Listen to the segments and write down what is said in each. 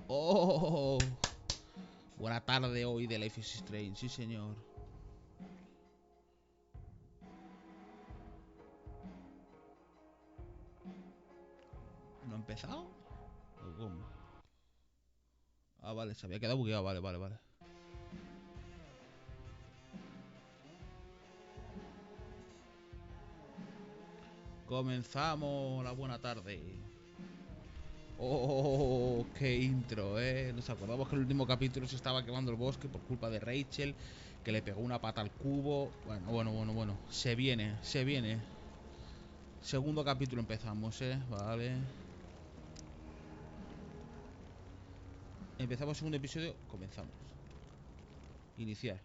¡Oh! Buena tarde hoy de Life is Strange, sí señor. ¿No ha empezado? ¿O cómo? Ah, vale, se había quedado bugueado, vale. Comenzamos la buena tarde. Oh, qué intro, Nos acordamos que en el último capítulo se estaba quemando el bosque por culpa de Rachel, que le pegó una pata al cubo. Bueno. Se viene. Segundo capítulo empezamos, Vale. Empezamos el segundo episodio, comenzamos. Iniciar.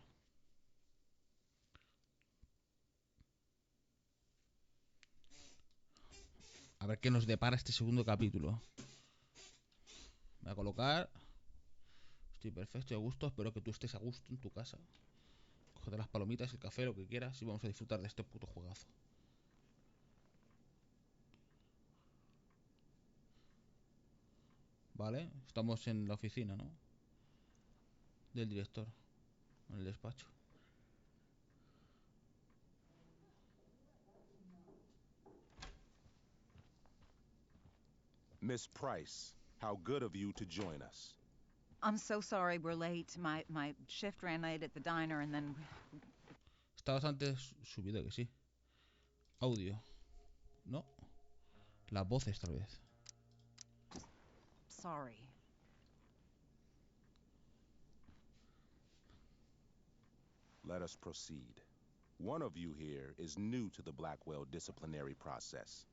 A ver qué nos depara este segundo capítulo. Me voy a colocar. Estoy perfecto, a gusto. Espero que tú estés a gusto en tu casa. Cógete las palomitas, el café, lo que quieras, y vamos a disfrutar de este puto juegazo. Vale, estamos en la oficina, ¿no? Del director. En el despacho. Miss Price, how good of you to join us. I'm so sorry we're late. My shift ran late at the diner and then... Está bastante subido, que sí. Audio. No. Las voces, tal vez. Sorry. Let us proceed. One of you here is new to the Blackwell disciplinary process.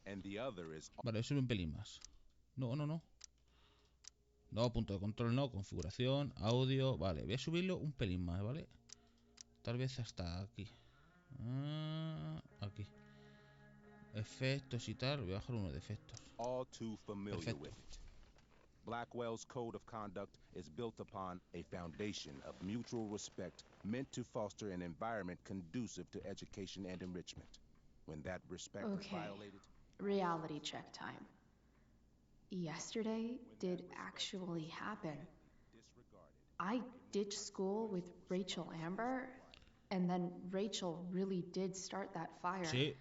And the other is... Vale, sube un pelín más. No. No, punto de control no, configuración, audio. Vale, voy a subirlo un pelín más, ¿vale? Tal vez hasta aquí. Aquí. Efectos y tal. Voy a bajar uno de efectos. all too familiar Perfecto. with it. Blackwell's code of conduct is built upon a foundation of mutual respect meant to foster an environment conducive to education and enrichment. When that respect is violated... Reality check time. Yesterday did actually happen. I ditched school with Rachel Amber, and then Rachel really did start that fire. Sí.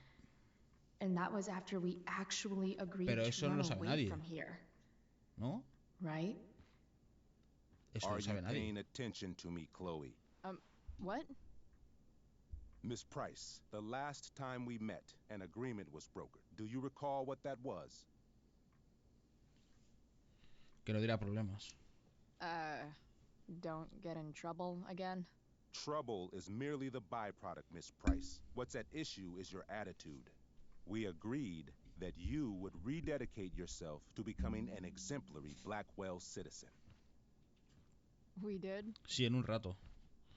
And that was after we actually agreed Pero to eso no run lo sabe away nadie. from here. ¿No? Right? Eso no Are lo you sabe nadie. paying attention to me, Chloe? What? Miss Price, the last time we met, an agreement was brokered. Do you recall what that was? Que no dirá problemas. Don't get in trouble again? Trouble is merely the byproduct, Miss Price. What's at issue is your attitude. We agreed that you would rededicate yourself to becoming an exemplary Blackwell citizen. We did? Sí, en un rato.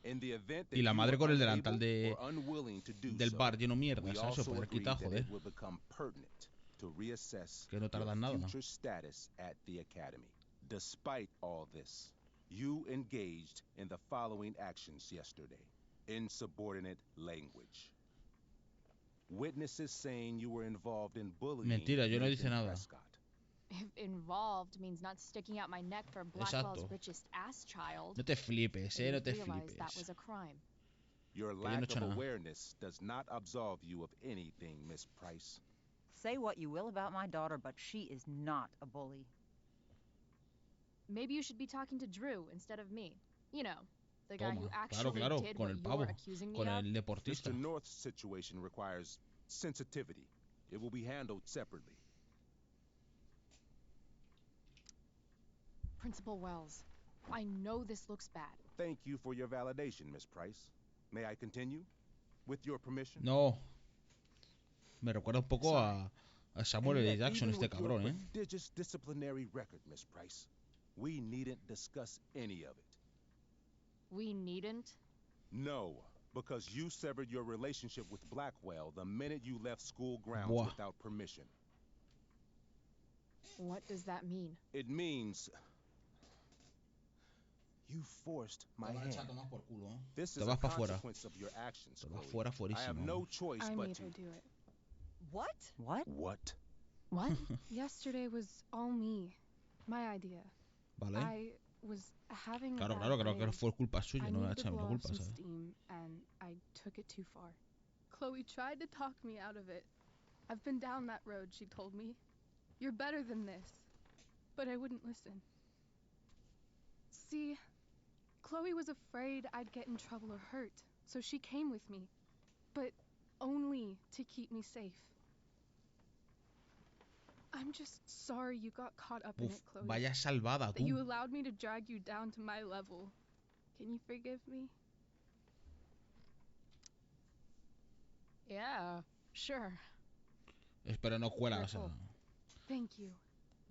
In the event that Y la madre you con were el delantal unable or unwilling to do del so, bar lleno mierda, we ¿sabes? Se also puede agreed quitar, that joder. it would become pertinent to reassess Que no your tardan nada. future status at the academy. Despite all this, you engaged in the following actions yesterday. Insubordinate language. Witnesses saying you were involved in bullying Mentira, yo no Nathan dice nada. Prescott. If involved means not sticking out my neck for Blackwell's Exacto. richest ass child. No te flipes, I no te realized that was flipes. a crime. Your yo no lack he hecho of nada. awareness does not absolve you of anything, Miss Price. Say what you will about my daughter, but she is not a bully. Maybe you should be talking to Drew instead of me. You know, the guy who Toma, actually claro, did con what el you're pavo, accusing me con of. el deportista. Mr. North's situation requires sensitivity. It will be handled separately. Principal Wells, I know this looks bad. Thank you for your validation, Miss Price. May I continue? With your permission? No. Me recuerda un poco a Samuel And L. yet, Jackson, even este with your cabrón, prodigious disciplinary record, Miss Price, we needn't discuss any of it. We needn't? No, because you severed your relationship with Blackwell the minute you left school grounds Buah. without permission. What does that mean? It means you forced my hand. This Te is vas a pa' fuera. consequence of your actions, Te vas Chloe. fuera, I have fuerísimo. no choice I but made to... her do it. What? What? What? What? Yesterday was all me. My idea. Vale. I was having a Claro, bad claro, creo day. que fue culpa suya, I no me la needed to echa a mí la blow off culpa, some ¿sabes? steam, and I took it too far. Chloe tried to talk me out of it. I've been down that road, she told me. You're better than this. But I wouldn't listen. See, Chloe was afraid I'd get in trouble or hurt, so she came with me. But only to keep me safe. I'm just sorry you got caught up in Uf, it, Chloe. vaya salvada, That you tú. allowed me to drag you down to my level. Can you forgive me? Yeah, sure. Espero no cuela, o sea. Careful. Thank you.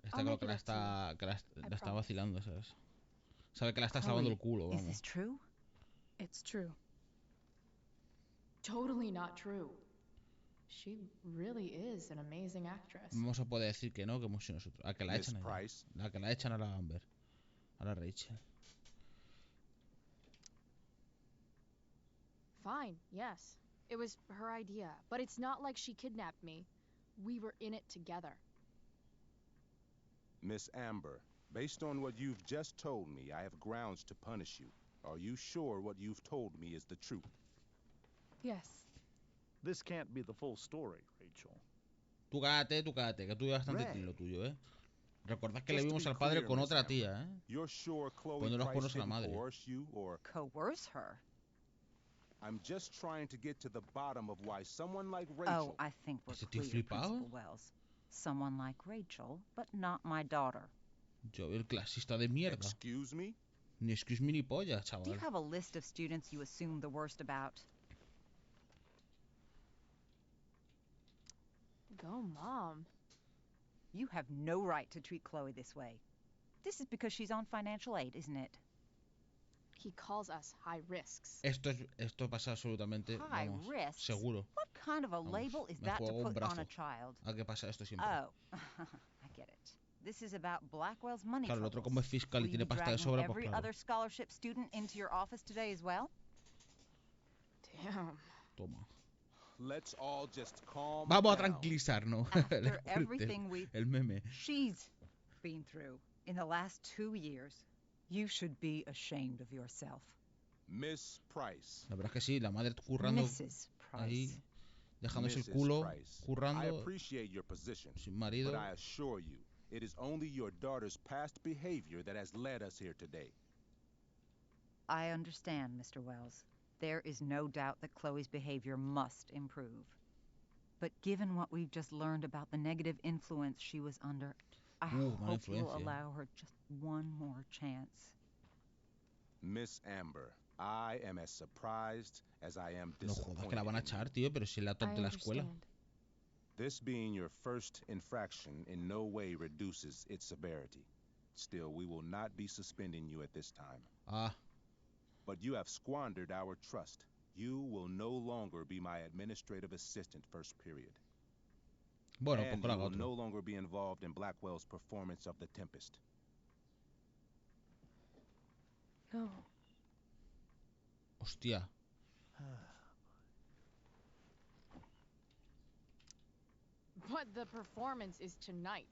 Está I'll claro make que it la up to you. está, la está promise. vacilando, ¿sabes? Sabe que la está Chloe, salvando el culo, Is vamos. this true? It's true. Totally not true. She really is an amazing actress. Vamos a poder decir que no, que hemos sido nosotros. A que la Miss echan a ella. Price? A que la echan a la Amber. A la Rachel. Fine, yes. It was her idea, but it's not like she kidnapped me. We were in it together. Miss Amber, based on what you've just told me, I have grounds to punish you. Are you sure what you've told me is the truth? Yes. This can't be the full story, Rachel. Tú cállate, que tú llevas bastante Ray. lo tuyo, ¿eh? Recordad que Just le to vimos be al padre clear, con Miss otra Amber, tía, ¿eh? You're sure Chloe Poniendo los Price cuernos a la didn't madre. coerce you, or Coerce her? I'm just trying to get to the bottom of why someone like Oh, Rachel... I think we're ¿Este tío clear, flipado? Principal Wells. Someone like Rachel, but not my daughter. Yo, el clasista de mierda. Excuse me? Ni excuse me ni polla, Do chaval. you have a list of students you assume the worst about? Go, Mom. You have no right to treat Chloe this way. This is because she's on financial aid, isn't it? He calls us high risks. Esto pasa absolutamente, High vamos, risks? seguro. What kind of a Vamos, label is me that to juego un put on brazo. a child? ¿A qué pasa esto siempre? Oh, I get it. This is about Blackwell's money Claro, el otro troubles. como es fiscal Will y you tiene be pasta de dragging sobra, pues every claro. other scholarship student into your office today as well? Damn. Toma. Let's all just calm Vamos a down. tranquilizarnos. After everything we've El meme. she's been through in the last 2 years, you should be ashamed of yourself. Miss Price. La verdad es que sí, la madre currando Mrs. ahí, Price. dejándose el Mrs. culo, Price, I currando, appreciate your position, sin marido. but I assure you, it is only your daughter's past behavior that has led us here today. I understand, Mr. Wells. There is no doubt that Chloe's behavior must improve. But given what we've just learned about the negative influence she was under, I mala hope you'll influencia. allow her just one more chance. Miss Amber, I am as surprised as I am No jodas disappointed que la van a in you. echar, tío, pero si es la top I de la escuela. understand. This being your first infraction in no way reduces its severity. Still, we will not be suspending you at this time. Ah, But you have squandered our trust. You will no longer be my administrative assistant first period. bueno, pues And que you lo haga will no otro. longer be involved in Blackwell's performance of The Tempest. No. Hostia. But the performance is tonight.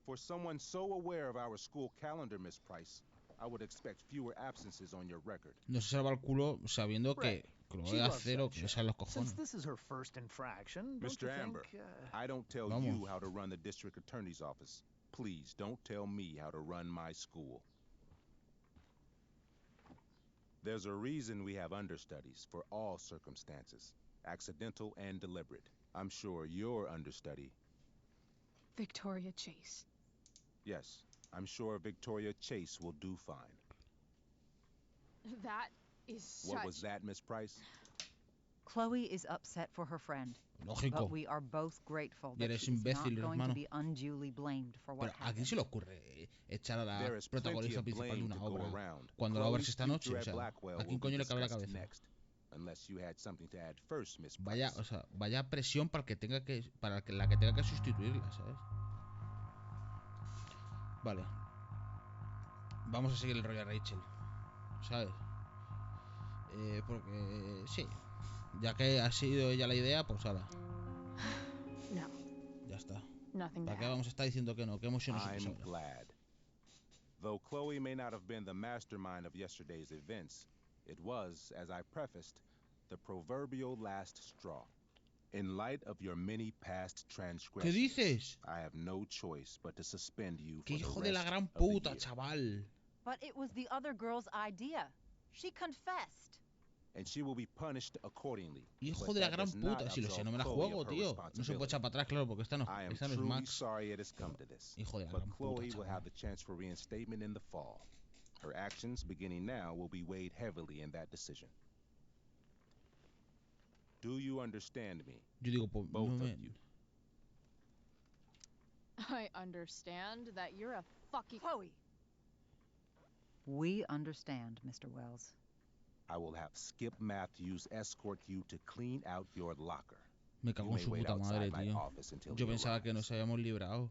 For someone so aware of our school calendar, Miss Price, I would expect fewer absences on your record. No se salva el culo sabiendo Ray, que lo she voy a loves hacer o that que le show. salen los Since cojones. this is her first infraction, don't Mr. you Amber, think, I don't tell Vamos. you how to run the district attorney's office. Please don't tell me how to run my school. There's a reason we have understudies for all circumstances, accidental and deliberate. I'm sure your understudy, Victoria Chase. yes, I'm sure Victoria Chase will do fine. That is What such... was that, Miss Price? Chloe is upset for her friend, Lógico. but we are both grateful Y that eres she is not imbécil, going to hermano. be unduly blamed for what Pero ¿a quién happened. se le ocurre echar a la There is plenty protagonista of principal de blame una to go obra around. cuando la obra Chloe's es esta noche? future O at sea, Blackwell ¿a quién will be coño le cabe la discussed cabeza? next, unless you had something to add first, Miss Price. Vaya, o sea, vaya presión para el que tenga que, la que tenga que sustituirla, ¿sabes? Vale. Vamos a seguir el rollo a Rachel, ¿sabes? Porque sí, ya que ha sido ella la idea, pues ahora. Ya está. Nothing to ¿Para qué add. vamos a estar diciendo que no? ¿Qué emociones I'm ahora? glad. Though Chloe may not have been the mastermind of yesterday's events, it was, as I prefaced, the proverbial last straw. In light of your many past ¿Qué transgressions, dices? I have no choice but to suspend you ¡Qué for the hijo de la rest gran of the puta, year. chaval! But it was the other girl's idea. She confessed. And she will be punished accordingly. Hijo But de la that gran does not puta. Si lo sé, absolve no me la Chloe juego, of her tío. No se puede echar responsibility. para atrás, claro, porque esta no I am es truly Max. sorry it has come to this. Hijo de la But gran puta, Chloe will have chaval. the chance for reinstatement in the fall. Her actions, beginning now, will be weighed heavily in that decision. Do you understand me? Yo digo, pues Both no of me... you. I understand that you're a fucking... Chloe! We understand, Mr. Wells. I will have Skip Matthews escort you to clean out your locker. Me You cago en may su wait puta madre, outside my tío. office until Yo he pensaba que arrives. nos habíamos librado.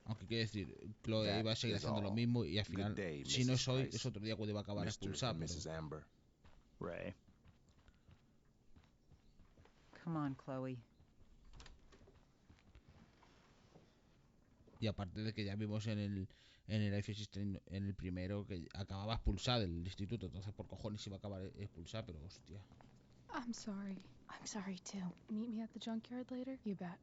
Aunque quiero decir, Chloe That iba a seguir is haciendo lo all. mismo y al Good final, day, si no Mrs. es hoy, Price. es otro día cuando iba a acabar Mr. expulsada, and pero... Mrs. Amber. Ray. Come on, Chloe. Y aparte de que ya vimos en el Life System, en el primero, que acababa expulsada del instituto, entonces por cojones iba a acabar expulsada, pero hostia. I'm sorry. I'm sorry too. Meet me at the junkyard later? You bet.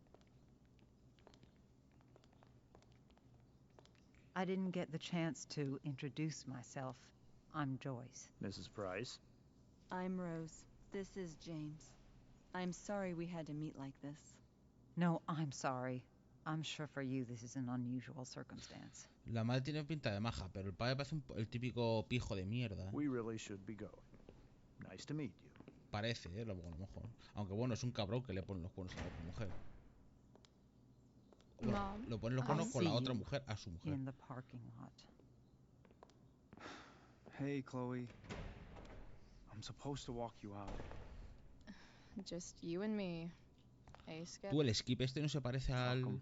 I didn't get the chance to introduce myself. I'm Joyce. Mrs. Price. I'm Rose. This is James. I'm sorry we had to meet like this. No, I'm sorry. I'm sure for you this is an unusual circumstance. La madre tiene pinta de maja, pero el padre parece el típico pijo de mierda. We really should be going. Nice to meet you. Parece, a lo mejor. Aunque bueno, es un cabrón que le pone los cuernos a la otra mujer. Bueno, Mom, lo pone los I'll cuernos con la see otra you mujer a su mujer. In the parking lot. Hey, Chloe. I'm supposed to walk you out. Just you and me. Hey, Skip. Tú, el Skip este no se parece al... Fuck 'em.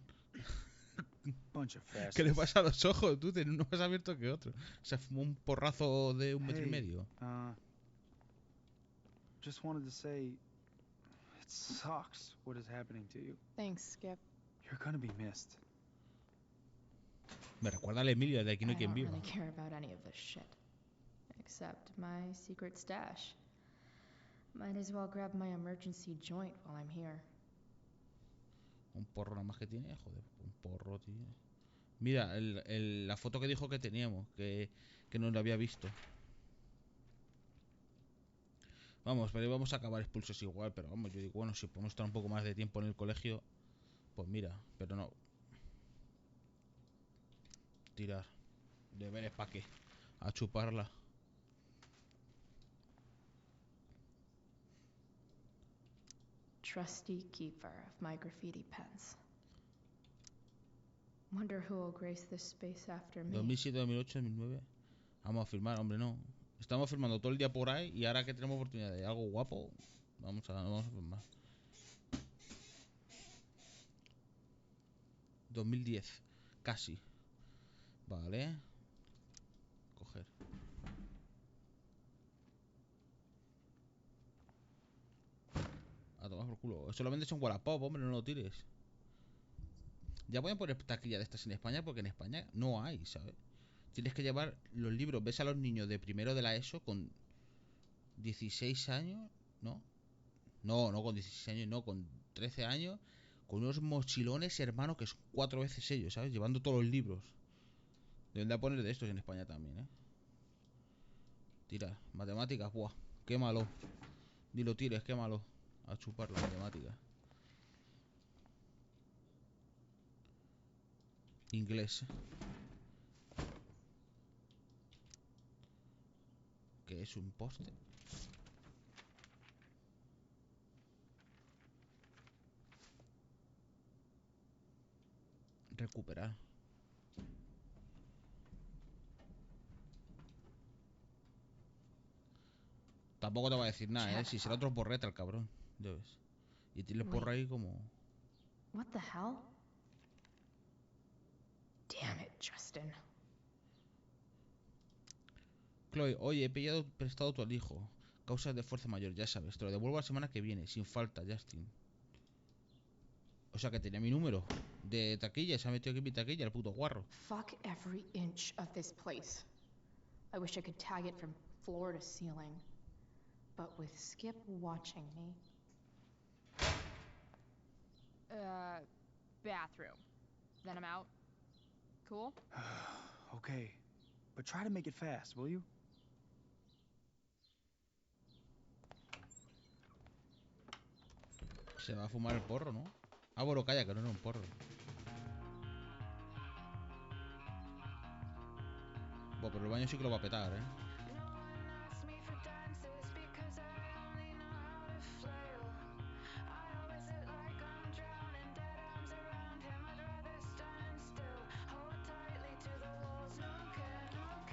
Bunch of ¿Qué le fascists. pasa a los ojos? Tú tienes uno más abierto que otro. Se fumó un porrazo de 1,5 Hey. metros. Just wanted to say, it sucks what is happening to you. Thanks, Skip. You're gonna be missed. Me recuerda al Emilio de Aquí no hay I quien don't viva. really care about any of this shit. Except my secret stash. Might as well grab my emergency joint while I'm here. Un porro nada más que tiene, joder, un porro, tío. Mira, la foto que dijo que teníamos, que no lo había visto. Vamos, pero vamos a acabar expulsos igual, pero vamos, yo digo, bueno, si podemos estar un poco más de tiempo en el colegio, pues mira, pero no. Tirar. Deberes pa' qué. A chuparla. Trusty keeper of my graffiti pens. Wonder who will grace this space after me. 2007, 2008, 2009. Vamos a firmar, hombre, no. Estamos firmando todo el día por ahí y ahora que tenemos oportunidad de algo guapo, vamos a firmar. 2010, casi. Vale. Coger. A tomar por culo. Eso lo vendes en Wallapop, hombre, no lo tires. Ya voy a poner taquilla de estas en España porque en España no hay, ¿sabes? Tienes que llevar los libros. Ves a los niños de primero de la ESO con 16 años, ¿no? No con 16 años, no, con 13 años, con unos mochilones, hermano, que son 4 veces ellos, ¿sabes? Llevando todos los libros. Deben de poner de estos en España también, ¿eh? Tira, matemáticas, buah, qué malo. Ni lo tires, qué malo. A chupar la matemática. Inglés. ¿Qué es un poste? Recuperar. Tampoco te va a decir nada, ¿eh? Si será otro porreta el cabrón. Ya ves. Y tiene el porro ahí como... What the hell? Damn it, Justin. Chloe, oye, he pillado prestado tu hijo. Causas de fuerza mayor, ya sabes. Te lo devuelvo la semana que viene, sin falta, Justin. O sea que tenía mi número de taquilla. Se ha metido aquí en mi taquilla, el puto guarro. Fuck every inch of this place. I wish I could tag it from floor to ceiling. But with Skip watching me. Bathroom. Then I'm out. Cool? Okay, but try to make it fast, will you? Se va a fumar el porro, ¿no? Ah, bueno, calla, que no era un porro. Bueno, pero el baño sí que lo va a petar, ¿eh?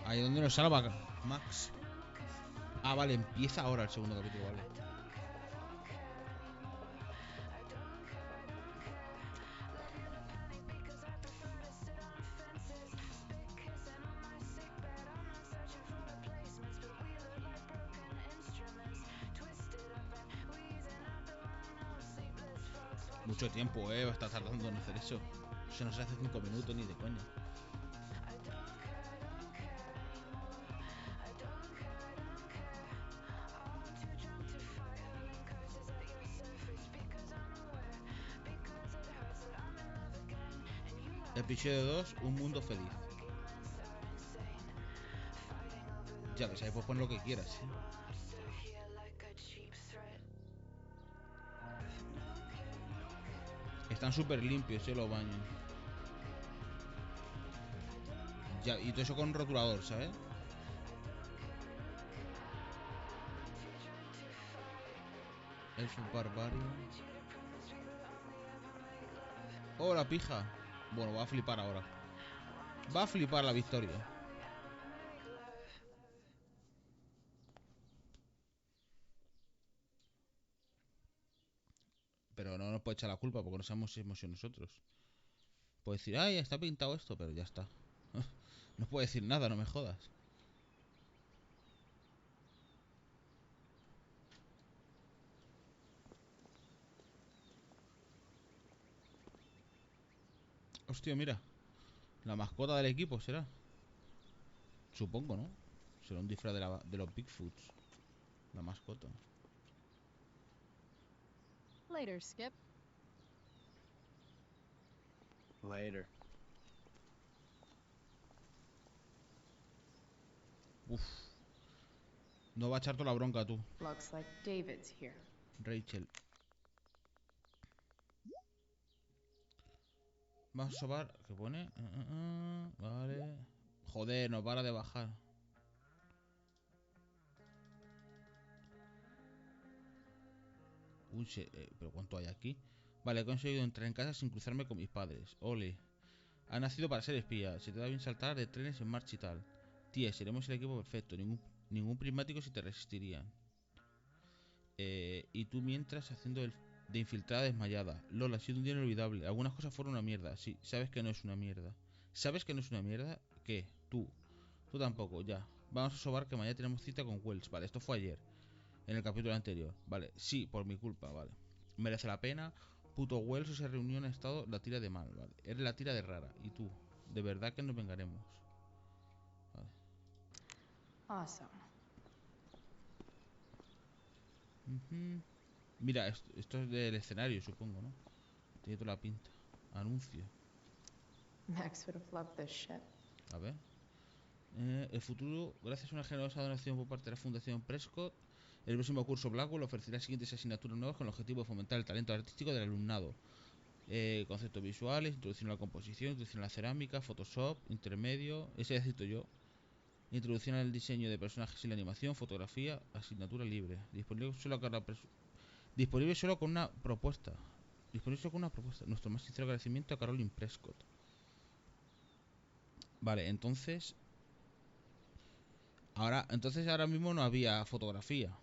Ahí donde nos salva Max. Ah, vale, empieza ahora el segundo capítulo, vale. Mucho tiempo, está tardando en hacer eso. Se nos hace 5 minutos ni de coña. Episodio 2, un mundo feliz. Ya ves, ahí puedes poner lo que quieras, ¿sí? Están súper limpios, los baños. Ya, y todo eso con rotulador, ¿sabes? Es un barbario. Oh, la pija. Bueno, va a flipar ahora. Va a flipar la Victoria. Pero no nos puede echar la culpa porque no sabemos si hemos sido nosotros. Puede decir, ay, está pintado esto, pero ya está. No puede decir nada, no me jodas. Hostia, mira. La mascota del equipo será. Supongo, ¿no? Será un disfraz de los Bigfoots. La mascota. Later, Skip. Later. Uf. No va a echar toda la bronca tú, Looks like David's here. Rachel. Vamos a sobar. ¿Qué pone? Vale. Joder, no para de bajar. Uy, pero ¿cuánto hay aquí? Vale, he conseguido entrar en casa sin cruzarme con mis padres. Ole. Ha nacido para ser espía. Se te da bien saltar de trenes en marcha y tal. Tía, seremos el equipo perfecto. Ningún prismático se te resistiría. Y tú mientras haciendo de infiltrada desmayada. Lola, ha sido un día inolvidable. Algunas cosas fueron una mierda. Sí, sabes que no es una mierda. ¿Sabes que no es una mierda? ¿Qué? Tú. Tú tampoco, ya. Vamos a sobar que mañana tenemos cita con Wells. Vale, esto fue ayer. En el capítulo anterior. Vale, sí, por mi culpa, vale. Merece la pena. Puto Wells se reunió en estado la tira de mal, vale. Eres la tira de rara. Y tú. De verdad que nos vengaremos. Vale. Awesome. Mira, esto es del escenario, supongo, ¿no? Tiene toda la pinta. Anuncio. Max would have loved this shit. A ver. El futuro, gracias a una generosa donación por parte de la Fundación Prescott, el próximo curso Blackwell ofrecerá las siguientes asignaturas nuevas con el objetivo de fomentar el talento artístico del alumnado. Conceptos visuales, introducción a la composición, introducción a la cerámica, Photoshop, intermedio, ese ya cito yo. Introducción al diseño de personajes y la animación, fotografía, asignatura libre. Disponible solo con una propuesta. Nuestro más sincero agradecimiento a Caroline Prescott. Vale, entonces ahora mismo no había fotografía,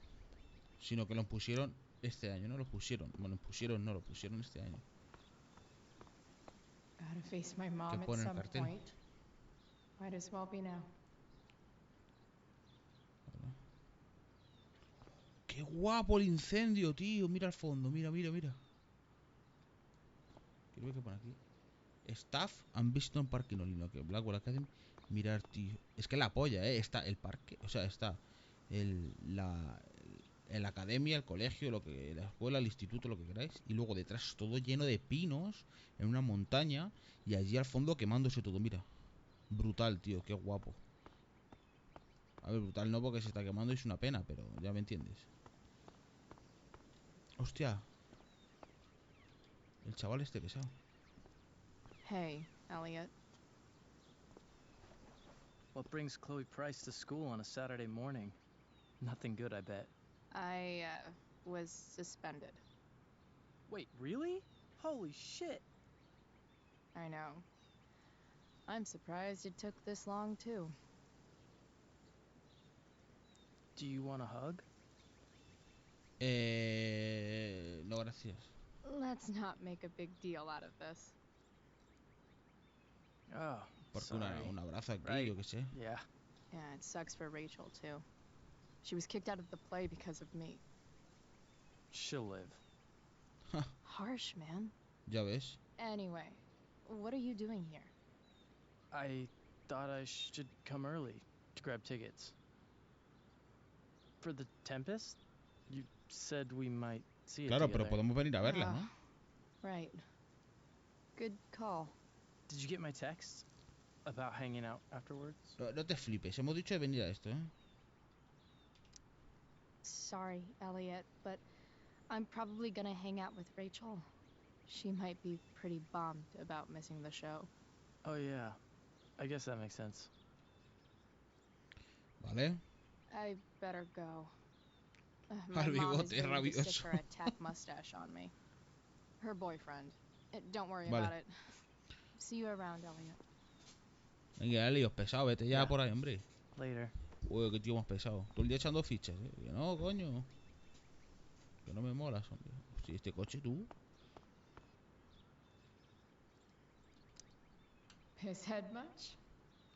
sino que lo pusieron este año, ¿no? Lo pusieron este año. Gotta face my mom at pone el some cartel? point. Might as well be now. ¡Qué guapo el incendio, tío! Mira al fondo, mira. Quiero ver qué pone aquí. Staff han visto un parque inolino que Blackwell Academy. Mirar, tío. Es que la polla, está el parque. O sea, está la academia, el colegio, la escuela, el instituto, lo que queráis. Y luego detrás todo lleno de pinos en una montaña. Y allí al fondo quemándose todo. Mira. Brutal, tío. Qué guapo. A ver, brutal no porque se está quemando y es una pena, pero ya me entiendes. Hostia. El chaval este pesado. Hey, Elliot. What brings Chloe Price to school on a Saturday morning? Nothing good, I bet. I, was suspended. Wait, really? Holy shit! I know. I'm surprised it took this long, too. Do you want a hug? No, gracias. Let's not make a big deal out of this. Oh, Porque sorry. un abrazo aquí, Right. yo qué sé. Yeah. Yeah, it sucks for Rachel, too. She was kicked out of the play because of me. She'll live. Harsh, man. Ya ves. Anyway, what are you doing here? I thought I should come early to grab tickets. For the Tempest? You said we might see it Claro, together. pero podemos venir a verla, ¿no? Right. Good call. Did you get my text about hanging out afterwards? No te flipes, hemos dicho de venir a esto, ¿eh? Sorry, Elliot, but I'm probably gonna hang out with Rachel. She might be pretty bummed about missing the show. Oh yeah, I guess that makes sense. Vale. I better go. My Al mom is bigote ready to stick rabioso. her attack mustache on me. Her boyfriend. Don't worry Vale. about it. See you around, Elliot. Venga, líos pesado, vete ya Yeah. por ahí, hombre. Later. Uy, qué tío más pesado. Todo el día echando fichas, ¿eh? Que no, coño. Que no me molas, hombre. Hostia, este coche, tú. His head much?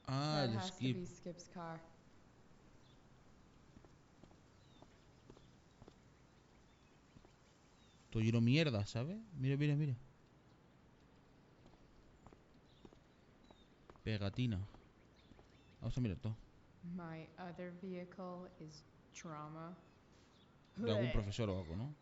Ah, That el has to skip. be Skip's car. Todo lleno de mierda, ¿sabes? Mira, mira, mira. Pegatina. Vamos a mirar todo. My other vehicle is trauma. De algún profesor o algo, ¿no?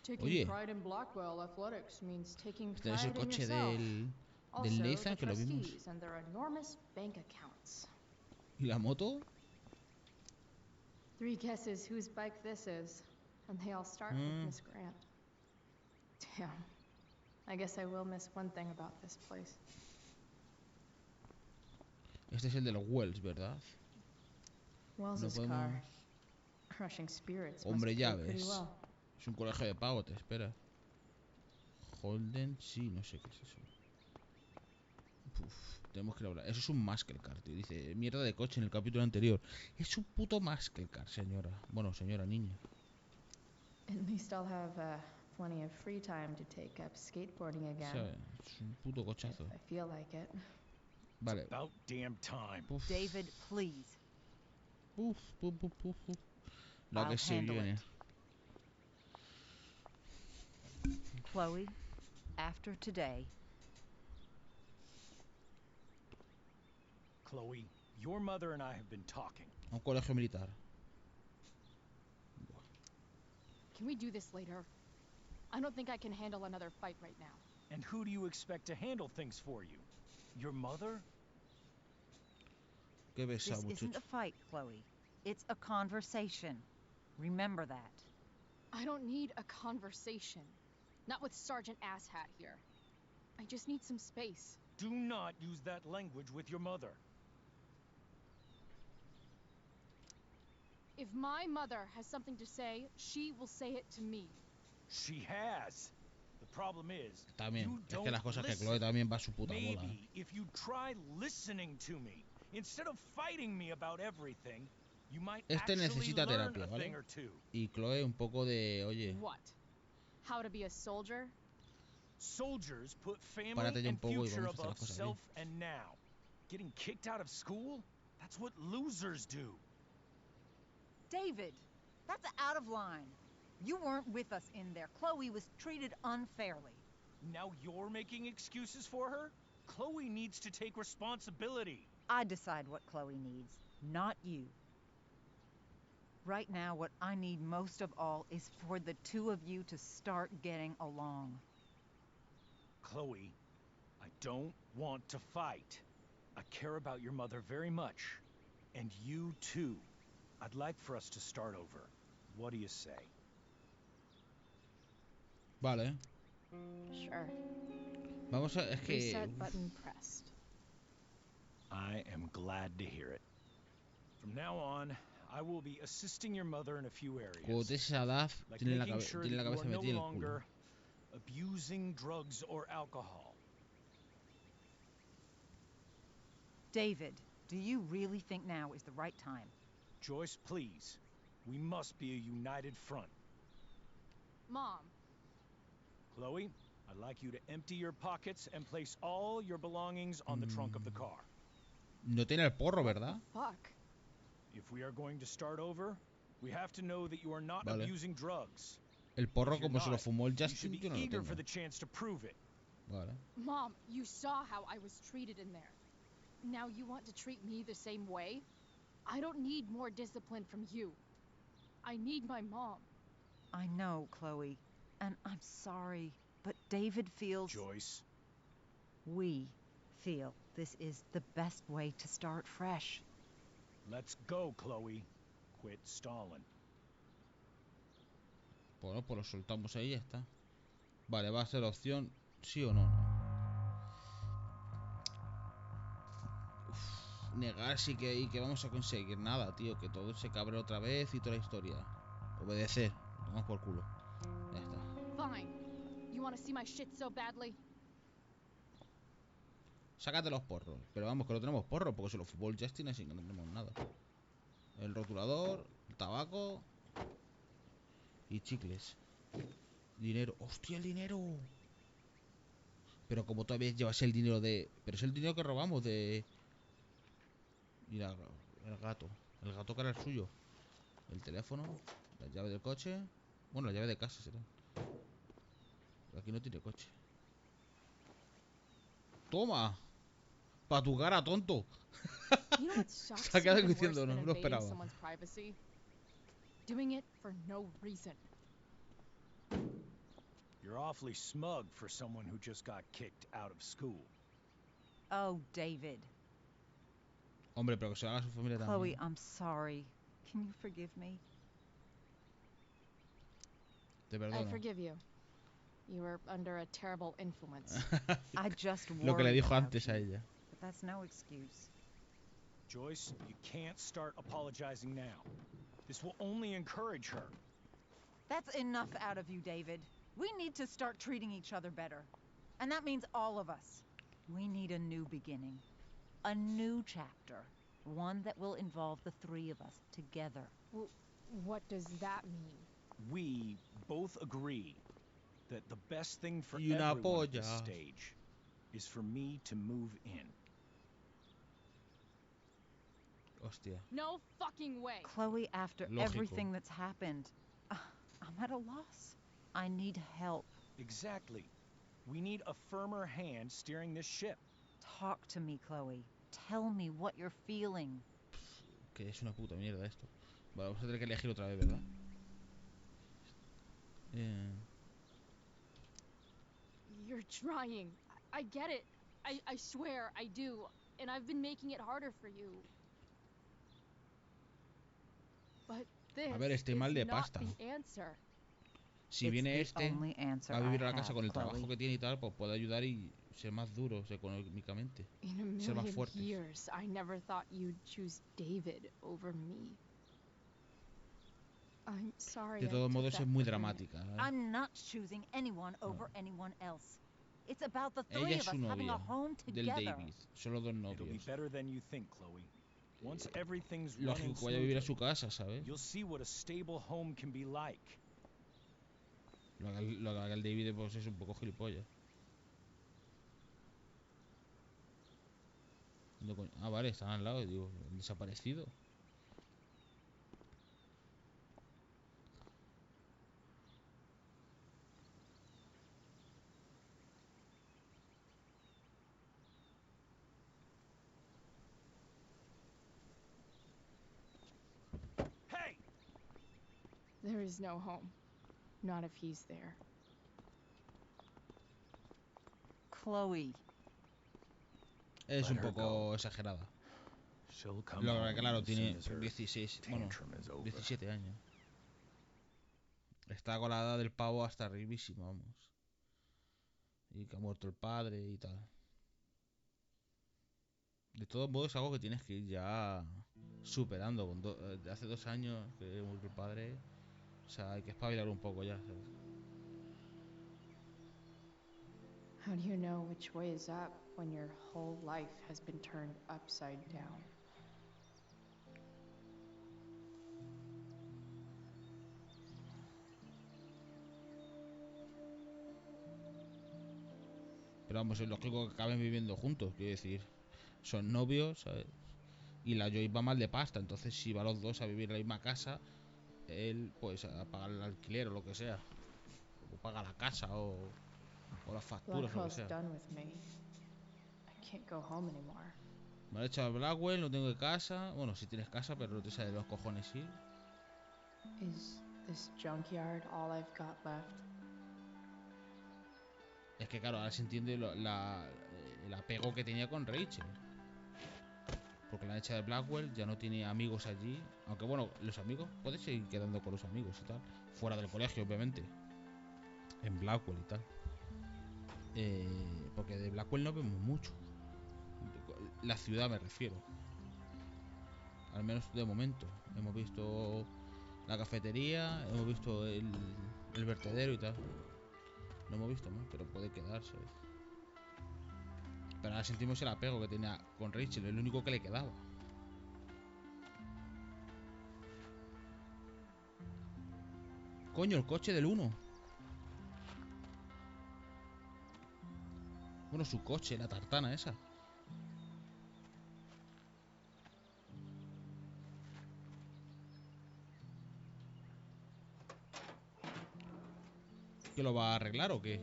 Taking Oye. pride in Blackwell athletics means taking Este es el pride in coche yourself. del Also, LÍAN, the que lo vimos. trustees and their enormous bank accounts. ¿Y la moto? 3 guesses whose bike this is, and they all start with Miss Grant. Damn. I guess I will miss one thing about this place. Este es el de los Wells, ¿verdad? Wells's No podemos- car. Crushing spirits Hombre, must ya pay pretty ves. well. Es un colegio de pago, te espera. Holden, sí, no sé qué es eso. Uf, tenemos que hablar. Eso es un muscle car, tío. Dice, mierda de coche en el capítulo anterior. Es un puto muscle car, señora. Bueno, señora niña. At least I'll have plenty of free time to take up skateboarding again. ¿Sabes? Es un puto cochazo. If I feel like it. Vale. About damn time. Uf, David, please. uf, uf, uf, uf, uf. La I'll que se handle viene. it. Chloe, after today, Chloe, your mother and I have been talking. A un colegio militar. Can we do this later? I don't think I can handle another fight right now. And who do you expect to handle things for you? Your mother? Qué besado, this isn't muchacho. a fight, Chloe. It's a conversation. Remember that. I don't need a conversation. Not with Sergeant Asshat here. I just need some space. Do not use that language with your mother. If my mother has something to say, she will say it to me. She has. The problem is, También. you Es don't que las cosas que listen. Chloe también va a su puta bola. Maybe if you try listening to me instead of fighting me about everything, you might Este actually necesita learn terapia, a ¿vale? thing or two. Y Chloe un poco de, oye, What? How to be a soldier? Soldiers put family Párate ya un and poco y future vamos a hacer above las cosas self and now. Getting kicked out of school? That's what losers do. David, that's out of line. You weren't with us in there. Chloe was treated unfairly. Now you're making excuses for her? Chloe needs to take responsibility. I decide what Chloe needs, not you. Right now, what I need most of all is for the two of you to start getting along. Chloe, I don't want to fight. I care about your mother very much. And you too. I'd like for us to start over. What do you say? Vale. Sure. Vamos a... Es que... Reset button pressed. I am glad to hear it. From now on, I will be assisting your mother in a few areas. Cuando te esa edad, Like tiene la making sure that you cabeza are no metida en el culo. longer abusing drugs or alcohol. David, do you really think now is the right time? Joyce, please. We must be a united front. Mom, Chloe, I'd like you to empty your pockets and place all your belongings on the trunk of the car. No tiene el porro, ¿verdad? Fuck. If we are going to start over, we have to know that you are not abusing drugs. El porro, If you're como se lo not, fumó el you should Justin, be yo no lo eager tengo. for the chance to prove it. Vale. Mom, you saw how I was treated in there. Now you want to treat me the same way? I don't need more discipline from you. I need my mom. I know, Chloe, and I'm sorry, but David feels... Joyce. We feel this is the best way to start fresh. Let's go, Chloe. Quit stalling. Bueno, pues lo soltamos ahí y ya está. Vale, va a ser opción sí o no. Uf, negar sí que vamos a conseguir nada, tío. Que todo se cabre otra vez y toda la historia. Obedecer. Vamos por culo. Ya está. Fine. You want to see my shit so badly? Sácate los porros. Pero vamos, que no tenemos porros porque se lo fumó el Justin, así que no tenemos nada. El rotulador, el tabaco y chicles. Dinero. ¡Hostia, el dinero! Pero como todavía llevas el dinero de... Pero es el dinero que robamos de... Mira, el gato. El gato que era el suyo. El teléfono. La llave del coche. Bueno, la llave de casa será. Pero aquí no tiene coche. ¡Toma! ¡Pa tu cara, tonto! You know what sucks Se ha quedado even worse diciendo, than no lo invading esperaba. someone's privacy? Doing it for no reason. You're awfully smug for someone who just got kicked out of school. Oh, David. Hombre, pero que se lo haga a su familia Chloe, también. I'm sorry. Can you forgive me? Te I perdono. forgive you. You were under a terrible influence. I just Lo que le worried dijo about antes you, a ella. but that's no excuse. Joyce, you can't start apologizing now. This will only encourage her. That's enough out of you, David. We need to start treating each other better. And that means all of us. We need a new beginning. A new chapter. One that will involve the three of us together. What does that mean? We both agree that the best thing for Y una everyone at this polla. stage is for me to move in. Hostia. No fucking way. Chloe, after Lógico. everything that's happened, I'm at a loss. I need help. Exactly. We need a firmer hand steering this ship. Talk to me, Chloe. Tell me what you're feeling. Que es una puta mierda esto. Vale, vamos a tener que elegir otra vez, ¿verdad? You're trying. I get it. I swear I do. And I've been making it harder for you. But this A ver, estoy mal de is not pasta. the answer. Si It's viene the este only answer a vivir a I la casa have, con el Chloe. trabajo que tiene y tal, pues puede ayudar y ser más duros económicamente. In a Ser más million fuertes. years, I never thought you'd choose David over me. I'm sorry. De I todos took modos that es muy for granted. dramática, ¿eh? I'm not choosing anyone over anyone else. It's about the three Ella of es su us having a novia home del together. David. Solo dos It'll be novios. better than you think, Chloe. Once everything's Lógico running que vaya a vivir a smoothly, su casa, ¿sabes? you'll see what a stable home can be like. Lo que haga el David pues es un poco gilipollas. ¿Dónde coño? Ah, vale, están al lado. Digo, ¿han desaparecido? There is no home. Not if he's there. Chloe. Es un Let her poco go. exagerada. She'll come Lo home que claro, as tiene soon as her 16, bueno, tantrum is over. 17 años. Está con la edad del pavo hasta arribísima, vamos. Y que ha muerto el padre y tal. De todos modos es algo que tienes que ir ya superando. De hace 2 años que murió el padre. O sea, hay que espabilar un poco ya, ¿sabes? How do you know which way is up when your whole life has been turned upside down? Pero vamos, es lógico que acaben viviendo juntos, quiero decir. Son novios, ¿sabes? Y la Joy va mal de pasta, entonces si va los dos a vivir en la misma casa, él pues a pagar el alquiler o lo que sea. O paga la casa o las facturas o lo que Blackwell's sea. done with me. I can't go home anymore. Me ha echado a Blackwell, no tengo casa. Bueno, si tienes casa, pero no te sale de los cojones ir. Is this junkyard all I've got left? Es que claro, ahora se entiende el apego que tenía con Rachel. Porque la han echado de Blackwell, ya no tiene amigos allí. Aunque bueno, los amigos, puedes seguir quedando con los amigos y tal. Fuera del colegio, obviamente. En Blackwell y tal. Porque de Blackwell no vemos mucho. La ciudad me refiero. Al menos de momento. Hemos visto la cafetería, hemos visto el vertedero y tal. No hemos visto más, pero puede quedarse. Pero ahora sentimos el apego que tenía con Rachel, es lo único que le quedaba. Coño, el coche del 1. Bueno, su coche, la tartana esa. ¿Que lo va a arreglar o qué?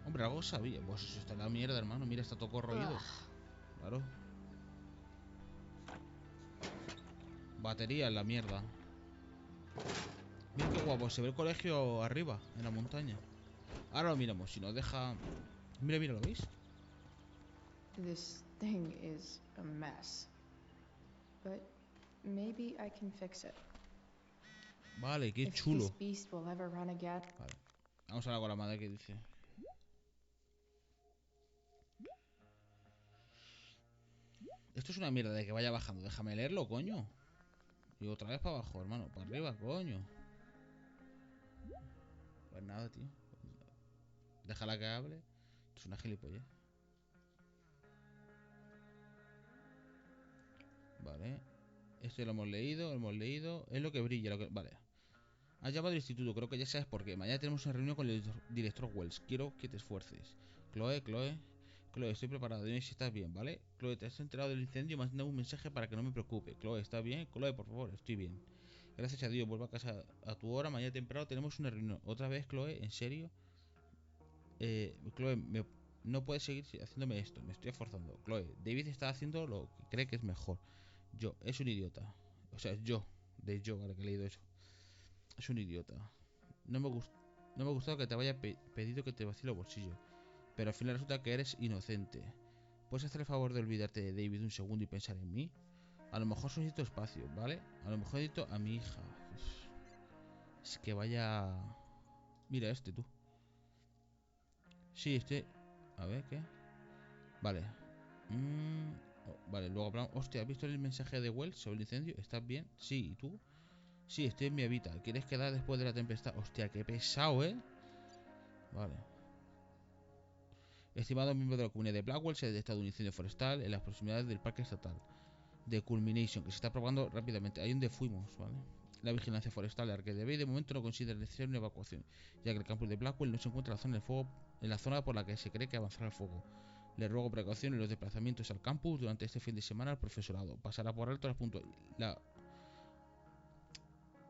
Hombre, algo sabía. Pues eso está en la mierda, hermano. Mira, está todo corroído. Claro. Batería en la mierda. Mira qué guapo. Se ve el colegio arriba, en la montaña. Ahora lo miramos. Si nos deja... Mira, mira, ¿lo veis? This thing is a mess. But maybe I can fix it. Vale, qué If chulo. this beast will ever run again. Vale. Vamos a hablar con la madre que dice. Esto es una mierda de que vaya bajando. Déjame leerlo, coño. Y otra vez para abajo, hermano. Para arriba, coño. Pues nada, tío. Déjala que hable. Esto es una gilipollez. Vale. Este lo hemos leído, Es lo que brilla, Vale. Has llamado al instituto, creo que ya sabes por qué. Mañana tenemos una reunión con el director Wells. Quiero que te esfuerces. Chloe, estoy preparado. Dime si estás bien, ¿vale? Chloe, ¿te has enterado del incendio? Me has dado un mensaje para que no me preocupe. Chloe, ¿estás bien? Chloe, por favor, estoy bien. Gracias a Dios, vuelvo a casa a tu hora. Mañana temprano tenemos una reunión. ¿Otra vez, Chloe? ¿En serio? Chloe, no puedes seguir haciéndome esto. Me estoy esforzando. Chloe, David está haciendo lo que cree que es mejor. Es un idiota. O sea, vale, que he leído eso. Es un idiota. No me ha gustado que te haya pedido que te vacíe los bolsillos. Pero al final resulta que eres inocente. ¿Puedes hacer el favor de olvidarte de David un segundo y pensar en mí? A lo mejor necesito espacio, ¿vale? A lo mejor necesito a mi hija. Es que vaya... Mira tú. Sí, A ver, ¿qué? Vale. Vale, luego hablamos... Hostia, ¿has visto el mensaje de Wells sobre el incendio? ¿Estás bien? Sí, ¿y tú? Sí, estoy en mi habita. ¿Quieres quedar después de la tempestad? Hostia, qué pesado, ¿eh? Vale. Estimado miembro de la comunidad de Blackwell, se ha detectado un incendio forestal en las proximidades del parque estatal de Culmination, que se está probando rápidamente. Ahí donde fuimos, ¿vale? La vigilancia forestal de Arcadia Bay de momento no considera necesaria una evacuación, ya que el campus de Blackwell no se encuentra en la zona por la que se cree que avanzará el fuego. Le ruego precaución en los desplazamientos al campus durante este fin de semana. El profesorado pasará por alto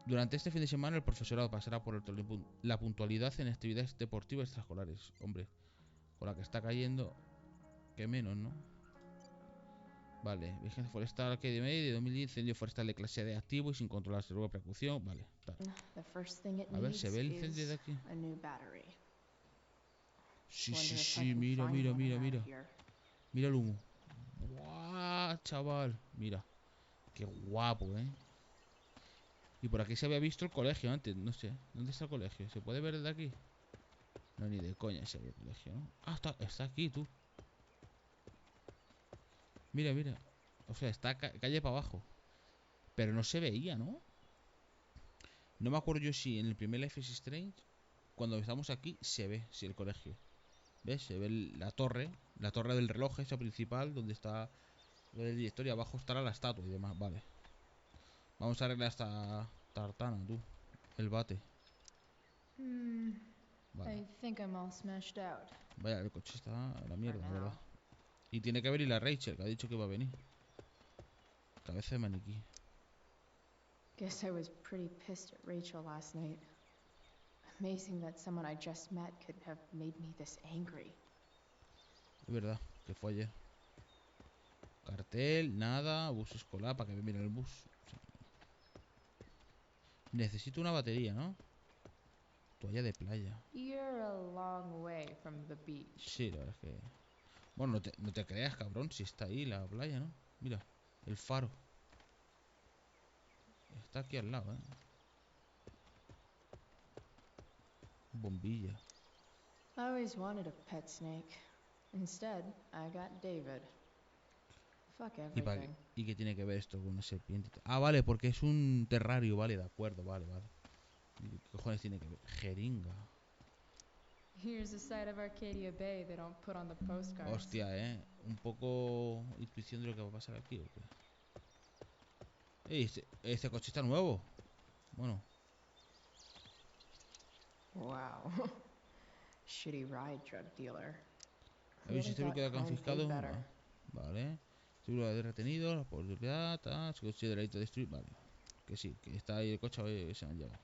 Durante este fin de semana el profesorado pasará por alto la puntualidad en actividades deportivas extraescolares. Hombre, con la que está cayendo, que menos, ¿no? Vale, vigilancia forestal que de 2010, incendio forestal de clase D activo y sin controlar seguro de precaución. Vale, tal. A ver, ¿se ve el incendio de aquí? Sí, sí, sí, mira, mira, mira, mira. Mira el humo. ¡Buah, chaval! Mira, qué guapo, ¿eh? Y por aquí se había visto el colegio antes, no sé. ¿Dónde está el colegio? ¿Se puede ver desde aquí? No, ni de coña se ve el colegio, ¿no? Ah, está aquí, tú. Mira, mira. O sea, está calle para abajo. Pero no se veía, ¿no? No me acuerdo yo si en el primer Life is Strange, cuando estamos aquí, se ve, si el colegio. ¿Ves? Se ve la torre del reloj esa principal, donde está lo del director y abajo estará la estatua y demás. Vale. Vamos a arreglar esta tartana, tú. El bate. Vale. I think I'm all smashed out. Vaya, el coche está a la mierda, la verdad. Y tiene que venir la Rachel, que ha dicho que va a venir. Cabeza de maniquí. Guess I was pretty pissed at Rachel last night. Amazing that someone I just met could have made me this angry. Es verdad, que fue ayer. Cartel, nada, bus escolar, para que me miren el bus. O sea, necesito una batería, ¿no? Toalla de playa. You're a long way from the beach. Sí, la verdad es que... Bueno, no te creas, cabrón, si está ahí la playa, ¿no? Mira, el faro. Está aquí al lado, ¿eh? Bombilla. I always wanted a pet snake. Instead, I got David. Fuck everything. ¿Y qué tiene que ver esto con una serpiente? Ah, vale, porque es un terrario, vale, de acuerdo, vale, vale. ¿Y qué cojones tiene que ver? Jeringa. Here's a side of Arcadia Bay they don't put on the postcards. Hostia, un poco intuición de lo que va a pasar aquí, ¿o qué? Ey, este coche está nuevo. Bueno. Wow. Shitty ride, drug dealer. ¿Habéis visto lo que ha confiscado? Vale. Seguro de retenido, la oportunidad, tal. Su coche de delito destruido. Vale. Que sí, que está ahí el coche, se han llevado.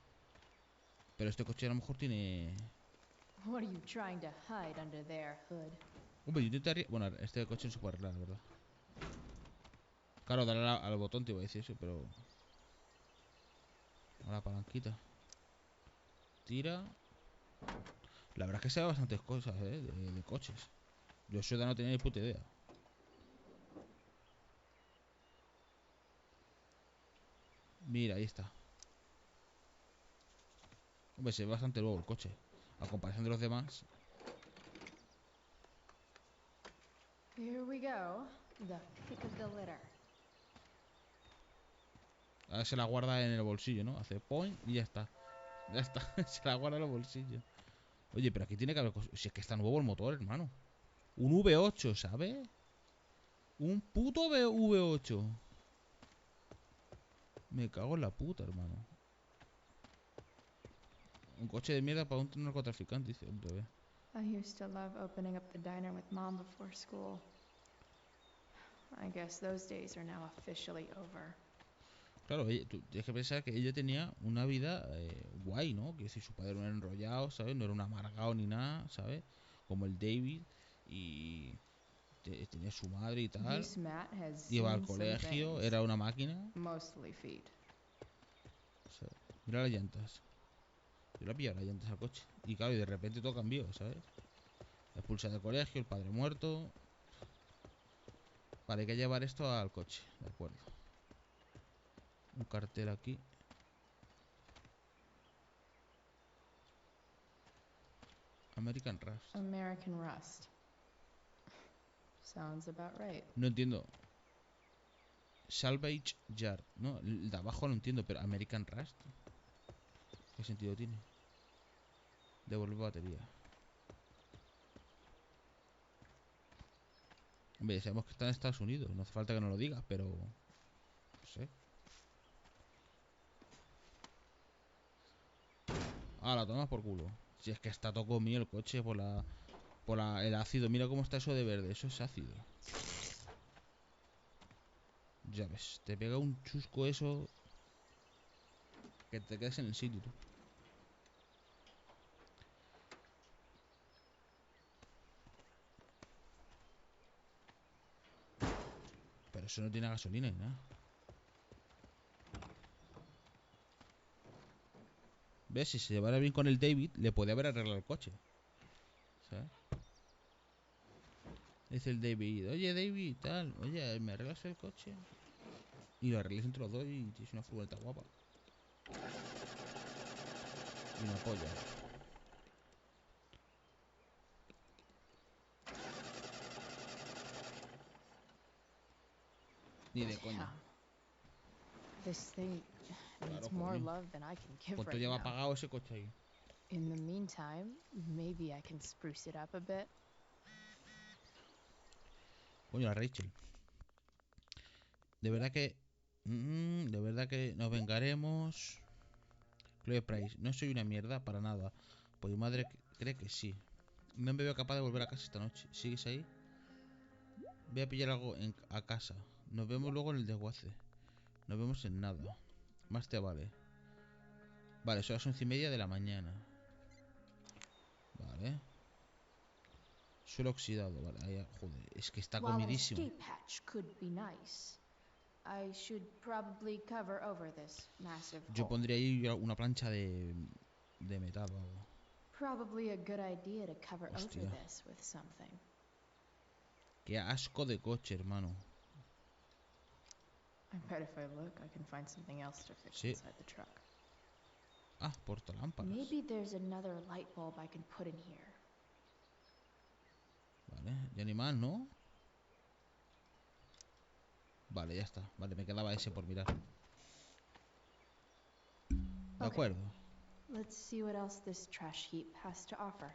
Pero este coche a lo mejor tiene... What are you trying to hide under there, Hood? Hombre, yo intentaría... Bueno, este coche no se puede arreglar, la verdad. Claro, darle al botón te iba a decir eso, pero... A la palanquita. Tira. La verdad es que sabe bastantes cosas, de coches. Yo eso no tenía ni puta idea. Mira, ahí está. Hombre, se ve bastante luego el coche. A comparación de los demás. Here we go. The pick of the litter. Ahora se la guarda en el bolsillo, ¿no? Hace point y ya está. Ya está. Se la guarda en el bolsillo. Oye, pero aquí tiene que haber cosas. Si es que está nuevo el motor, hermano. Un V8, ¿sabes? Un puto V8. Me cago en la puta, hermano. Un coche de mierda para un narcotraficante, dice un bebé. I used to love opening up the diner with Mom before school. I guess those days are now officially over. Claro, tú tienes que pensar que ella tenía una vida guay, ¿no? Que si su padre no era enrollado, ¿sabes? No era un amargado ni nada, ¿sabes? Como el David. Y tenía su madre y tal. Iba al colegio, era una máquina. Mostly feet. ¿Sabes? Mira las llantas. Yo le he pillado las llantas al coche. Y claro, y de repente todo cambió, ¿sabes? La expulsa del colegio, el padre muerto. Vale, hay que llevar esto al coche, de acuerdo. Un cartel aquí. American Rust. American Rust. Sounds about right. No entiendo. Salvage Yard. No, el de abajo no entiendo, pero American Rust. ¿Qué sentido tiene? Devolver batería. Hombre, sabemos que está en Estados Unidos. No hace falta que nos lo diga, pero... No sé. Ah, la tomas por culo. Si es que está todo comido el coche por el ácido. Mira cómo está eso de verde. Eso es ácido. Ya ves, te pega un chusco eso que te quedas en el sitio, tú. Pero Pero eso no tiene gasolina ni nada. ¿Ves? Si se llevara bien con el David, le podía haber arreglado el coche. ¿Sabes? Dice el David, oye David, tal, oye, ¿me arreglas el coche? Y lo arreglas entre los dos y tienes una furgoneta guapa. Y una polla. Ni de coña. This thing needs Claro, more coño. love than I can give ¿Cuánto right lleva now. pagado ese coche ahí? In the meantime, maybe I can spruce it up a bit. Coño, la Rachel. De verdad que... de verdad que nos vengaremos. Chloe Price, no soy una mierda para nada. Pues mi madre cree que sí. No me veo capaz de volver a casa esta noche. ¿Sigues ahí? Voy a pillar algo a casa. Nos vemos luego en el desguace. Nos vemos en nada. Más te vale. Vale, son las 11:30 de la mañana. Vale. Suelo oxidado, vale. Ahí, joder, es que está While an comidísimo. escape hatch could be nice, I should probably cover over this massive Yo hole. pondría ahí una plancha de metal o algo. Probably a good idea to cover Hostia. over this with something. Qué asco de coche, hermano. I bet if I look, I can find something else to fix Sí. inside the truck. Ah, portalámparas. Maybe there's another light bulb I can put in here. Vale, y animal, ¿no? Vale, ya está. Vale, me quedaba ese por mirar. De Okay. acuerdo. Let's see what else this trash heap has to offer.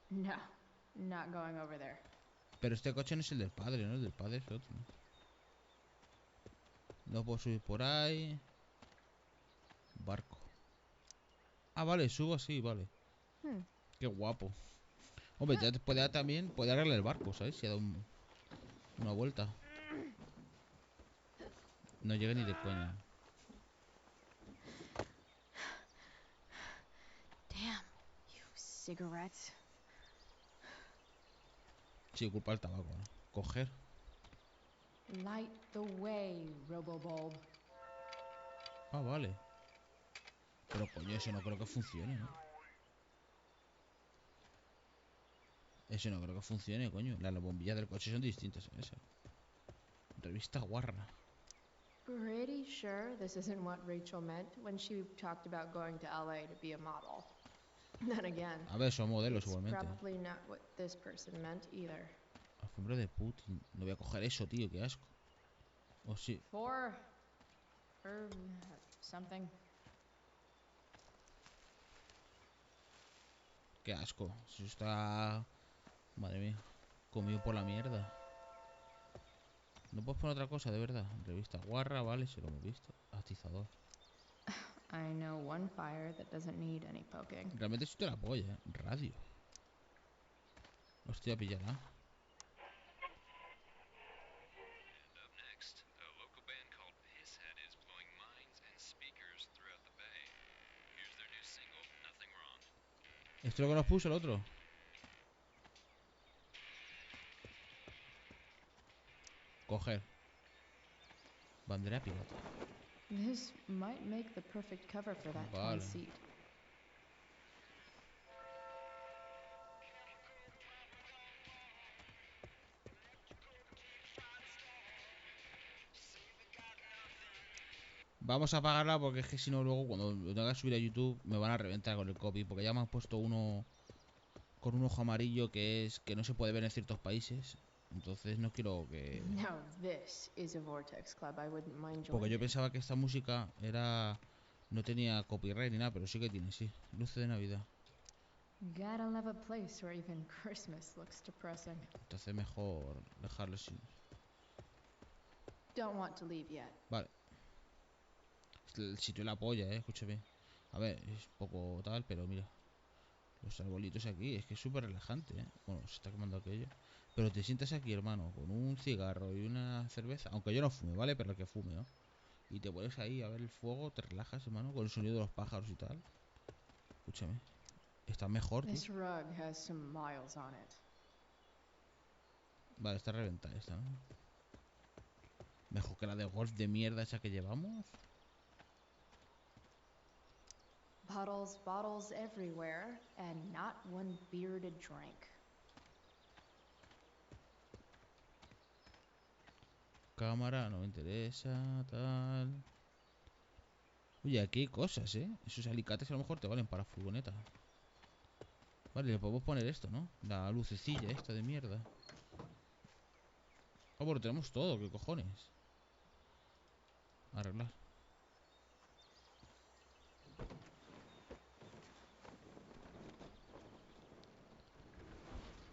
No, not going over there. Pero este coche no es el del padre, ¿no? El del padre es otro. No puedo subir por ahí. Barco. Ah, vale, subo así, vale. Qué guapo. Hombre, ya puede arreglar el barco, ¿sabes? Si ha dado una vuelta. No llega ni de coña. Damn, you cigarettes. Sí, culpa del tabaco, ¿no? Coger. Light the way, Robobulb. Ah, vale. Pero coño, eso no creo que funcione, ¿no? Eso no creo que funcione, coño. Las bombillas del coche son distintas a esas. Revista guarra. Pretty sure this isn't what Rachel meant when she talked about going to LA to be a model. Then again, A ver, son modelos it's igualmente. probably not what this person meant either. Alfombra de Putin. No voy a coger eso, tío, qué asco. O sí. For something. Qué asco. Eso está... Madre mía. Comido por la mierda. No puedes poner otra cosa, de verdad. Revista guarra, vale, se lo hemos visto. Atizador. I know one fire that doesn't need any poking. Realmente sí te la polla, ¿eh? Radio. Hostia, pillará. Esto es lo que nos puso el otro. Coger. Bandera pirata. This might make the perfect cover for that torn Vale. seat. Vamos a apagarla porque es que si no luego cuando lo tenga que subir a YouTube me van a reventar con el copy. Porque ya me han puesto uno con un ojo amarillo que no se puede ver en ciertos países. Entonces no quiero que... Now this is a Vortex Club I wouldn't mind Porque yo joining. pensaba que esta música era... No tenía copyright ni nada, pero sí que tiene, sí. Luces de Navidad. Gotta love a place where even Christmas looks depressing. Entonces mejor dejarlo sin... Don't want to leave yet. Vale. El sitio de la polla, escúchame. A ver, es poco tal, pero mira. Los arbolitos aquí, es que es súper relajante, Bueno, se está quemando aquello. Pero te sientas aquí, hermano, con un cigarro y una cerveza. Aunque yo no fume, ¿vale? Pero el que fume, ¿no? Y te pones ahí a ver el fuego, te relajas, hermano, con el sonido de los pájaros y tal. Escúchame. Está mejor, tú. This rug has some miles on it. Vale, está reventada esta, ¿no? Mejor que la de golf de mierda esa que llevamos. Bottles, bottles everywhere, and not one beer to drink. Cámara, no me interesa, tal. Oye, aquí hay cosas, ¿eh? Esos alicates a lo mejor te valen para furgoneta. Vale, le podemos poner esto, ¿no? La lucecilla esta de mierda. Oh, pero tenemos todo, ¿qué cojones? Arreglar.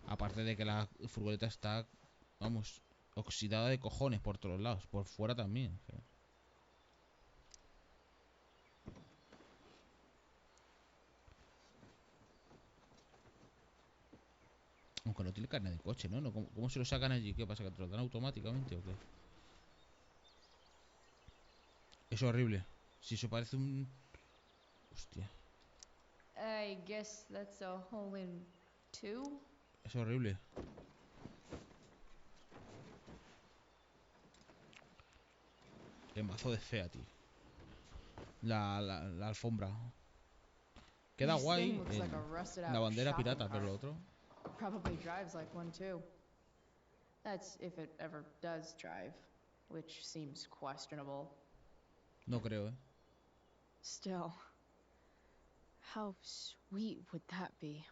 Aparte de que la furgoneta está, vamos, oxidada de cojones por todos lados. Por fuera también. Aunque no tiene carne de coche, ¿no? ¿Cómo se lo sacan allí? ¿Qué pasa? ¿Que te lo dan automáticamente o qué? Es horrible. Si eso parece un... Hostia. I guess that's a hole in two. Es horrible. Qué mazo de fea, tío. La alfombra. Queda This guay thing looks like a en rusted la out bandera shopping pirata, pero cart. lo otro... Probably drives like one too. That's if it ever does drive, which seems questionable. No creo, ¿eh? Still, how sweet would that be?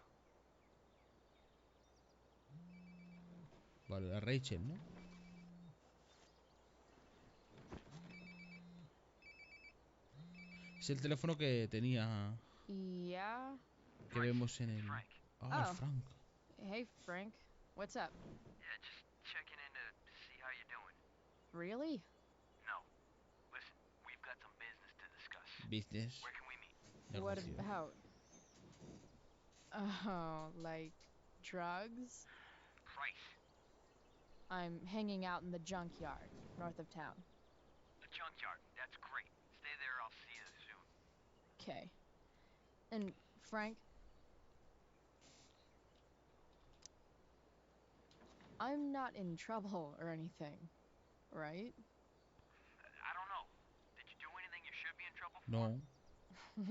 Vale, la Rachel, ¿no? Es el teléfono que tenía... Yeah? Que vemos en el... Ah, el Oh. Frank. Hey, Frank. What's up? Yeah, just checking in to see how you're doing. Really? No. Listen, we've got some business to discuss. Business. Where can we meet? What Negocio. about? Oh, like drugs? Price. I'm hanging out in the junkyard, north of town. The junkyard. That's great. Stay there. I'll see you soon. Okay. And Frank, I'm not in trouble or anything, right? I don't know. Did you do anything you should be in trouble for? No.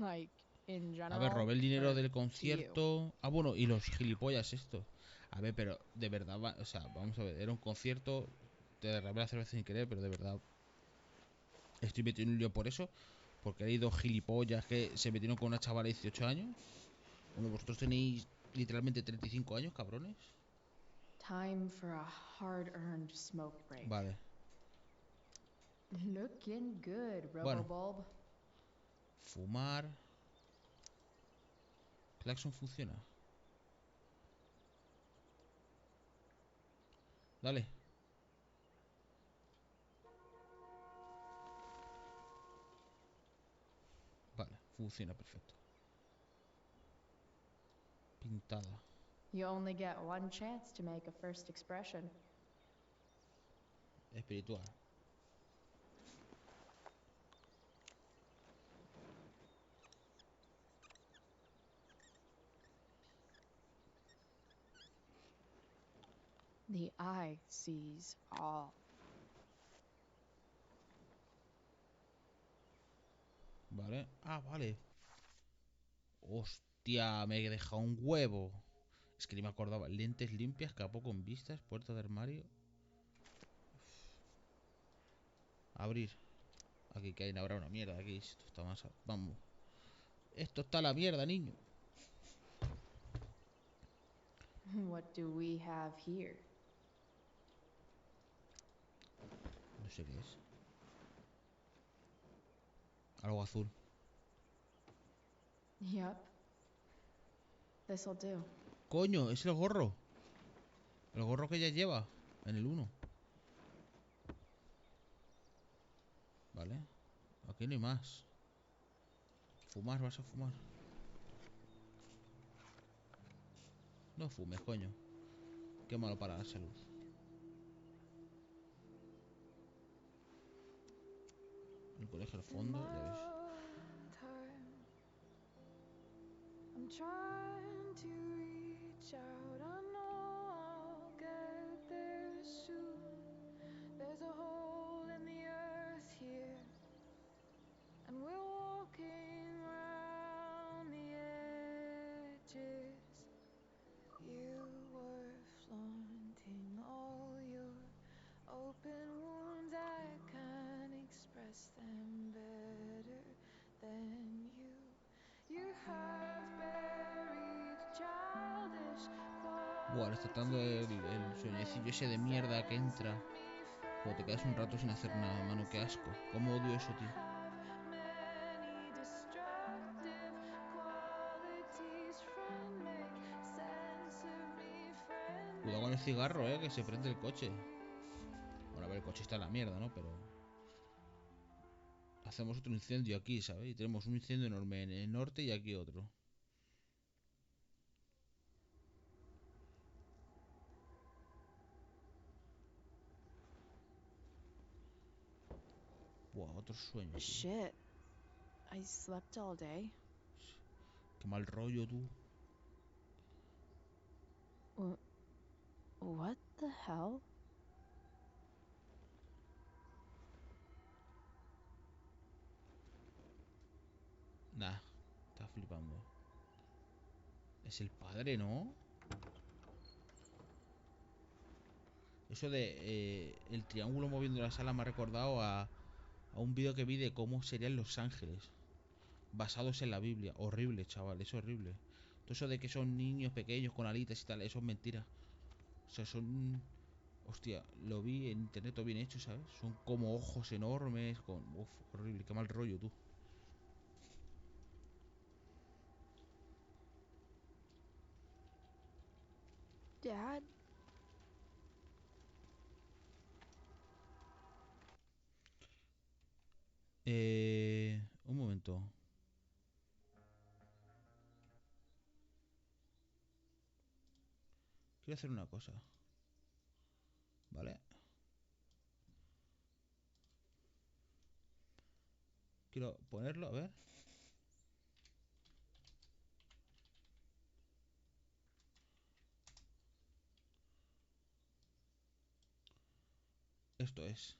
Like, in A ver, general? robé el dinero or del to you? concierto. Ah, bueno, y los gilipollas estos. A ver, pero de verdad, o sea, vamos a ver, era un concierto. Te derramé la cerveza sin querer, pero de verdad estoy metido en un lío por eso. Porque he ido gilipollas que se metieron con una chavala de 18 años. Bueno, vosotros tenéis literalmente 35 años, cabrones. Time for a hard-earned smoke break. Vale. Looking good, Bueno. Robobulb. Fumar. Claxon funciona. Dale. Vale, funciona perfecto. Pintada. You only get one chance to make a first expression. Espiritual. The eye sees all. Vale. Ah, vale. Hostia, me he dejado un huevo. Es que ni me acordaba. Lentes limpias, capó con vistas, puerta de armario. Abrir. Aquí que hay, habrá una mierda. Aquí esto está más... Vamos. Esto está la mierda, niño. What do we have here? No sé qué es. Algo azul. Yep. This'll do. Coño, es el gorro. El gorro que ella lleva en el 1. Vale. Aquí no hay más. Fumar, vas a fumar. No fumes, coño. Qué malo para la salud. El colegio al fondo, ya ves. I'm trying to reach out, I know I'll get there Buah, le está dando el sueñecillo ese de mierda que entra cuando te quedas un rato sin hacer nada, mano. Qué asco. Cómo odio eso, tío. Cuidado con el cigarro, que se prende el coche. Bueno, a ver, el coche está en la mierda, ¿no? Pero hacemos otro incendio aquí, ¿sabes? Y tenemos un incendio enorme en el norte y aquí otro. Buah, otro sueño, tío. Shit. I slept all day. Qué mal rollo, tú. What the hell? Nah, está flipando. Es el padre, ¿no? Eso de el triángulo moviendo la sala me ha recordado a un vídeo que vi de cómo serían los ángeles basados en la Biblia. Horrible, chaval, es horrible. Todo eso de que son niños pequeños con alitas y tal, eso es mentira. O sea, son... Hostia, lo vi en internet todo bien hecho, ¿sabes? Son como ojos enormes, con... Uf, horrible, qué mal rollo, tú. Dad? Un momento. Quiero hacer una cosa. ¿Vale? Quiero ponerlo, a ver. Esto es.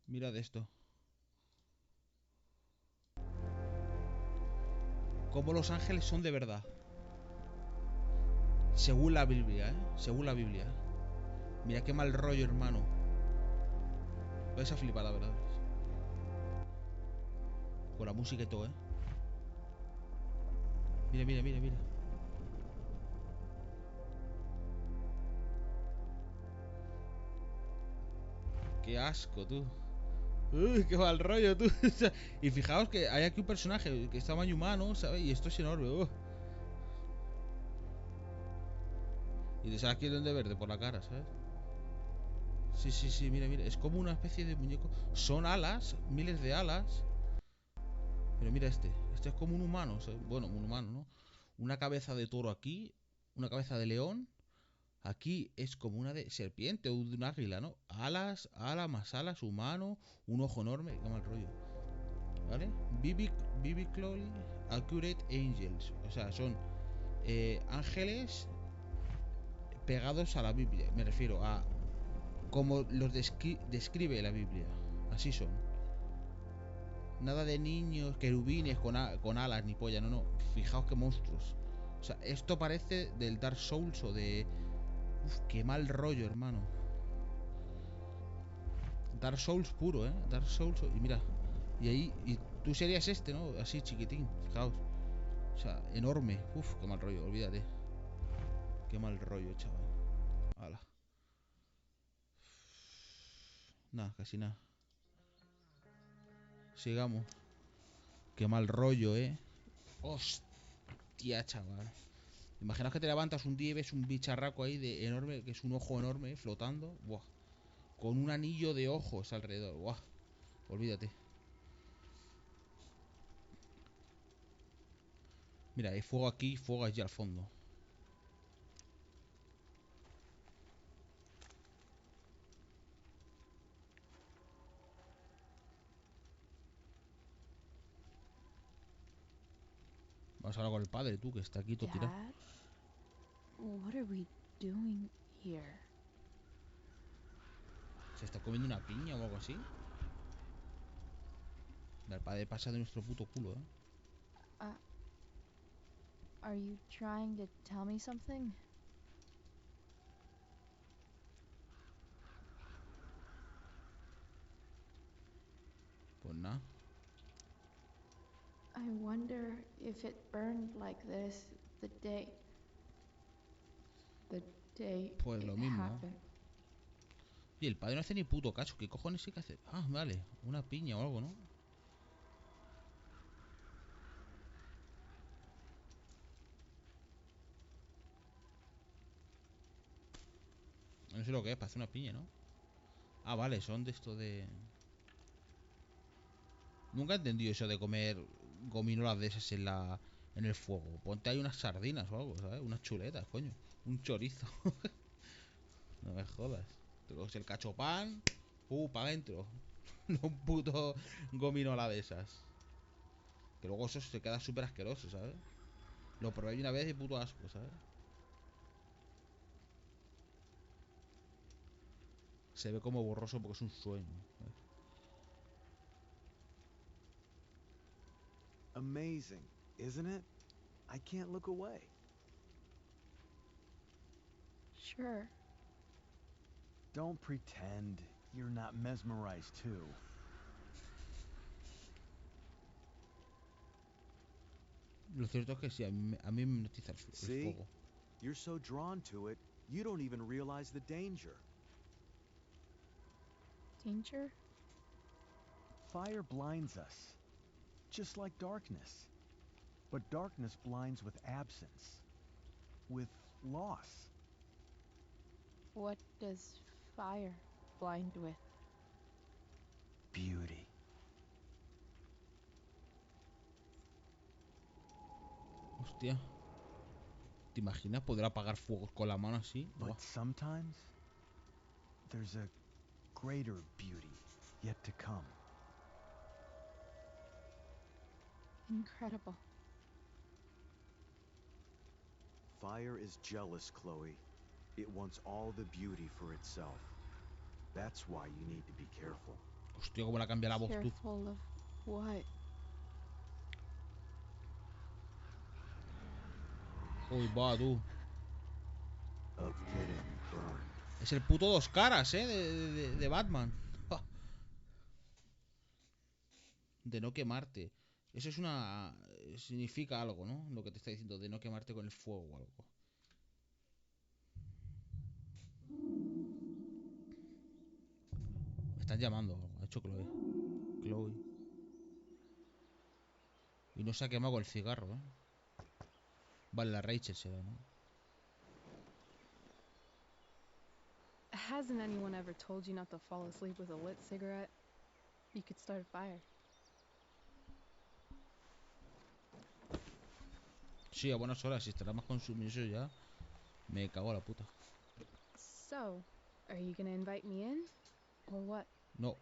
Mirad esto. Cómo los ángeles son de verdad. Según la Biblia, Según la Biblia. Mira qué mal rollo, hermano. Vais a flipar, la verdad. Con la música y todo, Mira, mira, mira, mira. Qué asco, tú. Uy, qué mal rollo, tú. Y fijaos que hay aquí un personaje que es tamaño humano, ¿sabes? Y esto es enorme. Y te sale aquí el duende verde por la cara, ¿sabes? Sí, sí, sí, mira, mira. Es como una especie de muñeco. Son alas, miles de alas. Pero mira este. Este es como un humano, ¿sabes? Bueno, un humano, ¿no? Una cabeza de toro aquí. Una cabeza de león. Aquí es como una de serpiente o de un águila, ¿no? Alas, más alas, humano. Un ojo enorme. Qué mal rollo. ¿Vale? Biblically accurate angels. O sea, son ángeles pegados a la Biblia. Me refiero a como los describe la Biblia. Así son. Nada de niños, querubines con alas ni polla, no, no. Fijaos qué monstruos. O sea, esto parece del Dark Souls o de... Uf, qué mal rollo, hermano. Dark Souls puro, Dark Souls. Y mira, y ahí... Y tú serías este, ¿no? Así chiquitín, fijaos. O sea, enorme. Uf, qué mal rollo, olvídate. Qué mal rollo, chaval. Hala. Nada, casi nada. Sigamos. Qué mal rollo, Hostia, chaval. Imaginaos que te levantas un día y ves un bicharraco ahí de enorme, que es un ojo enorme, flotando. Buah. Con un anillo de ojos alrededor. Buah. Olvídate. Mira, hay fuego aquí, fuego allí al fondo. Vamos a hablar con el padre, tú, que está aquí todo tirado. Dad? What are we doing here? ¿Se está comiendo una piña o algo así? El padre pasa de nuestro puto culo, Are you trying to tell me something? Pues nada. I wonder if it burned like this the day Pues it lo mismo. happened. Y el padre no hace ni puto caso. ¿Qué cojones sí que hace? Ah, vale. Una piña o algo, ¿no? No sé lo que es, para hacer una piña, ¿no? Ah, vale, son de esto de... Nunca he entendido eso de comer gominolas de esas en el fuego. Ponte ahí unas sardinas o algo, ¿sabes? Unas chuletas, coño. Un chorizo. No me jodas. Te coges el cachopán, para adentro. No un puto gominola de esas. Que luego eso se queda súper asqueroso, ¿sabes? Lo probé una vez y puto asco, ¿sabes? Se ve como borroso porque es un sueño, ¿sabes? Amazing, isn't it? I can't look away. Sure. Don't pretend you're not mesmerized too. Lo cierto es que sí, a mí me hipnotiza el See? fuego. You're so drawn to it, you don't even realize the danger. Danger? Fire blinds us, just like darkness. But darkness blinds with absence, with loss. What does fire blind with? Beauty. Hostia. ¿Te imaginas poder apagar fuegos con la mano así? Buah. But sometimes, there's a greater beauty yet to come. Incredible. Fire is jealous, Chloe. It wants all the beauty for itself. That's why you need to be careful. Hostia, cómo la cambia la voz tú. Careful of what? Uy, va, tú. Of getting burned. Es el puto dos caras, de Batman. De no quemarte. Eso es una... Significa algo, ¿no? Lo que te está diciendo, de no quemarte con el fuego o algo. Me están llamando. Ha hecho Chloe. Chloe. Y no se ha quemado con el cigarro, ¿eh? Vale, la Rachel será, ¿no? Hasn't anyone ever told you not to fall asleep with a lit cigarette? You could start a fire. Sí, a buenas horas. Si estará más consumido ya, me cago a la puta. So, are you gonna invite me in? Or what? No.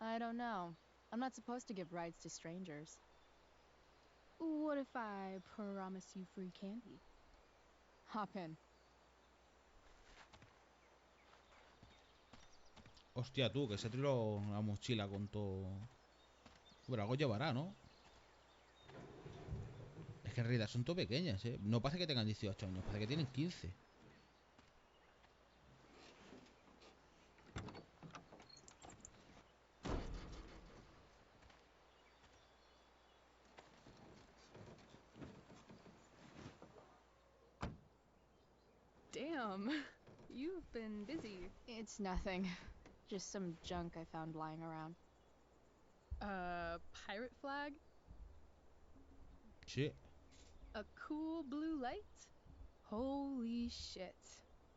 I don't know. I'm not supposed to give rides to strangers. What if I promise you free candy? Hop in. Hostia, tú, que se tiró la mochila con todo... Bueno, algo llevará, ¿no? Es que en realidad son todo pequeñas, ¿eh? No parece que tengan 18 años, parece que tienen 15. Damn, you've been busy. It's nothing. Just some junk I found lying around. Pirate flag? Sí. A cool blue light? Holy shit.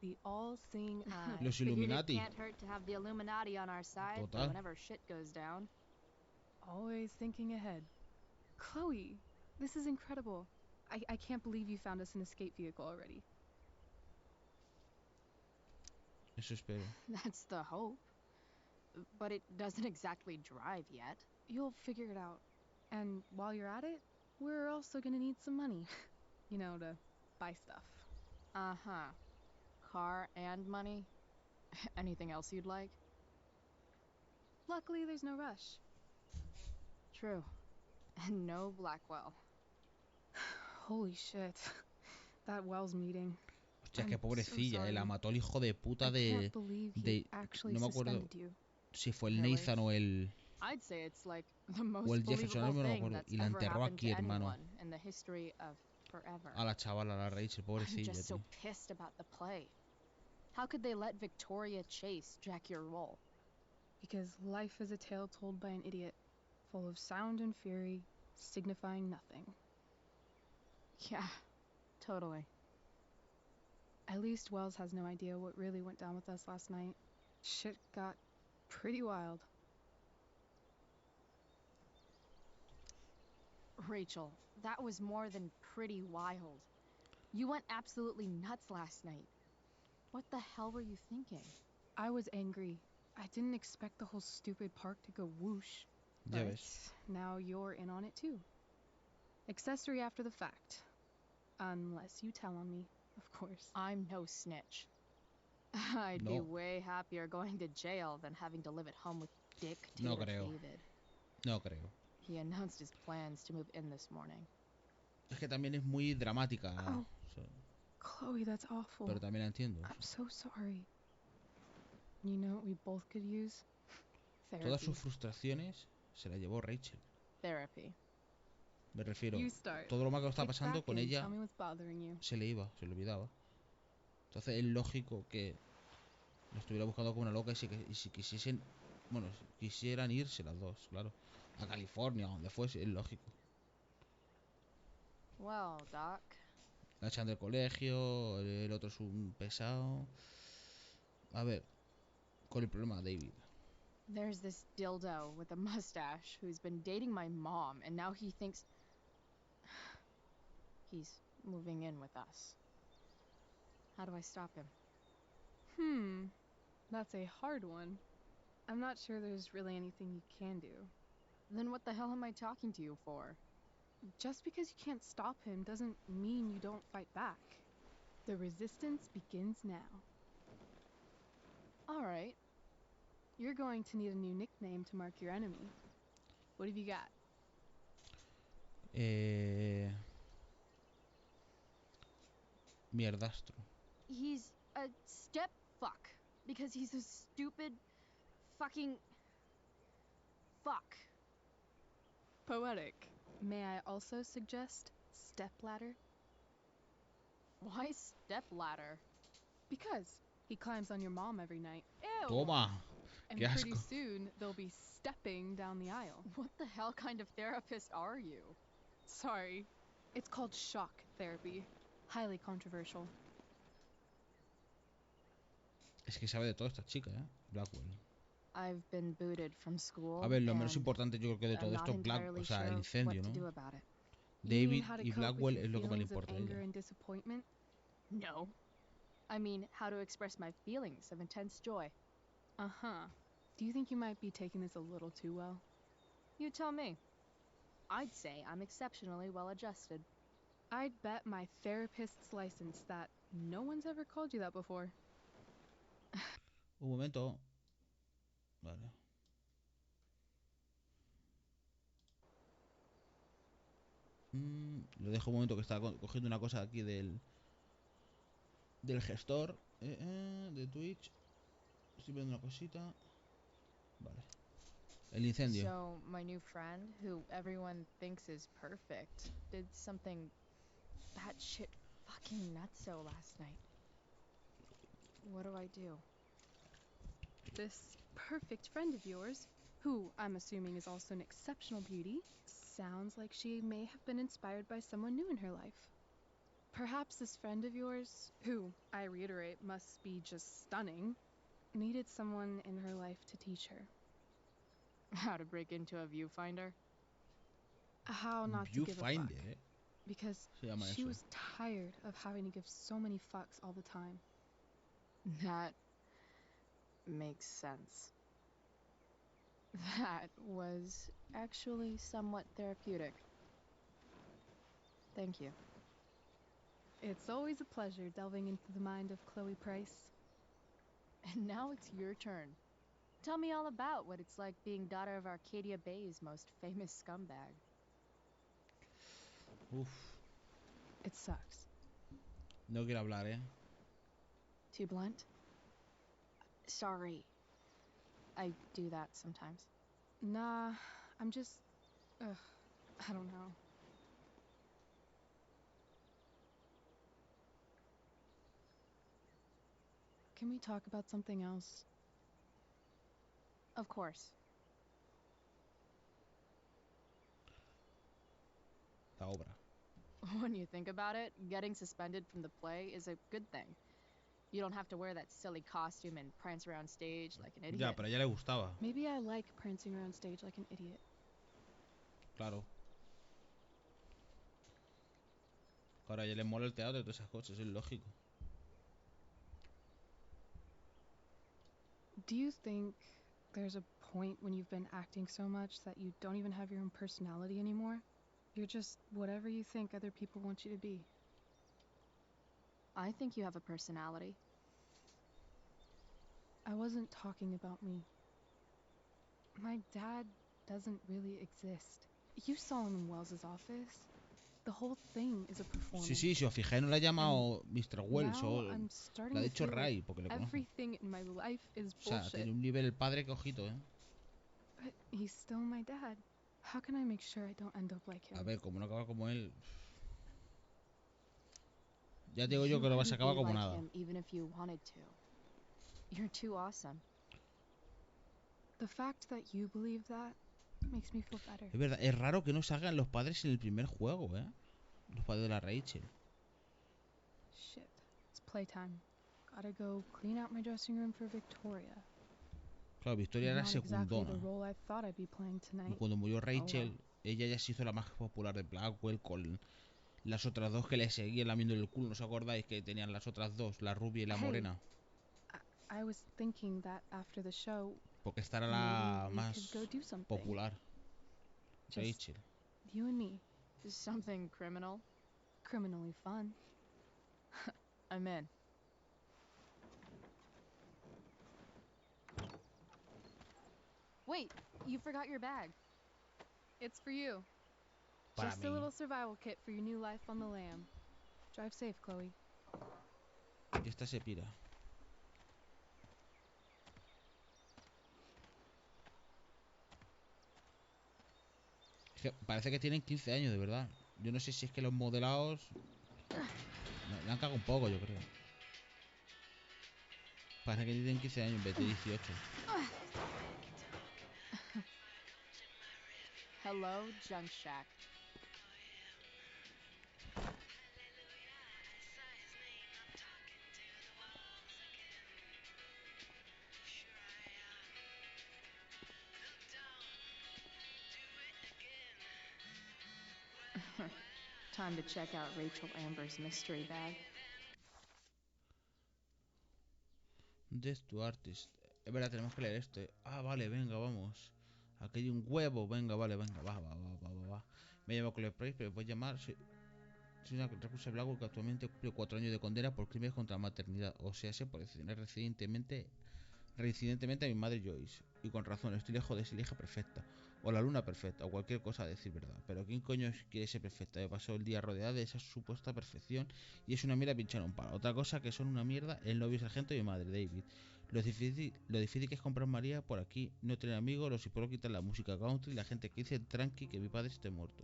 The all-seeing eye. Los Figured Illuminati. it can't hurt to have the Illuminati on our side for Total. whenever shit goes down. Always thinking ahead. Chloe, this is incredible. I can't believe you found us an escape vehicle already. Eso espero. That's the hope. But it doesn't exactly drive yet. You'll figure it out. And while you're at it, we're also gonna need some money. You know, to buy stuff. Uh-huh. Car and money? Anything else you'd like? Luckily, there's no rush. True. And no Blackwell. Holy shit. That Wells meeting. Hostia, qué I'm so pobrecilla, la sorry. mató el hijo de puta I can't de... believe he de... actually No me acuerdo suspended you. si fue el Really? Nathan o el... I'd say it's like the o most el Jefferson, believable no me thing acuerdo. that's Y la ever enterró happened aquí, to hermano. anyone in the history of forever. A la chavala, a la Rachel, I'm pobrecilla, just so tío. pissed about the play. How could they let Victoria Chase jack your role? Because life is a tale told by an idiot, full of sound and fury, signifying nothing. Yeah, totally. At least Wells has no idea what really went down with us last night. Shit got pretty wild. Rachel, that was more than pretty wild. You went absolutely nuts last night. What the hell were you thinking? I was angry. I didn't expect the whole stupid park to go whoosh. Ya But ves. now you're in on it too. Accessory after the fact. Unless you tell on me, of course. I'm no snitch. I'd be No. way happier going to jail than having to live at home with Dick No Tater creo. David. No creo. He announced his plans to move in this morning. Es que también es muy dramática. Oh. O sea, Chloe, that's awful. pero también la entiendo. I'm so sorry. You know what we both could use? Therapy. Todas sus frustraciones se las llevó Rachel. Therapy. Me refiero, You start. todo lo malo que está Kick pasando back con and ella tell me what's bothering you. se le iba, se le olvidaba. Entonces es lógico que la estuviera buscando como una loca y si quisiesen, bueno, si quisieran irse las dos, claro, a California, donde fuese, es lógico. Well, Doc. La echan del colegio, el otro es un pesado. A ver, ¿cuál es el problema, David? There's this dildo with a mustache who's been dating my mom, and now he thinks he's moving in with us. How do I stop him? That's a hard one. I'm not sure there's really anything you can do. Then what the hell am I talking to you for? Just because you can't stop him doesn't mean you don't fight back. The resistance begins now. All right. You're going to need a new nickname to mark your enemy. What have you got? Mierdastro. He's a step fuck because he's a stupid fucking fuck. Poetic. May I also suggest stepladder? Why stepladder? Because he climbs on your mom every night. Ew. Toma. And Qué pretty asco. soon they'll be stepping down the aisle. What the hell kind of therapist are you? Sorry. It's called shock therapy. Highly controversial. Es que sabe de todo esta chica, Blackwell. I've been booted from school. A ver, lo menos and importante yo creo que de todo I'm esto not es Black, entirely o sea, el sure incendio, what to ¿no? do about it. You mean David how to y cope with Blackwell your es lo que más le feelings of importa a anger ella. and disappointment? No. I mean, how to express my feelings of intense joy. Uh-huh. Do you think you might be taking this a little too well? You tell me. I'd say I'm exceptionally well adjusted. I'd bet my therapist's license that no one's ever called you that before. Un momento. Vale. Lo dejo un momento que estaba cogiendo una cosa aquí del gestor de Twitch. Estoy viendo una cosita. Vale. El incendio. So, my new friend, who everyone thinks is perfect, did something batshit fucking nutso last night. What do I do? This perfect friend of yours, who I'm assuming is also an exceptional beauty, sounds like she may have been inspired by someone new in her life. Perhaps this friend of yours, who, I reiterate, must be just stunning, needed someone in her life to teach her. How to break into a viewfinder? How not to give a fuck. Viewfinder, Because Se llama she eso. was tired of having to give so many fucks all the time. That makes sense. That was actually somewhat therapeutic. Thank you. It's always a pleasure delving into the mind of Chloe Price. And now it's your turn. Tell me all about what it's like being daughter of Arcadia Bay's most famous scumbag. Uf. It sucks. No quiero hablar, Too blunt? Sorry. I do that sometimes. Nah, I'm just... Ugh, I don't know. Can we talk about something else? Of course. La obra. When you think about it, getting suspended from the play is a good thing. You don't have to wear that silly costume and prance around stage like an idiot. Ya, pero a ella le gustaba. Maybe I like prancing around stage like an idiot. Claro. Ahora a ella le mola el teatro y todas esas cosas, es lógico. Do you think there's a point when you've been acting so much that you don't even have your own personality anymore? You're just whatever you think other people want you to be. I think you have a personality. I wasn't talking about me. My dad doesn't really exist. You saw him in Wells's office. The whole thing is a performance. Sí, sí, si os fijáis no le ha llamado Mr. Wells o le ha dicho Ray porque le conoce. Everything in my life is O sea, bullshit. tiene un nivel el padre que ojito, But he's still my dad. How can I make sure I don't end up like him? A ver, como no acaba como él. Ya te digo yo que lo vas a acabar como nada. Even if you wanted to. You're too awesome. The fact that you believe that makes me feel better. Es verdad, es raro que no salgan los padres en el primer juego, los padres de la Rachel. Shit, it's playtime. Gotta go clean out my dressing room for Victoria. Claro, Victoria era secundona. Y cuando murió Rachel, ella ya se hizo la más popular de Blackwell con las otras dos que le seguían lamiendo el culo. ¿No os acordáis que tenían las otras dos, la rubia y la morena? I was thinking that after the show, porque esta era la más popular. Rachel. You and me. Something criminal? Criminally fun. I'm in. Wait, you forgot your bag. It's for you. Para Just mí. a little survival kit for your new life on the lam. Drive safe, Chloe. Y esta se pira. Es que parece que tienen 15 años, de verdad. Yo no sé si es que los modelados me han cagado un poco, yo creo. Parece que tienen 15 años en vez de 18. Hello, Junk Shack. Time to check out Rachel Amber's mystery bag. Death to Artist. Es verdad, tenemos que leer este. Ah, vale, venga, vamos. Aquí hay un huevo, venga, vale, venga, va. Me llamo Chloe Price, pero me puedes llamar. Soy una reclusa Blackwell que actualmente cumple 4 años de condena por crímenes contra la maternidad. O sea, por asesinar recientemente a mi madre Joyce. Y con razón, estoy lejos de ser la hija perfecta. O la luna perfecta, o cualquier cosa a decir verdad. Pero ¿quién coño quiere ser perfecta? Me pasó el día rodeada de esa supuesta perfección y es una mierda pinchar un palo. Otra cosa que son una mierda, el novio sargento y mi madre, David. Lo difícil que es comprar María por aquí, no tener amigos, los hipócritas, la música country, la gente que dice tranqui que mi padre esté muerto.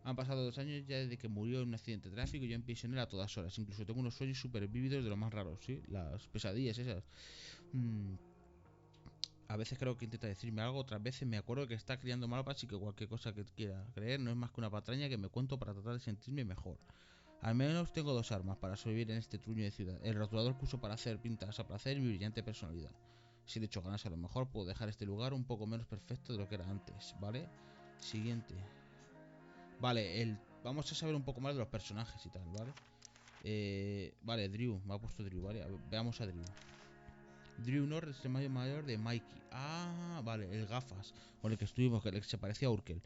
Han pasado 2 años ya desde que murió en un accidente de tráfico y yo en prisionera a todas horas. Incluso tengo unos sueños súper vívidos de lo más raros, ¿sí? Las pesadillas esas. A veces creo que intenta decirme algo, otras veces me acuerdo que está criando malpas y que cualquier cosa que quiera creer no es más que una patraña que me cuento para tratar de sentirme mejor. Al menos tengo 2 armas para sobrevivir en este truño de ciudad. El rotulador que uso para hacer pintas a placer y mi brillante personalidad. Si le echo ganas a lo mejor puedo dejar este lugar un poco menos perfecto de lo que era antes, ¿vale? Siguiente. Vale, vamos a saber un poco más de los personajes y tal, ¿vale? Vale, Drew, me ha puesto Drew, ¿vale? Veamos a Drew. Drew Norris es el mayor de Mikey. Ah, vale, el gafas con el que estuvimos, que se parecía a Urkel.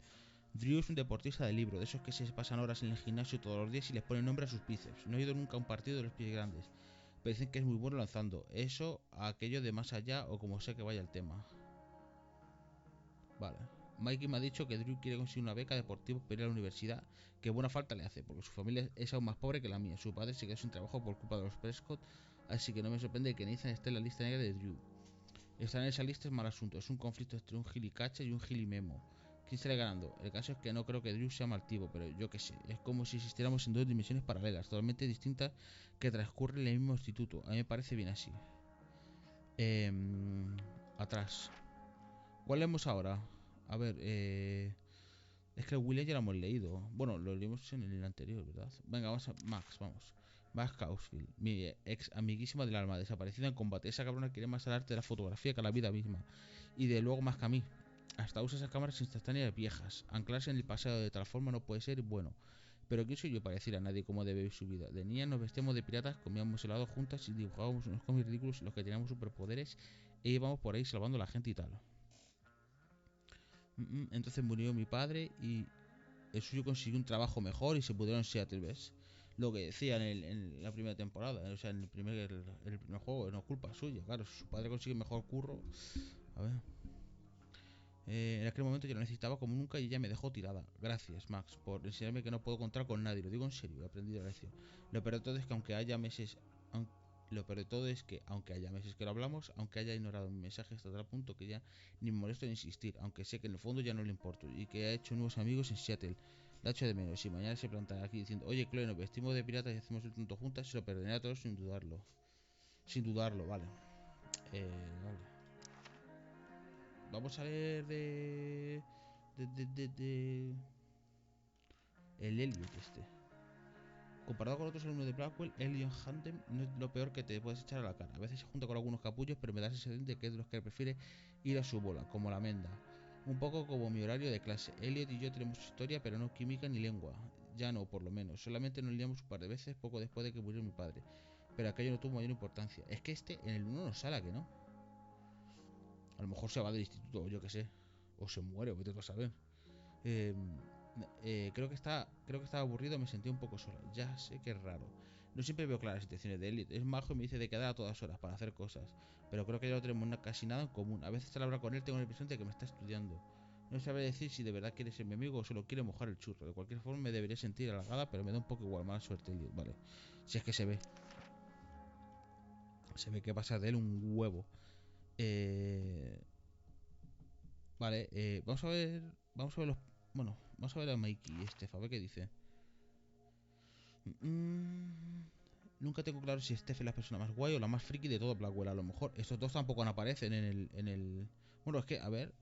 Drew es un deportista de libro, de esos que se pasan horas en el gimnasio todos los días y les ponen nombre a sus bíceps. No he ido nunca a un partido de los pies grandes, pero dicen que es muy bueno lanzando. Eso, aquello de más allá o como sea que vaya el tema. Vale, Mikey me ha dicho que Drew quiere conseguir una beca deportiva para ir a la universidad, que buena falta le hace, porque su familia es aún más pobre que la mía. Su padre se quedó sin trabajo por culpa de los Prescott, así que no me sorprende que Nathan esté en la lista negra de Drew. Estar en esa lista es mal asunto, es un conflicto entre un gilicacha y un gilimemo. ¿Quién sale ganando? El caso es que no creo que Drew sea mal tipo, pero yo qué sé, es como si existiéramos en dos dimensiones paralelas, totalmente distintas, que transcurren en el mismo instituto. A mí me parece bien así. Atrás. ¿Cuál leemos ahora? A ver, es que el William ya lo hemos leído. Bueno, lo leímos en el anterior, ¿verdad? Venga, vamos a Max, vamos. Max Causfield, mi ex amiguísima del alma, desaparecida en combate. Esa cabrona quiere más al arte de la fotografía que a la vida misma. Y de luego más que a mí. Hasta usa esas cámaras instantáneas viejas. Anclarse en el pasado de tal forma no puede ser bueno. Pero ¿quién soy yo para decir a nadie cómo debe vivir su vida? De niña nos vestíamos de piratas, comíamos helado juntas y dibujábamos unos cómics ridículos en los que teníamos superpoderes e íbamos por ahí salvando a la gente y tal. Entonces murió mi padre y el suyo consiguió un trabajo mejor y se pudieron en Seattle, ¿ves? Lo que decía en la primera temporada, o sea, en el primer juego, no es culpa suya, claro, si su padre consigue mejor curro. A ver. En aquel momento yo la necesitaba como nunca y ella me dejó tirada. Gracias, Max, por enseñarme que no puedo contar con nadie. Lo digo en serio, he aprendido la lección. Lo peor de todo es que aunque haya meses... Lo peor de todo es que, aunque haya meses que lo hablamos, aunque haya ignorado mi mensaje hasta tal punto que ya ni me molesto en insistir, aunque sé que en el fondo ya no le importo y que ha hecho nuevos amigos en Seattle. La echo de menos. Si mañana se plantan aquí diciendo, oye, Chloe, nos vestimos de piratas y hacemos el tonto juntas, se lo perderé a todos sin dudarlo. Sin dudarlo, vale. Vale. Vamos a leer de el Elliot este. Comparado con otros alumnos de Blackwell, Elliot Hantem no es lo peor que te puedes echar a la cara. A veces se junta con algunos capullos, pero me da la sensación de que es de los que prefiere ir a su bola, como la menda. Un poco como mi horario de clase. Elliot y yo tenemos historia, pero no química ni lengua. Ya no, por lo menos. Solamente nos liamos un par de veces poco después de que murió mi padre. Pero aquello no tuvo mayor importancia. Es que este en el 1 no sale, ¿que no? A lo mejor se va del instituto, o yo que sé. O se muere, o vete tú a saber. Creo que estaba aburrido, me sentí un poco sola. Ya sé que es raro. No siempre veo claras las intenciones de Elliot. Es majo y me dice de quedar a todas horas para hacer cosas. Pero creo que ya no tenemos casi nada en común. A veces al hablar con él tengo la impresión de que me está estudiando. No sabe decir si de verdad quiere ser mi amigo o solo quiere mojar el churro. De cualquier forma me debería sentir halagada, pero me da un poco igual. Mala suerte, Elliot. Vale. Si es que se ve. Se ve que pasa de él un huevo. Vale, vamos a ver los... Bueno, vamos a ver a Mikey y Steph, a ver qué dice. Nunca tengo claro si Steph es la persona más guay o la más friki de todo Blackwell. A lo mejor estos dos tampoco aparecen en el... Bueno, es que, a ver...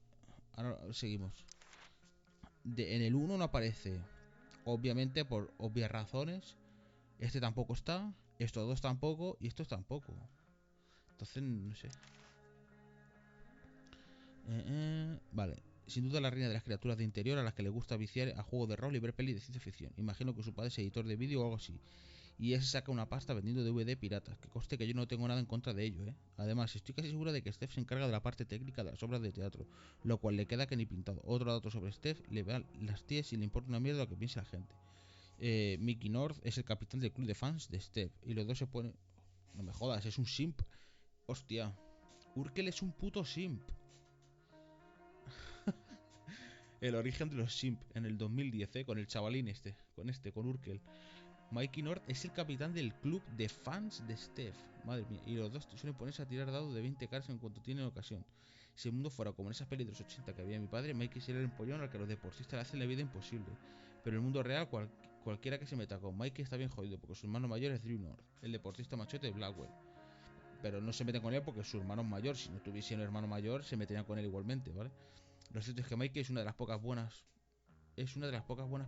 Ahora seguimos. En el 1 no aparece. Obviamente, por obvias razones. Este tampoco está. Estos dos tampoco. Y estos tampoco. Entonces, no sé. Vale. Sin duda la reina de las criaturas de interior a las que le gusta viciar a juegos de rol y ver pelis de ciencia ficción. Imagino que su padre es editor de vídeo o algo así. Y ese saca una pasta vendiendo DVD piratas. Que conste que yo no tengo nada en contra de ello, ¿eh? Además, estoy casi segura de que Steph se encarga de la parte técnica de las obras de teatro. Lo cual le queda que ni pintado. Otro dato sobre Steph, le vean las tías y le importa una mierda lo que piense la gente. Mickey North es el capitán del club de fans de Steph. Y los dos se ponen... No me jodas, es un simp. Hostia. Urkel es un puto simp. El origen de los simp en el 2010, con el chavalín con Urkel. Mikey North es el capitán del club de fans de Steph. Madre mía. Y los dos suelen ponerse a tirar dados de 20 caras en cuanto tienen ocasión. Si el mundo fuera como en esas pelis de los 80 que había mi padre, Mikey sería el empollón al que los deportistas le hacen la vida imposible. Pero en el mundo real, cualquiera que se meta con Mikey está bien jodido, porque su hermano mayor es Drew North, el deportista machote de Blackwell. Pero no se meten con él porque su hermano es mayor. Si no tuviese un hermano mayor, se meterían con él igualmente, ¿vale? Lo cierto es que Mikey es una de las pocas buenas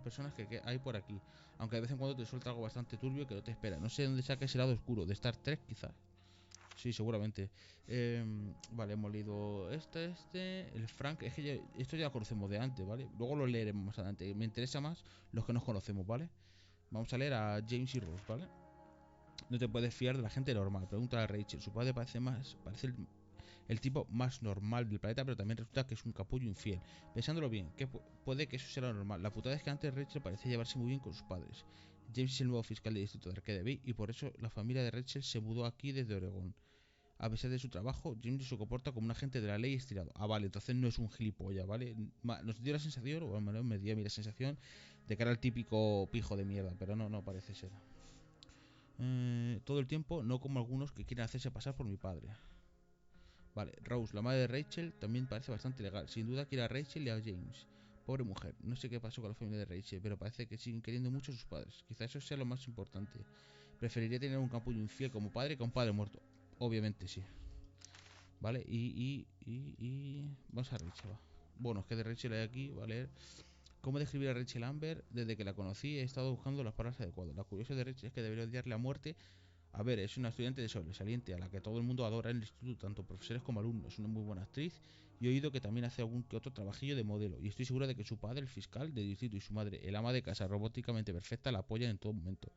personas que hay por aquí, aunque de vez en cuando te suelta algo bastante turbio que no te espera. No sé dónde saca ese lado oscuro, de Star Trek quizás. Sí, seguramente. Vale, hemos leído el Frank, es que esto ya lo conocemos de antes, ¿vale? Luego lo leeremos más adelante. Me interesa más los que nos conocemos, ¿vale? Vamos a leer a James y Rose, ¿vale? No te puedes fiar de la gente normal. Pregúntale a Rachel. Su padre parece el tipo más normal del planeta, pero también resulta que es un capullo infiel. Pensándolo bien, puede que eso sea lo normal. La putada es que antes Rachel parecía llevarse muy bien con sus padres. James es el nuevo fiscal del distrito de Arcade Bay y por eso la familia de Rachel se mudó aquí desde Oregón. A pesar de su trabajo, James se comporta como un agente de la ley estirado. Ah, vale, entonces no es un gilipollas, ¿vale? Nos dio la sensación, o al menos me dio a mí la sensación, de que era el típico pijo de mierda, pero no parece ser. Todo el tiempo, no como algunos que quieren hacerse pasar por mi padre. Vale, Rose, la madre de Rachel, también parece bastante legal. Sin duda quiere a Rachel y a James. Pobre mujer, no sé qué pasó con la familia de Rachel, pero parece que siguen queriendo mucho a sus padres. Quizás eso sea lo más importante. Preferiría tener un capullo infiel como padre que a un padre muerto. Obviamente sí. Vale, vamos a Rachel, va. Bueno, es que de Rachel hay aquí, vale. ¿Cómo describir a Rachel Amber? Desde que la conocí he estado buscando las palabras adecuadas. Lo curioso de Rachel es que debería odiarle a muerte. A ver, es una estudiante de sobresaliente a la que todo el mundo adora en el instituto, tanto profesores como alumnos. Es una muy buena actriz y he oído que también hace algún que otro trabajillo de modelo. Y estoy segura de que su padre, el fiscal del distrito, y su madre, el ama de casa robóticamente perfecta, la apoyan en todo momento.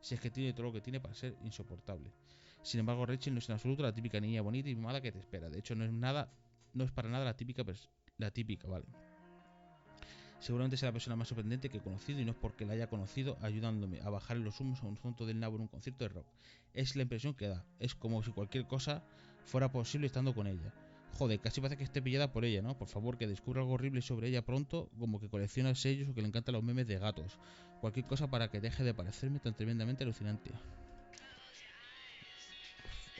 Si es que tiene todo lo que tiene para ser insoportable. Sin embargo, Rachel no es en absoluto la típica niña bonita y mimada que te espera. De hecho, no es para nada la típica, vale. Seguramente sea la persona más sorprendente que he conocido y no es porque la haya conocido ayudándome a bajar los humos a un tonto del nabo en un concierto de rock. Es la impresión que da. Es como si cualquier cosa fuera posible estando con ella. Joder, casi parece que esté pillada por ella, ¿no? Por favor, que descubra algo horrible sobre ella pronto, como que colecciona sellos o que le encantan los memes de gatos. Cualquier cosa para que deje de parecerme tan tremendamente alucinante.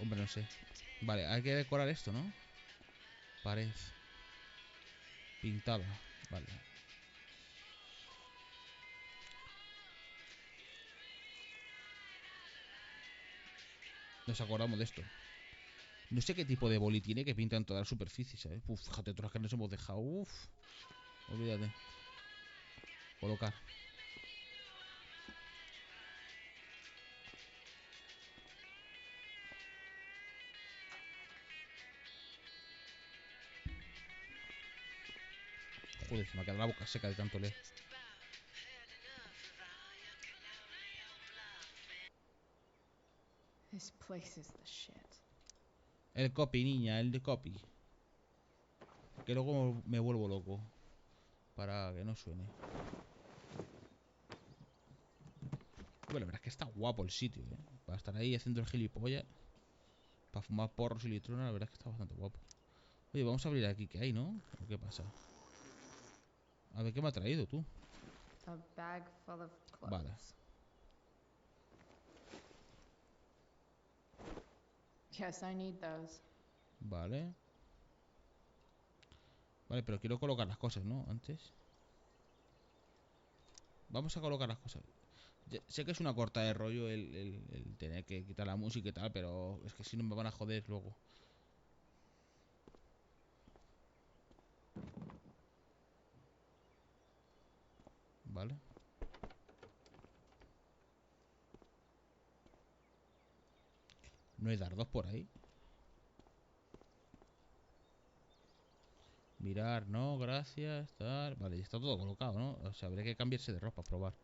Hombre, no sé. Vale, hay que decorar esto, ¿no? Pared. Pintada. Vale. Nos acordamos de esto. No sé qué tipo de boli tiene que pinta en toda la superficie, ¿sabes? Uf, fíjate todas las que nos hemos dejado. Uf. Olvídate. Colocar. Joder, se me ha quedado la boca seca de tanto leer. This place is the shit. El copy, niña, el de copy. Que luego me vuelvo loco. Para que no suene. Bueno, la verdad es que está guapo el sitio, ¿eh? Para estar ahí haciendo el gilipollas. Para fumar porros y litronas, la verdad es que está bastante guapo. Oye, vamos a abrir aquí, ¿qué hay, no? ¿O qué pasa? A ver, ¿qué me ha traído tú? A bag full of clothes. Vale. Yes, I need those. Vale. Vale, pero quiero colocar las cosas, ¿no? Antes. Vamos a colocar las cosas. Sé que es una corta de rollo el tener que quitar la música y tal, pero es que si no me van a joder luego. Vale. No hay dardos por ahí. Mirar, no, gracias, tal. Vale, ya está todo colocado, ¿no? O sea, habría que cambiarse de ropa, probar.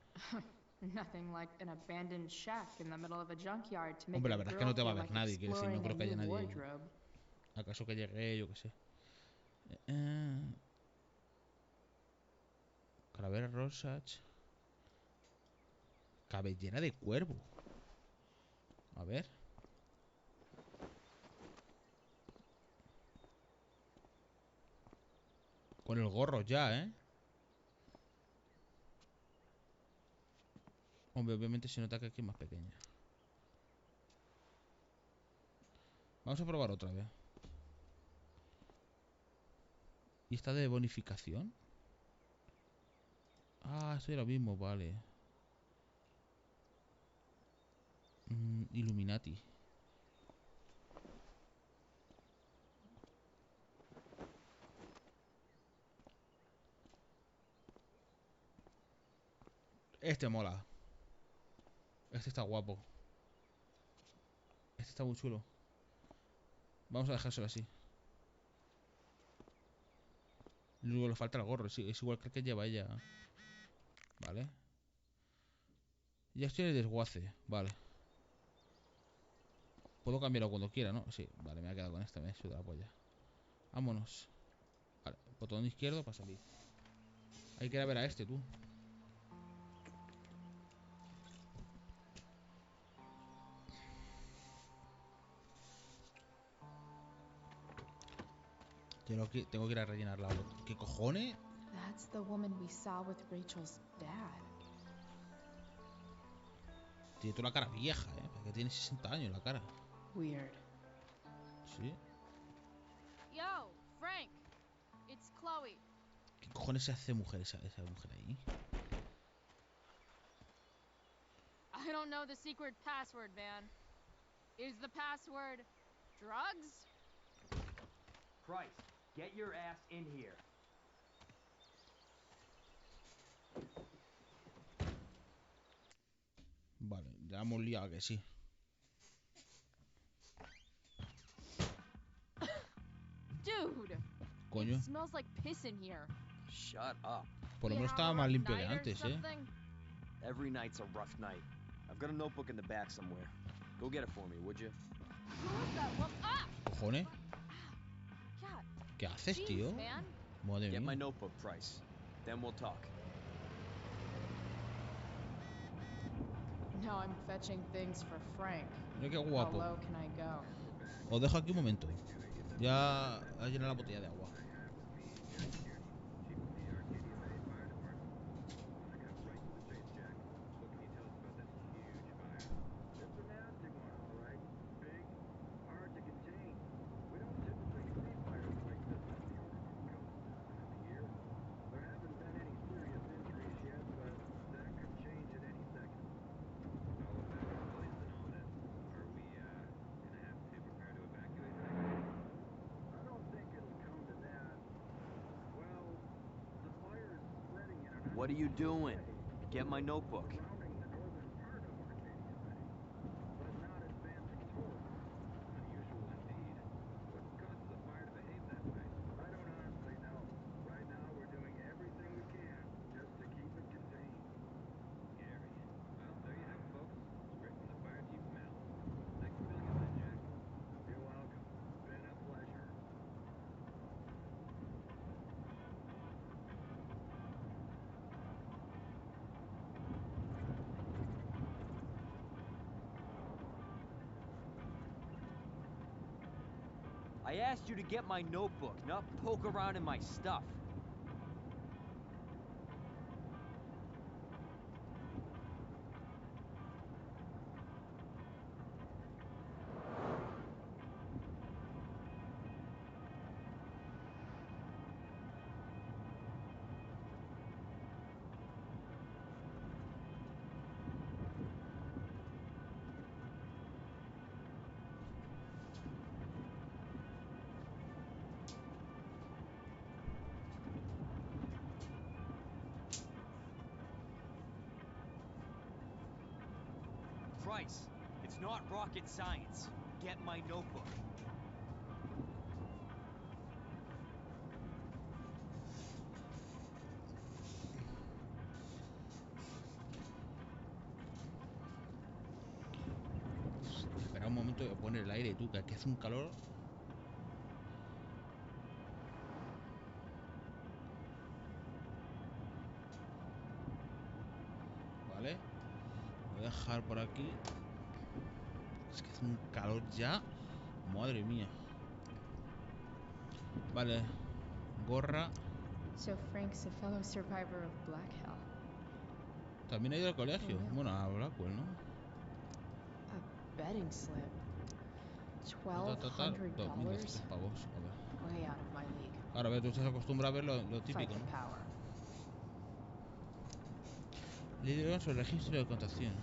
Nothing like an abandoned shack in the middle of a junkyard to make Hombre, la a verdad es que girl no te va a feel ver like nadie, quiero decir, no exploring a creo que haya new nadie. wardrobe. ¿Acaso que llegue, yo qué sé? Calavera Rosach. Cabellera de cuervo. A ver. Con el gorro ya, ¿eh? Hombre, obviamente se nota que aquí es más pequeña. Vamos a probar otra vez. ¿Y esta de bonificación? Ah, esto es lo mismo, vale. Illuminati. Este mola. Este está guapo. Este está muy chulo. Vamos a dejárselo así. Luego le falta el gorro, sí, es igual que el que lleva ella. Vale. Ya estoy en el desguace, vale. Puedo cambiarlo cuando quiera, ¿no? Sí, vale, me ha quedado con esta, me suda la polla. Vámonos. Vale, botón izquierdo para salir. Hay que ir a ver a este, tú. Tengo que ir a rellenar la otra. ¿Qué cojones? That's the woman we saw with Rachel's dad. Tiene toda la cara vieja, porque tiene 60 años la cara. Weird. Sí. Yo, Frank. It's Chloe. ¿Qué cojones se hace mujer esa mujer ahí? I don't know the secret password, man. Is the password drugs? Price, get your ass in here. Vale, ya hemos liado que sí. Dude. Coño. It smells like piss in here. Shut up. Por lo menos estaba más limpio que antes, Every night's a rough night. I've got a notebook in the back somewhere. Go get it for me, would you? Who is that? Well, ah! ¿Cojones? God. ¿Qué haces, Jeez, tío? man. Madre Get mía. my notebook, Price. Then we'll talk. Now I'm fetching things for Frank. Mira qué How guapo. low can I go? Os dejo aquí un momento. Ya ha llenado la botella de agua. What are you doing? Get my notebook. I asked you to get my notebook, not poke around in my stuff. Price, it's not rocket science. Get my notebook. Espera un momento, voy a poner el aire, tú, que aquí hace un calor. Vale. Voy a dejar por aquí. Es que hace un calor ya. Madre mía. Vale. Gorra. So Frank's a fellow survivor of Black Hell. También ha ido al colegio. Oh, yeah. Bueno, a Blackwell, ¿no? A betting slip. $1,200. pavos. A ver. Way out of my league. Ahora, a ver, tú estás acostumbrado a ver lo típico, Fight ¿no? the power. Líder sobre el registro de contratación.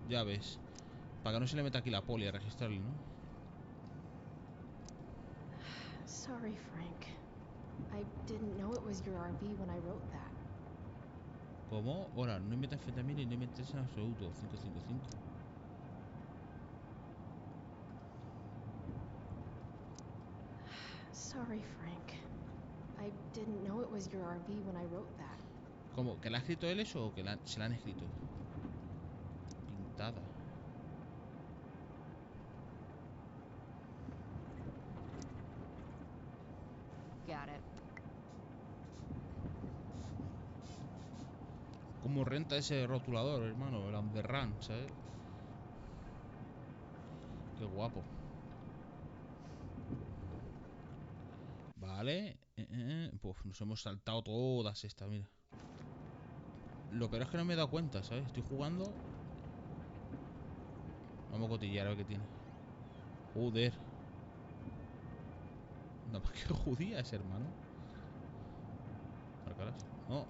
Ya ves. Para que no se le meta aquí la poli a registrarle, ¿no? Sorry, Frank. I didn't know it was your RV when I wrote that. ¿Cómo? Ahora, no inventes anfetamina y no inventes en absoluto. 555. Sorry, Frank. I didn't know it was your RV when I wrote that. ¿Cómo? ¿Que la ha escrito él eso o que se la han escrito? Pintada. Got it. ¿Cómo renta ese rotulador, hermano? El underrun, ¿sabes? Qué guapo. Vale. Pues nos hemos saltado todas estas, mira. Lo peor es que no me he dado cuenta, ¿sabes? Estoy jugando. Vamos a cotillar a ver qué tiene. Joder. No, qué judía es, hermano. Marcarás. No.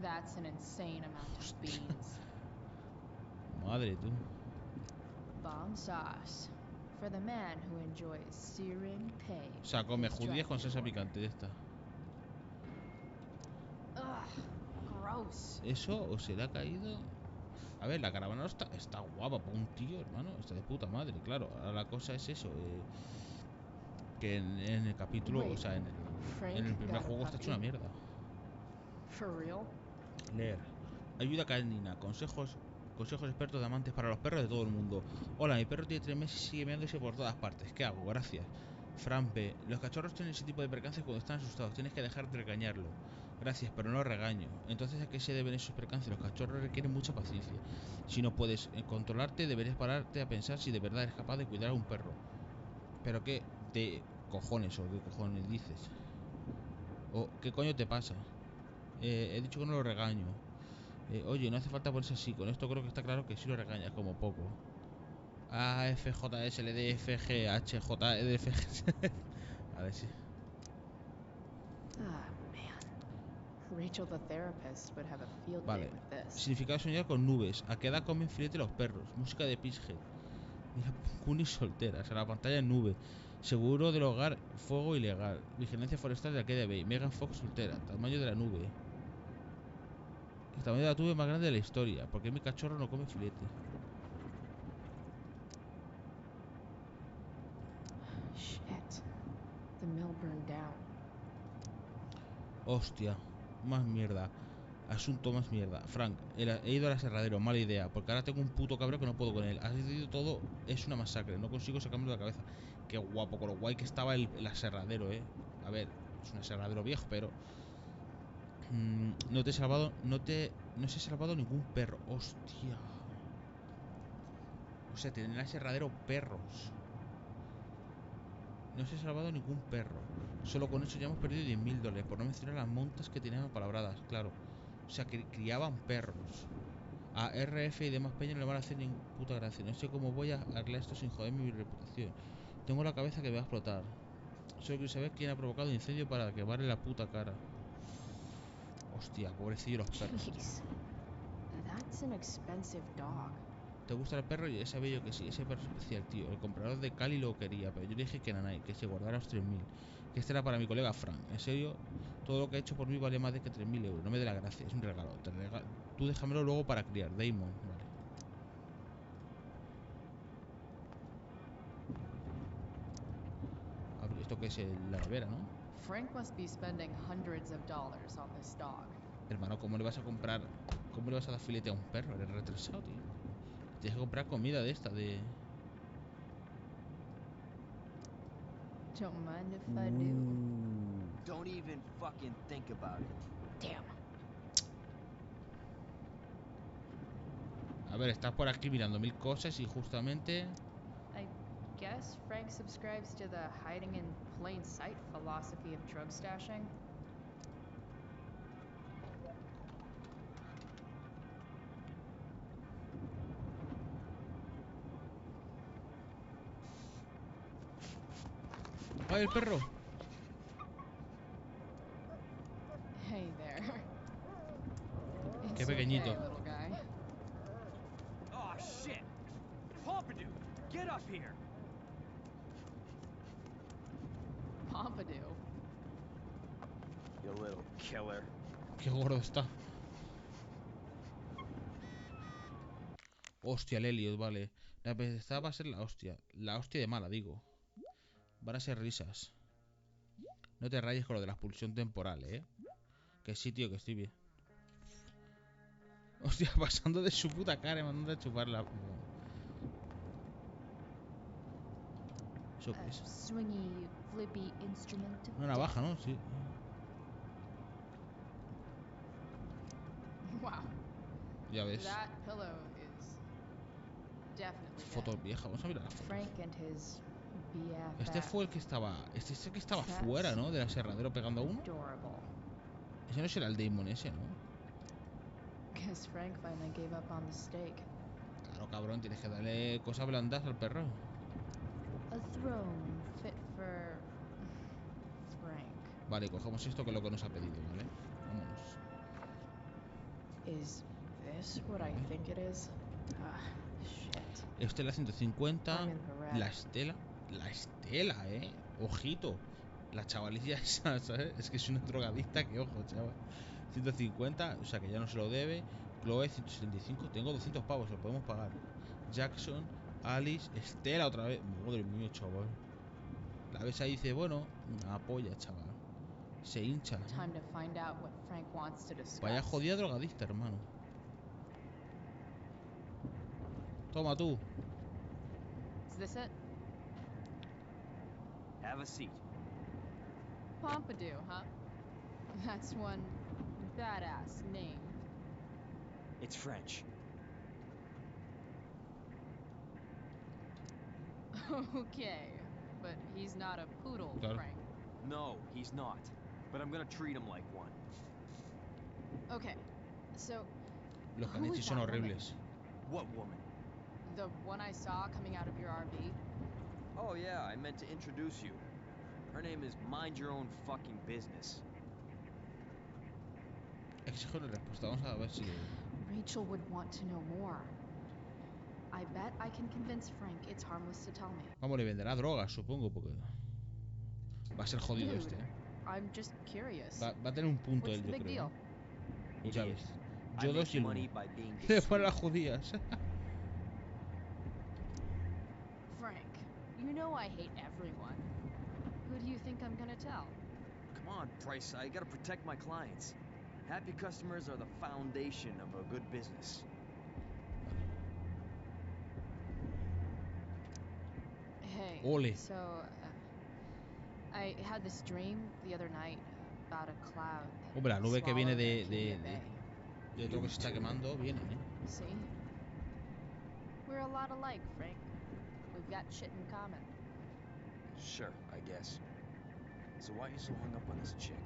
That's an insane amount of beans. Madre tú. Bomb sauce. For the man who enjoys searing pain. O sea, come with his judías con driving salsa order. picante, ya está. Ugh, gross. ¿Eso o se le ha caído? A ver, la caravana no está guapa para un tío, hermano. Está de puta madre, claro. Ahora la cosa es eso. Que en el capítulo, Wait, o sea, en el primer got a juego está hecho una puppy? mierda. For real? Leer. Ayuda canina. Consejos expertos de amantes para los perros de todo el mundo. Hola, mi perro tiene 3 meses y sigue meándose por todas partes. ¿Qué hago? Gracias. Fran B. Los cachorros tienen ese tipo de percances cuando están asustados. Tienes que dejar de regañarlo. Gracias, pero no regaño. Entonces, ¿a qué se deben esos percances? Los cachorros requieren mucha paciencia. Si no puedes controlarte, deberías pararte a pensar si de verdad eres capaz de cuidar a un perro. ¿Pero qué de cojones o qué cojones dices? ¿O qué coño te pasa? He dicho que no lo regaño. Oye, no hace falta ponerse así. Con esto creo que está claro que sí lo regañas como poco. A, F, J, S, L, D, F, G, H, J, E, D, F, G. A ver si. Ah, man. Rachel the therapist would have a field day Vale. with this. Significado soñar con nubes. ¿A qué edad comen filete los perros? Música de Pishead. Mira, Kunis solteras. A la pantalla en nube. Seguro del hogar, fuego ilegal. Vigilancia forestal de Arcadia Bay. Megan Fox soltera. Tamaño de la nube. El tamaño de la nube más grande de la historia. ¿Por qué mi cachorro no come filete? Shit. The mill burned down. Hostia. Más mierda. Asunto más mierda. Frank, he ido al aserradero. Mala idea. Porque ahora tengo un puto cabrón que no puedo con él. Ha decidido todo. Es una masacre. No consigo sacarme de la cabeza. Qué guapo. Con lo guay que estaba el aserradero, A ver. Es un aserradero viejo, pero... no te he salvado. No se ha salvado ningún perro. Hostia. O sea, tienen el aserradero perros. No se ha salvado ningún perro. Solo con eso ya hemos perdido $10.000. Por no mencionar las montas que tenían apalabradas. Claro. O sea, que criaban perros. A RF y demás peñas no le van a hacer ni puta gracia. No sé cómo voy a arreglar esto sin joder mi reputación. Tengo la cabeza que me va a explotar. Solo quiero saber quién ha provocado el incendio para quemarle la puta cara. Hostia, pobrecillo los perros. Jeez. That's an expensive dog. ¿Te gusta el perro? Ya sabía yo que sí. Ese perro es especial, tío. El comprador de Cali lo quería, pero yo le dije que nanay, que se guardara los 3.000. Que este era para mi colega Frank. En serio, todo lo que ha hecho por mí vale más de que 3.000 euros. No me dé la gracia, es un regalo. Tú déjamelo luego para criar. Damon, vale. Esto que es la nevera, ¿no? Frank must be spending hundreds of dollars on this dog. Hermano, ¿cómo le vas a comprar? ¿Cómo le vas a dar filete a un perro? Eres retrasado, tío. Tienes que comprar comida de esta, de... Don't mind if I do. Don't even fucking think about it. Damn. A ver, estás por aquí mirando 1000 cosas y justamente... I guess Frank subscribes to the hiding in plain sight philosophy of drug stashing. ¡Ay, el perro! Hey there. Qué It's pequeñito. okay, little guy. Oh shit! Pompidou, get up here! Pompidou. You little killer. ¡Qué gordo está! Hostia, el Elliot, vale. Esta va a ser la hostia. La hostia de mala, digo. Van a ser risas. No te rayes con lo de la expulsión temporal, Que sí, tío, que estoy bien. Hostia, pasando de su puta cara y mandando a chupar la... ¿Eso qué es? Swingy, flippy instrument. Una navaja, ¿no? Sí. Wow. Ya ves. That pillow is definitely Fotos dead. viejas. Vamos a mirar las fotos. Frank and his Este fue el que estaba... Este es el que estaba fuera, ¿no? Del aserradero pegando a uno. Ese no será el Damon ese, ¿no? Guess Frank finally gave up on the steak. Claro, cabrón, tienes que darle cosas blandas al perro. A throne fit for Frank. Vale, cogemos esto que es lo que nos ha pedido, ¿vale? Vámonos. Is this what I think it is? Ah, shit. Estela 150. I'm in the red. La estela. La estela, Ojito. La chavalilla esa, ¿sabes? Es que es una drogadicta, que ojo, chaval. 150, o sea que ya no se lo debe. Chloe 175. Tengo 200 pavos, lo podemos pagar. Jackson, Alice, Estela otra vez. Madre mía, chaval. La ves ahí y dice, bueno, apoya, chaval. Se hincha. Time to find out what Frank wants to discuss. Vaya jodida drogadicta, hermano. Toma tú. Is this it? Have a seat. Pompidou, huh? That's one badass name. It's French. Okay, but he's not a poodle, Claro. Frank. No, he's not. But I'm gonna treat him like one. Okay, so Los who is canichis son that woman? horribles. What woman? The one I saw coming out of your RV? Oh yeah, I meant to introduce you. Her name is Mind Your Own Fucking Business. Exijo una respuesta. Vamos a ver si... Rachel would want to know more. I bet I can convince Frank it's harmless to tell me. Vamos, le venderá drogas, supongo, porque... Va a ser jodido Dude, este, I'm just curious. Va a tener un punto What's él, the yo big creo. deal? Ya Idiot. ves. I Yo make dos y el money uno. by being Le discreet. ponen las judías. Frank, you know I hate everyone. Who do you think I'm gonna tell? Come on, Price, I gotta protect my clients. Happy customers are the foundation of a good business. Hey, Ole. so I had this dream the other night about a cloud that Hombre, la nube que viene swallowed de Arcadia Bay. todo lo que se está quemando, viene, See? We're a lot alike, Frank. We've got shit in common. Sure, I guess. So why are you so hung up on this chick?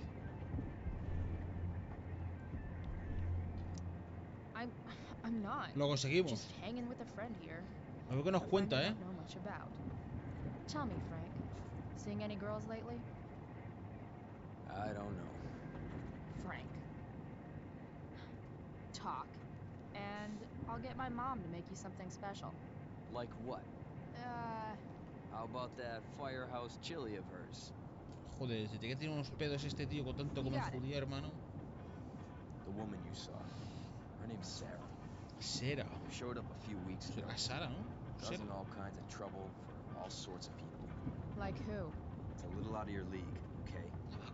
I'm not. Lo conseguimos. Just hanging with a friend here. A ver qué nos A friend cuenta, I don't know much about. Tell me, Frank. Seeing any girls lately? I don't know. Frank. Talk. And I'll get my mom to make you something special. Like what? How about that firehouse chili of hers? Joder, se tiene que tiene unos pedos este tío con tanto comer judía, hermano. The woman you saw. Her name's Sarah. Sarah. Showed up a few weeks ago. Será Sara, ¿no? Causing all kinds of trouble for all sorts of people. Like who? It's a little out of your league, okay?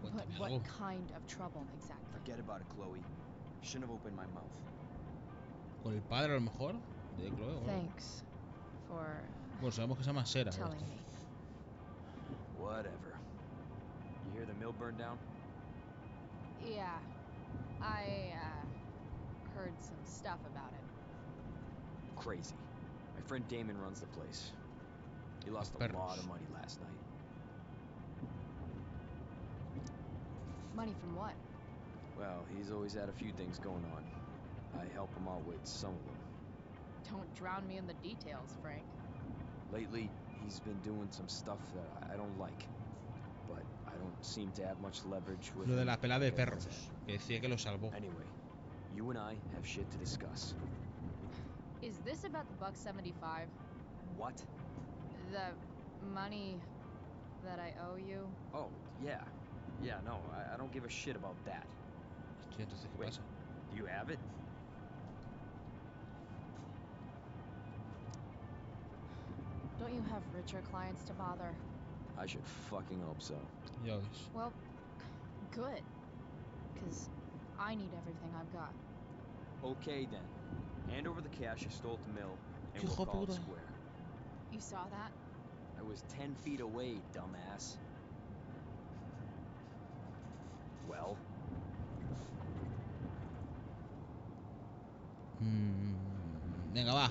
But what kind of trouble exactly? Forget about it, Chloe. Shouldn't have opened my mouth. Con el padre, a lo mejor, de Chloe. O algo. Thanks for Bueno, sabemos que se llama Sarah. telling me. Whatever. You hear the mill burn down? Yeah, I heard some stuff about it. Crazy. My friend Damon runs the place. He lost a lot of money last night. Money from what? Well, he's always had a few things going on. I help him out with some of them. Don't drown me in the details, Frank. Lately, he's been doing some stuff that I don't like. But I don't seem to have much leverage with Lo de him la pelada de like I perros, once had. que decía que lo salvó. Anyway, you and I have shit to discuss. Is this about the $1.75? What? The money that I owe you? Oh, yeah. Yeah, no, I don't give a shit about that. Sí, entonces, ¿qué Wait, pasa? do you have it? Don't you have richer clients to bother? I should fucking hope so. Ya ves. Well, good. Because I need everything I've got. Okay, then. Hand over the cash you stole at the mill, and we'll Hijo call it puta. square. You saw that? I was 10 feet away, dumbass. Well? Venga, va.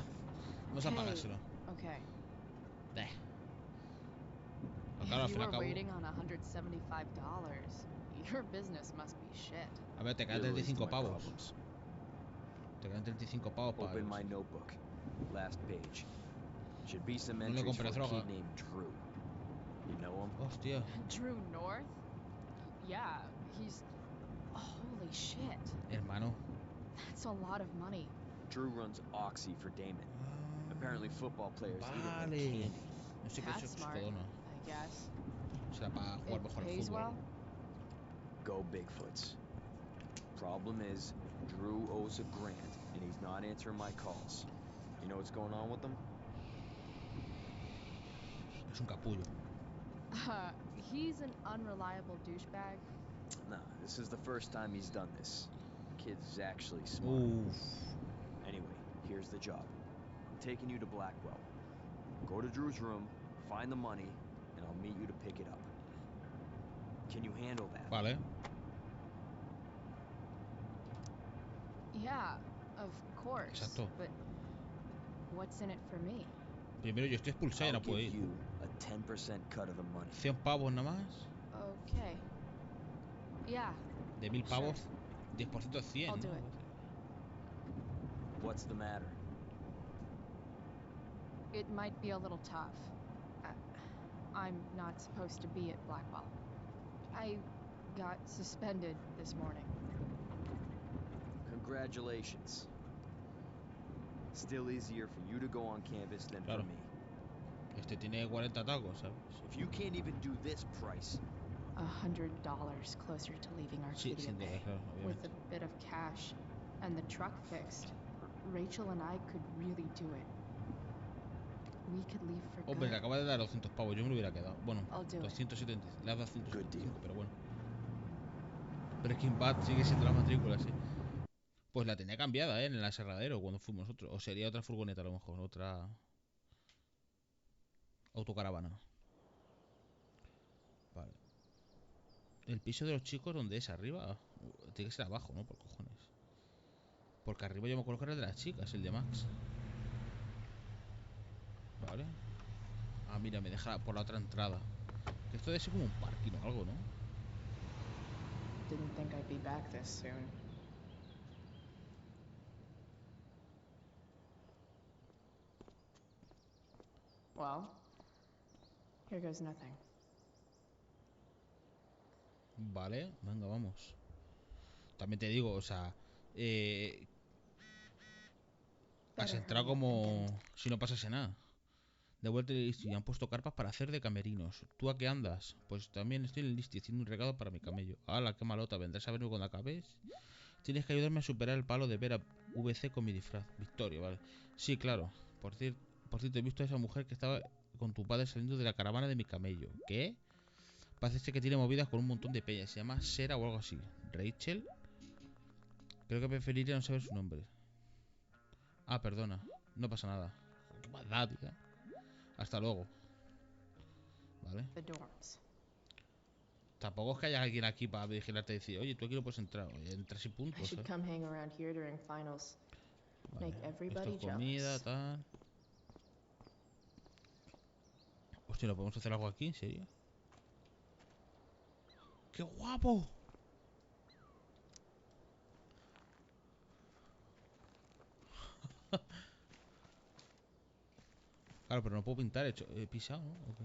Vamos a pagárselo. Okay. Claro, al You fin y al were cabo. waiting on $175. Your business must be shit. A ver, te quedan You're released to 35 my pavos. problems. Te quedan 35 pavos para. Open my notebook. Last page. Should be some No le entries for compres a droga. kid named Drew. You know him? Hostia. Drew North? Yeah, he's... Holy shit. Hermano. That's a lot of money. Drew runs Oxy for Damon. Apparently football players eat it like Vale. candy. No sé qué es That's smart, Excodona. I guess. Será para jugar It mejor al pays fútbol. well? Go Bigfoots. Problem is, Drew owes a grant, and he's not answering my calls. You know what's going on with him? Es un capullo. He's an unreliable douchebag. Nah, this is the first time he's done this. Kid's actually smart. Uff. Anyway, here's the job. I'm taking you to Blackwell. Go to Drew's room, find the money, and I'll meet you to pick it up. Can you handle that? Vale. Yeah, of course. Exacto. But what's in it for me? Primero yo estoy expulsado y I'll no puedo give ir. you a 10% cut of the money. 100 pavos nada más. Okay. Yeah. De 1000 pavos, 10% es 100, I'll do ¿no? it. What's the matter? It might be a little tough. I'm not supposed to be at Blackwell. I got suspended this morning. Congratulations. Still easier for you to go on campus than Claro. for me. Este tiene 40 tacos, ¿sabes? If you can't even do this price, $100 closer to leaving Sí, Arcadia sin duda, Bay. claro, With obviamente. a bit of cash and the truck fixed, Rachel and I could really do it. We could leave for Hombre, le good. acaba de dar 200 pavos, yo me lo hubiera quedado. Bueno, I'll do it. 270, le has dado Good 175, deal. pero bueno. Breaking Bad sigue siendo la matrícula, sí. Pues la tenía cambiada, en el aserradero cuando fuimos nosotros. O sería otra furgoneta a lo mejor, otra autocaravana. Vale. El piso de los chicos, ¿dónde es? ¿Arriba? Tiene que ser abajo, ¿no? Por cojones. Porque arriba yo me acuerdo que era el de las chicas, el de Max. Vale. Ah, mira, me deja por la otra entrada. Esto debe ser como un parking o algo, ¿no? Didn't think I'd be back this soon. Well, here goes nothing. Vale, venga, vamos. También te digo, o sea, has entrado como si no pasase nada. De vuelta y han puesto carpas para hacer de camerinos. ¿Tú a qué andas? Pues también estoy en el listi haciendo un regalo para mi camello. ¡Hala, qué malota! ¿Vendrás a verme cuando acabes? Tienes que ayudarme a superar el palo de ver a VC con mi disfraz. Victoria, vale. Sí, claro. Por cierto, he visto a esa mujer que estaba con tu padre saliendo de la caravana de mi camello. ¿Qué? Parece que tiene movidas con un montón de peñas. Se llama Sera o algo así. ¿Rachel? Creo que preferiría no saber su nombre. Ah, perdona. No pasa nada. Qué maldad, tía. Hasta luego. Vale. The dorms. Tampoco es que haya alguien aquí para vigilarte y decir, oye, tú aquí no puedes entrar. Oye, entras y punto. I should ¿sabes? come hang around here during finals. Vale. Make everybody Esto es comida, jealous. tal. Hostia, ¿no podemos hacer algo aquí? ¿En serio? ¡Qué guapo! Claro, pero no puedo pintar, he pisado, ¿no? ¿O qué?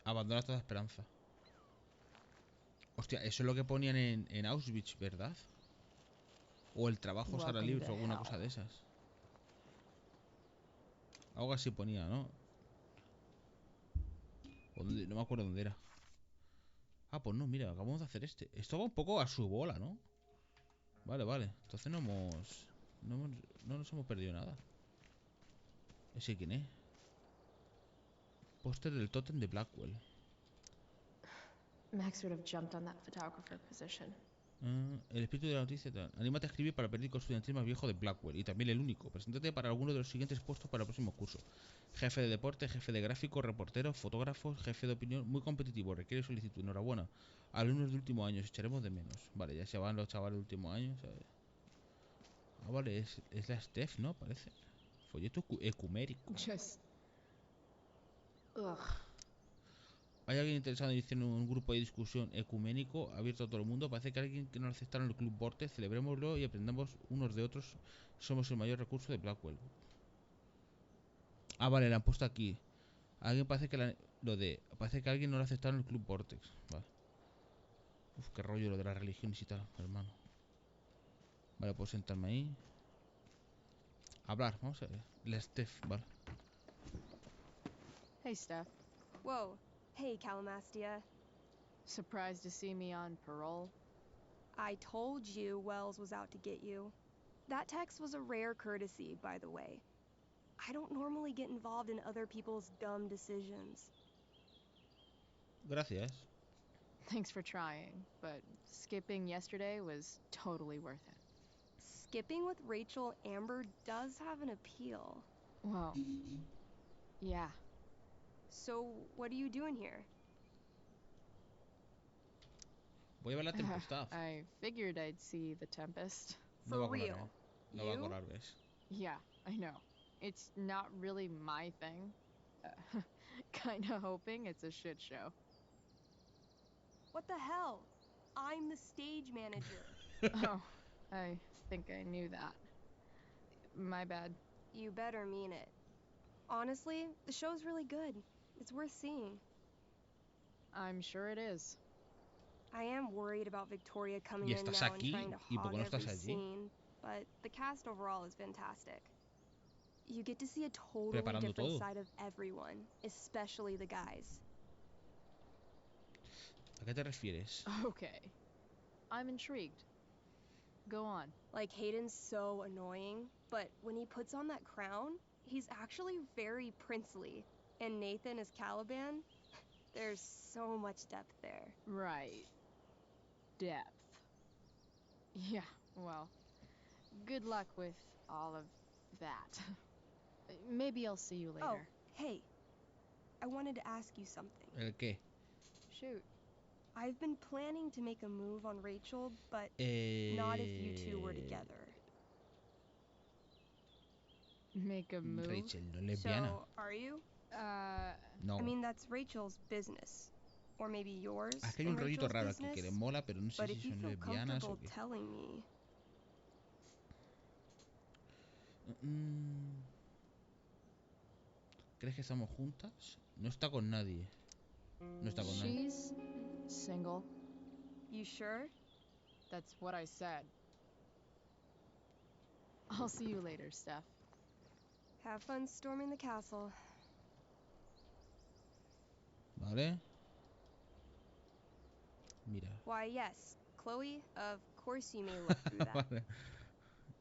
Abandona toda esperanza. Hostia, eso es lo que ponían en Auschwitz, ¿verdad? O el trabajo Sara Welcome Libre to o alguna hell. cosa de esas. Algo así ponía, ¿no? O no me acuerdo dónde era. Ah, pues no, mira, acabamos de hacer este. Esto va un poco a su bola, ¿no? Vale, vale. Entonces no nos hemos perdido nada. ¿Ese quién es? Póster del tótem de Blackwell. Max would have jumped on that photographer position. El espíritu de la noticia tal. Anímate a escribir para el periódico estudiantil más viejo de Blackwell. Y también el único. Preséntate para alguno de los siguientes puestos para el próximo curso. Jefe de deporte, jefe de gráfico, reportero, fotógrafo, jefe de opinión. Muy competitivo. Requiere solicitud. Enhorabuena. Alumnos de último año. Echaremos de menos. Vale, ya se van los chavales de último año, ¿sabes? Ah, vale, es la Steph, ¿no? Parece. Folleto ecumérico. Just Ugh. ¿Hay alguien interesado en iniciar un grupo de discusión ecuménico abierto a todo el mundo? Parece que alguien que no aceptaron en el Club Vortex. Celebrémoslo y aprendamos unos de otros. Somos el mayor recurso de Blackwell. Ah, vale, la han puesto aquí. Alguien parece que parece que alguien no lo aceptaron en el Club Vortex. Vale. Uf, qué rollo lo de las religiones y tal, hermano. Vale, puedo sentarme ahí. Hablar, vamos a ver. La Steph, vale. Hey, Steph. Whoa. Hey, Calamastia. Surprised to see me on parole? I told you Wells was out to get you. That text was a rare courtesy, by the way. I don't normally get involved in other people's dumb decisions. Gracias. Thanks for trying, but skipping yesterday was totally worth it. Skipping with Rachel Amber does have an appeal. Well, yeah. So, what are you doing here? Voy a ver la tempestad. I figured I'd see the Tempest. No va For a colar, real? No va a You? colar, ¿ves? Yeah, I know. It's not really my thing. Kinda hoping it's a shit show. What the hell? I'm the stage manager. Oh, I think I knew that. My bad. You better mean it. Honestly, the show's really good. It's worth seeing. I'm sure it is. I am worried about Victoria coming ¿Y in estás now and aquí? trying to ¿Y por hog qué no every estás allí? scene, but the cast overall is fantastic. You get to see a totally Preparando different todo. side of everyone, especially the guys. ¿A qué te refieres? Okay. I'm intrigued. Go on. Like, Hayden's so annoying, but when he puts on that crown, he's actually very princely. And Nathan as Caliban, there's so much depth there. Right. Depth. Yeah, well, good luck with all of that. Maybe I'll see you later. Oh, hey. I wanted to ask you something. ¿El qué? Shoot. I've been planning to make a move on Rachel, but not if you two were together. Make a move? Rachel, no es lesbiana. So, are you? No. I mean, that's Rachel's business. Or maybe yours. Es que hay un and rollito Rachel's raro aquí business. que le mola, pero no sé But si if you son feel lesbianas o comfortable qué. telling me. ¿Crees que estamos juntas? No está con nadie. No está con nadie. She's single. You sure? That's what I said. I'll see you later, Steph. Have fun storming the castle. Vale. Mira. Why, yes. Chloe, of course you may look through that. Vale.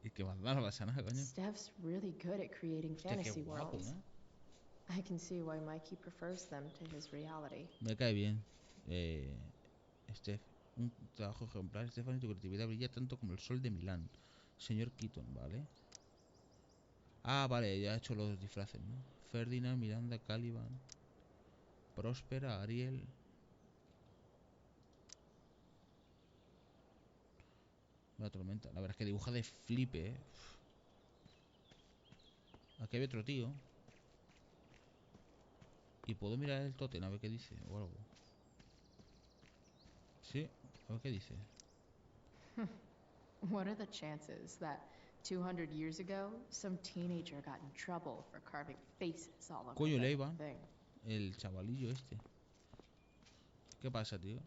Y que más no pasa nada, coño. Steph's really good at creating Hostia, fantasy qué guapo, worlds. ¿no? I can see why Mikey prefers them to his reality. Me cae bien. Steph. Un trabajo ejemplar. Stephanie, tu creatividad brilla tanto como el sol de Milán. Señor Keaton, ¿vale? Ah, vale, ya he hecho los disfraces, ¿no? Ferdinand, Miranda, Caliban, Próspera, Ariel. La tormenta. La verdad es que dibuja de flipe, ¿eh? Aquí hay otro tío. Y puedo mirar el tótem a ver qué dice o algo. Sí, a ver qué dice. What are the chances that 200 years ago, some teenager got in trouble for carving faces all over Coño, the Leiva. thing? El chavalillo este. ¿Qué pasa, tío?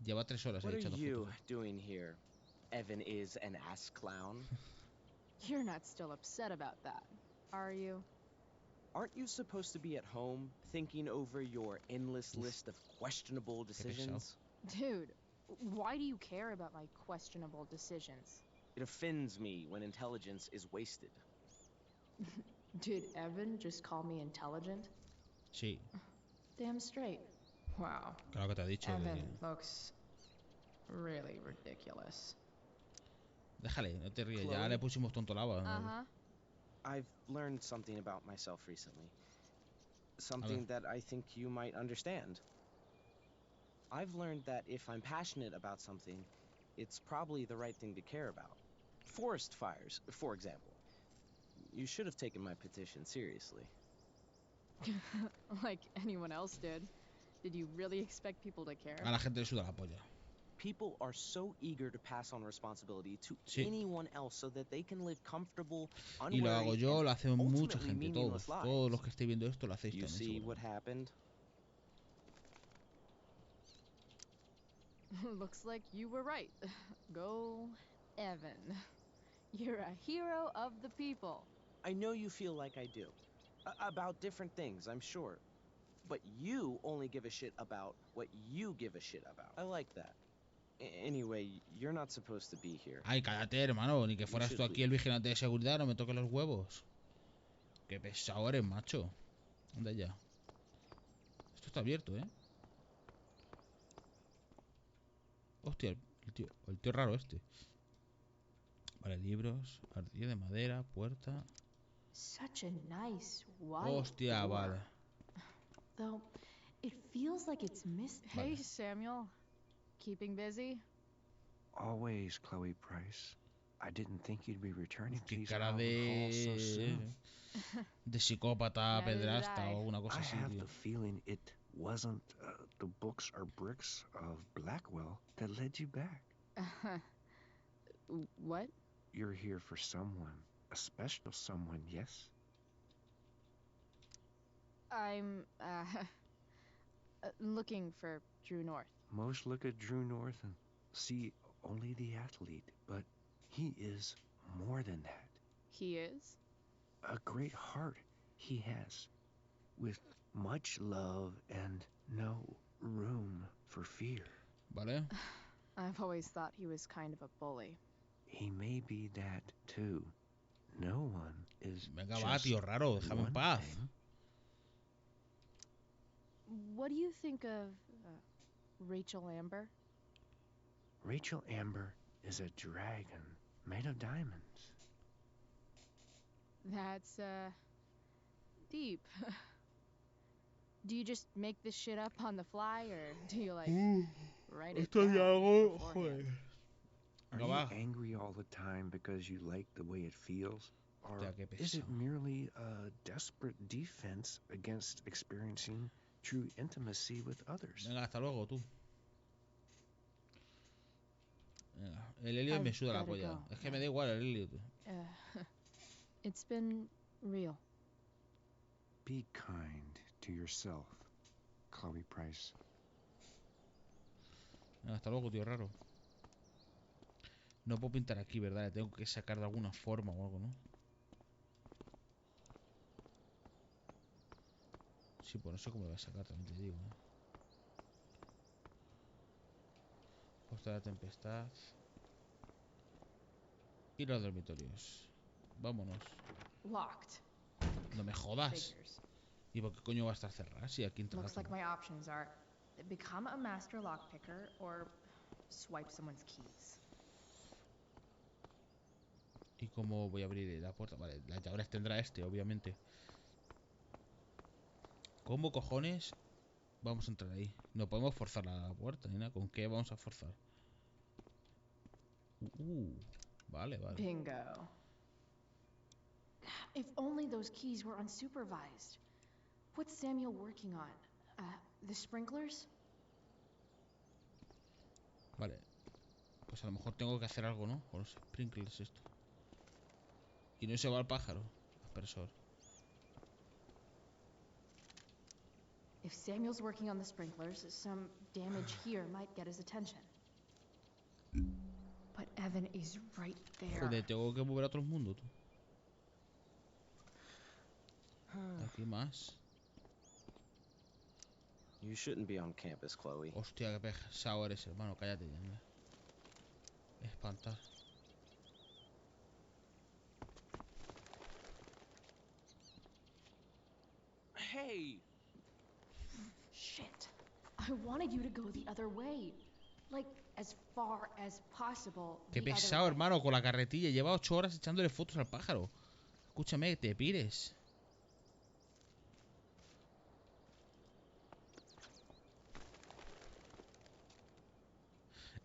Lleva 3 horas What ahí are echando you fotos. doing here? Evan is an ass clown. You're not still upset about that, are you? Aren't you supposed to be at home thinking over your endless list of questionable decisions? Dude, why do you care about my questionable decisions? It offends me when intelligence is wasted. Did Evan just call me intelligent? Sí. Damn straight. Wow. Claro que te ha dicho. Evan looks really ridiculous. Déjale, no te ríes. Chloe? Ya le pusimos tonto lava. Uh-huh. I've learned something about myself recently. Something that I think you might understand. I've learned that if I'm passionate about something, it's probably the right thing to care about. Forest fires, for example. You should have taken my petition seriously. Like anyone else did. Did you really expect people to care? A la gente le suda la polla. People are so eager to pass on responsibility to Sí. anyone else so that they can live comfortable, Y lo hago unworried, yo, and lo hace mucha ultimately gente, meaningless todos. lives. Todos los que estéis viendo esto lo hacéis You también, see what seguramente. happened? Looks like you were right. Go, Evan. You're a hero of the people. I know you feel like I do. About different things, I'm sure. But you only give a shit about what you give a shit about. I like that. Anyway, you're not supposed to be here. Ay, cállate, hermano. Ni que fueras tú aquí el vigilante de seguridad. No me toques los huevos. Qué pesado eres, macho. Anda ya. Esto está abierto, ¿eh? Hostia, el tío raro este. Vale, libros, artilla de madera, puerta. Such a nice white Hostia, door. vale. Though it feels like it's missed. Hey, Samuel. Keeping busy? Always, Chloe Price. I didn't think you'd be returning to Qué these cara Alvin halls so soon. de psicópata, pedrasta o una cosa I así, have tío. the feeling it wasn't the books or bricks of Blackwell that led you back. What? You're here for someone, a special someone, yes? I'm, looking for Drew North. Most look at Drew North and see only the athlete, but he is more than that. He is? A great heart he has, with much love and no room for fear. Vale. I've always thought he was kind of a bully. He may be that too. No one is Venga, va, tío raro, déjame en paz. What do you think of Rachel Amber? Rachel Amber is a dragon made of diamonds. That's, deep. Do you just make this shit up on the fly, or do you, like, write it down beforehand? Are you angry all the time because you like the way it feels? Or is it merely a desperate defense against experiencing true intimacy with others? Venga, hasta luego, tú. Venga, el Elliot me suda la polla. Es que me da igual el Elliot. It's been real. Be kind to yourself, Chloe Price. Venga, hasta luego, tío raro. No puedo pintar aquí, ¿verdad? Le tengo que sacar de alguna forma o algo, ¿no? Sí, pues no sé cómo lo voy a sacar, también te digo, ¿eh? Costa de la tempestad. Y los dormitorios. Vámonos. Locked. No me jodas. Figures. ¿Y por qué coño va a estar cerrada si aquí entra? Looks like my options are become a master lockpicker or swipe someone's keys. ¿Y cómo voy a abrir la puerta? Vale, las llaves tendrá este, obviamente. ¿Cómo cojones vamos a entrar ahí? No podemos forzar la puerta, ni nada. ¿Con qué vamos a forzar? Vale, vale. Bingo. If only those keys were unsupervised. What's Samuel working on? The sprinklers? Vale. Pues a lo mejor tengo que hacer algo, ¿no? Con los sprinklers esto. Y no se va el pájaro. Aspersor. If Samuel's working on the sprinklers, some damage here might get his attention. But Evan is right there. Joder, tengo que mover a otros mundos, tú. Aquí más. You shouldn't be on campus, Chloe. Hostia, qué pesado eres, hermano. Cállate ya. Anda. Espantar. Hey! Shit. I wanted you to go the other way. Like, as far as possible. Qué pesado, hermano, con la carretilla. Lleva 8 horas echándole fotos al pájaro. Escúchame, te pires.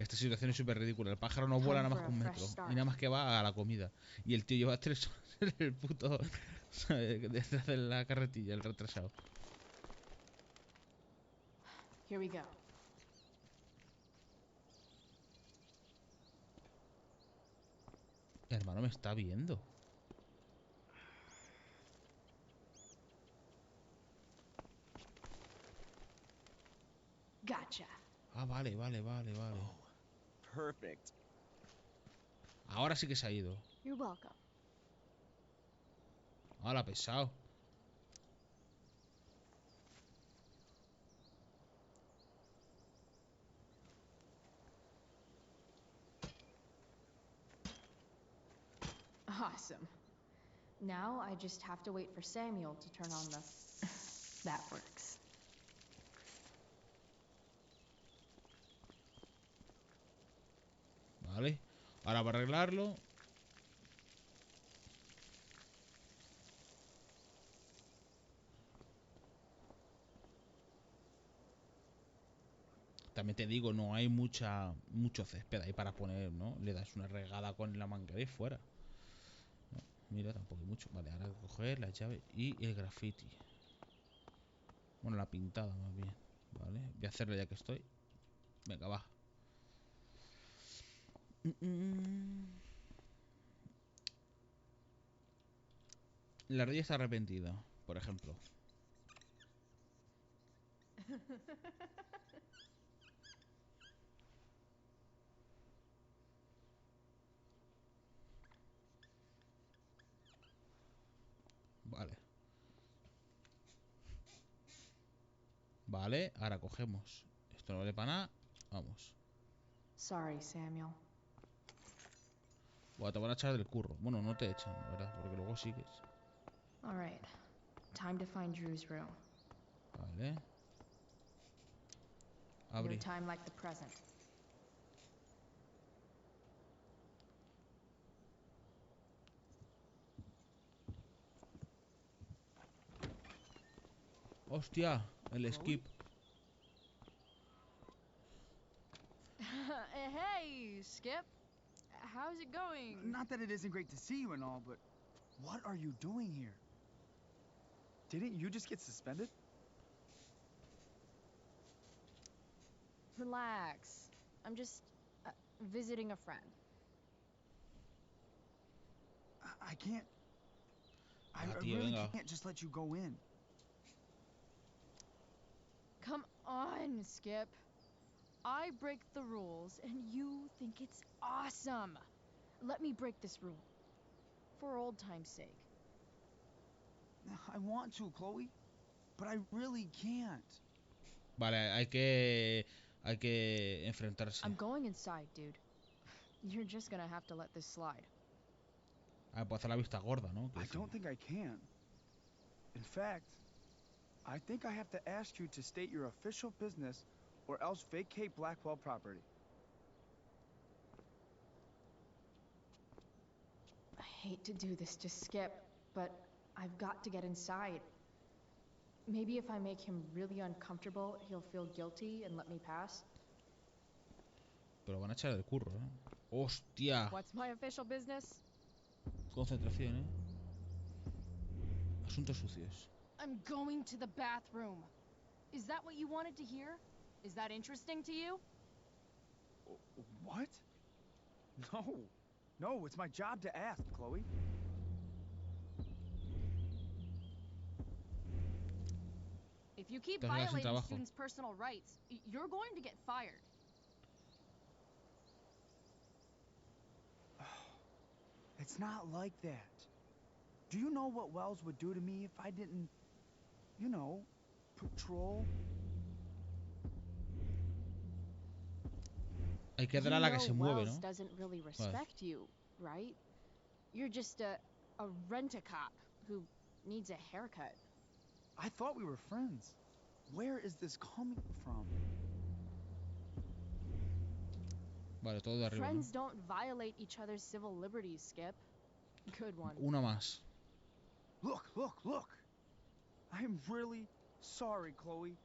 Esta situación es súper ridícula. El pájaro no vuela nada más que 1 metro. Y nada más que va a la comida. Y el tío lleva 3 horas en el puto... detrás de la carretilla, el retrasado. Here we go. El hermano me está viendo. Gotcha. Ah, vale. Oh, perfect. Ahora sí que se ha ido. You're welcome. Hola, pesado. Awesome. Now I just have to wait for Samuel to turn on the... That works. Vale. Ahora para arreglarlo. También te digo, no hay mucho césped ahí para poner, ¿no? Le das una regada con la manguera y fuera. No, mira, tampoco hay mucho. Vale, ahora hay que coger la llave y el graffiti. Bueno, la pintada más bien. Vale, voy a hacerlo ya que estoy. Venga, va. La ardilla está arrepentida, por ejemplo. Vale. Vale, ahora cogemos. Esto no vale para nada. Vamos. Sorry, Samuel. Bueno, te van a echar del curro. Bueno, no te echan, ¿verdad? Porque luego sigues. All right. Time to find Drew's room. Vale. No Abre. time like the present. Hostia, el skip. Hey, Skip. How's it going? Not that it isn't great to see you and all, but what are you doing here? Didn't you just get suspended? Relax. I'm just visiting a friend. I can't... I tío, really venga. can't just let you go in. Come on, Skip. I break the rules, and you think it's awesome. Let me break this rule. For old time's sake. I want to, Chloe, but I really can't. Vale, hay que enfrentarse. I'm going inside, dude. You're just gonna have to let this slide. Ah, puedo hacer la vista gorda, ¿no? I don't think I can. In fact, I think I have to ask you to state your official business or else vacate Blackwell property. I hate to do this to Skip, but I've got to get inside. Maybe if I make him really uncomfortable, he'll feel guilty and let me pass. Pero van a echar el curro, ¿eh? ¡Hostia! What's my official business? Concentración, ¿eh? Asuntos sucios. I'm going to the bathroom. Is that what you wanted to hear? Is that interesting to you? What? No. No, it's my job to ask, Chloe. If you keep violating students' personal rights, you're going to get fired. It's not like that. Do you know what Wells would do to me if I didn't, you know, patrol? Hay que dar a la que se mueve, Wells ¿no? Doesn't really respect you, right? You're just a rent-a-cop who needs a haircut. I thought we were friends. Where is this coming from? Vale, todo de arriba, Friends ¿no? don't violate each other's civil liberties, Skip. Good one. Una más. Look, look, look! I'm really sorry, Chloe.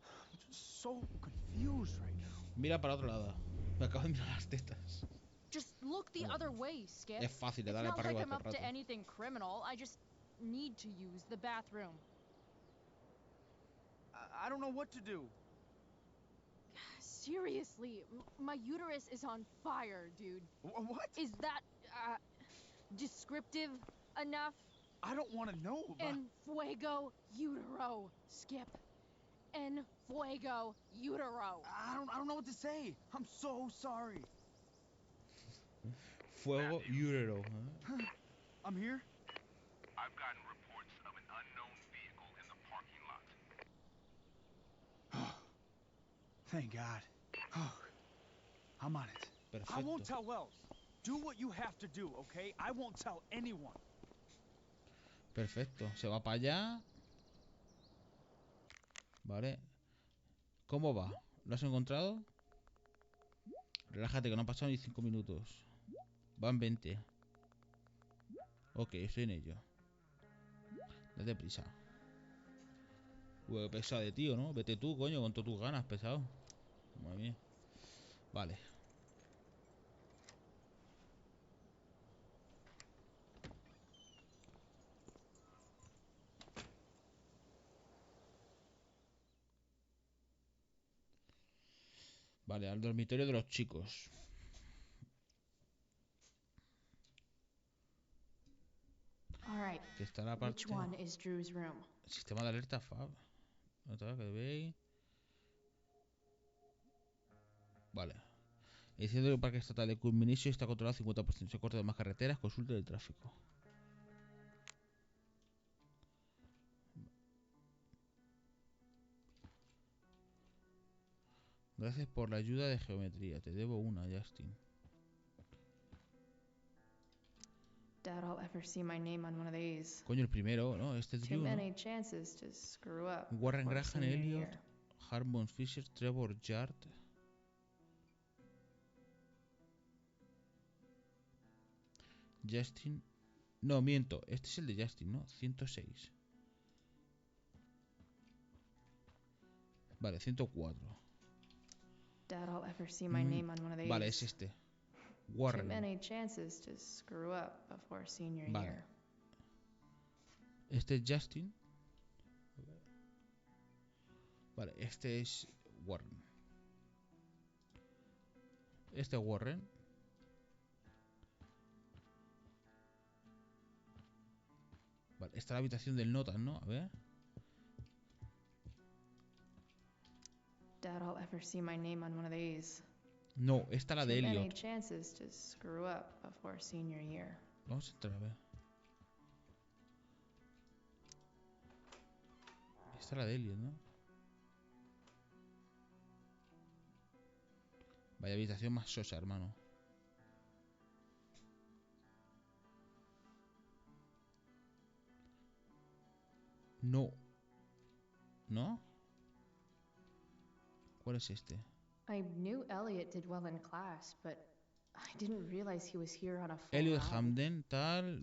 I'm just so confused right now. Mira para otro lado. Me acabo de mirar las tetas. Just look the other way, Skip. Es fácil, le It's dale not para like arriba I'm todo up el to rato. anything criminal. I just need to use the bathroom. I don't know what to do. Seriously, my uterus is on fire, dude. What? Is that descriptive enough? I don't want to know. En fuego utero, Skip. En fuego utero. I don't know what to say. I'm so sorry. Fuego utero. I'm here. I've gotten reports of an unknown vehicle in the parking lot. Thank God. I'm on it. Perfecto. I won't tell Wells. Do what you have to do, okay? I won't tell anyone. Perfecto. Se va para allá. Vale. ¿Cómo va? ¿Lo has encontrado? Relájate que no han pasado ni 5 minutos. Van 20. Ok, estoy en ello. Date prisa. Uy, pesado de tío, ¿no? Vete tú, coño, con todas tus ganas, pesado. Madre mía. Vale. Vale, al dormitorio de los chicos. All right. Que está la parte... Which one is Drew's room? Sistema de alerta FAB. Nota que veis. Vale. Diciendo que el parque estatal de Culmination está controlado al 50%. Se corta de más carreteras. Consulte del tráfico. Gracias por la ayuda de geometría. Te debo una, Justin. Doubt I'll ever see my name on one of these. Coño, el primero, ¿no? Este es Too Drew, ¿no? many chances to screw up. Warren before Graham, senior Elliot, year. Harmon Fisher, Trevor Yard. Justin. No, miento. Este es el de Justin, ¿no? 106. Vale, 104. Doubt I'll ever see my name on one of these. Vale, es este. Too Warren. many chances to screw up before senior Vale. year. Este es Justin. Vale, este es Warren. Este es Warren. Vale, está la habitación del Notan, ¿no? A ver. Doubt I'll ever see my name on one of these. No, esta es la de Too many Elliot. chances to screw up before senior year. Vamos a entrar a ver. Esta es la de Elliot, ¿no? Vaya habitación más sosa, hermano. No. ¿No? ¿Cuál es este? I knew Elliot did well in class, but I didn't realize he was here on a full Elliot ride. Hamden, tal,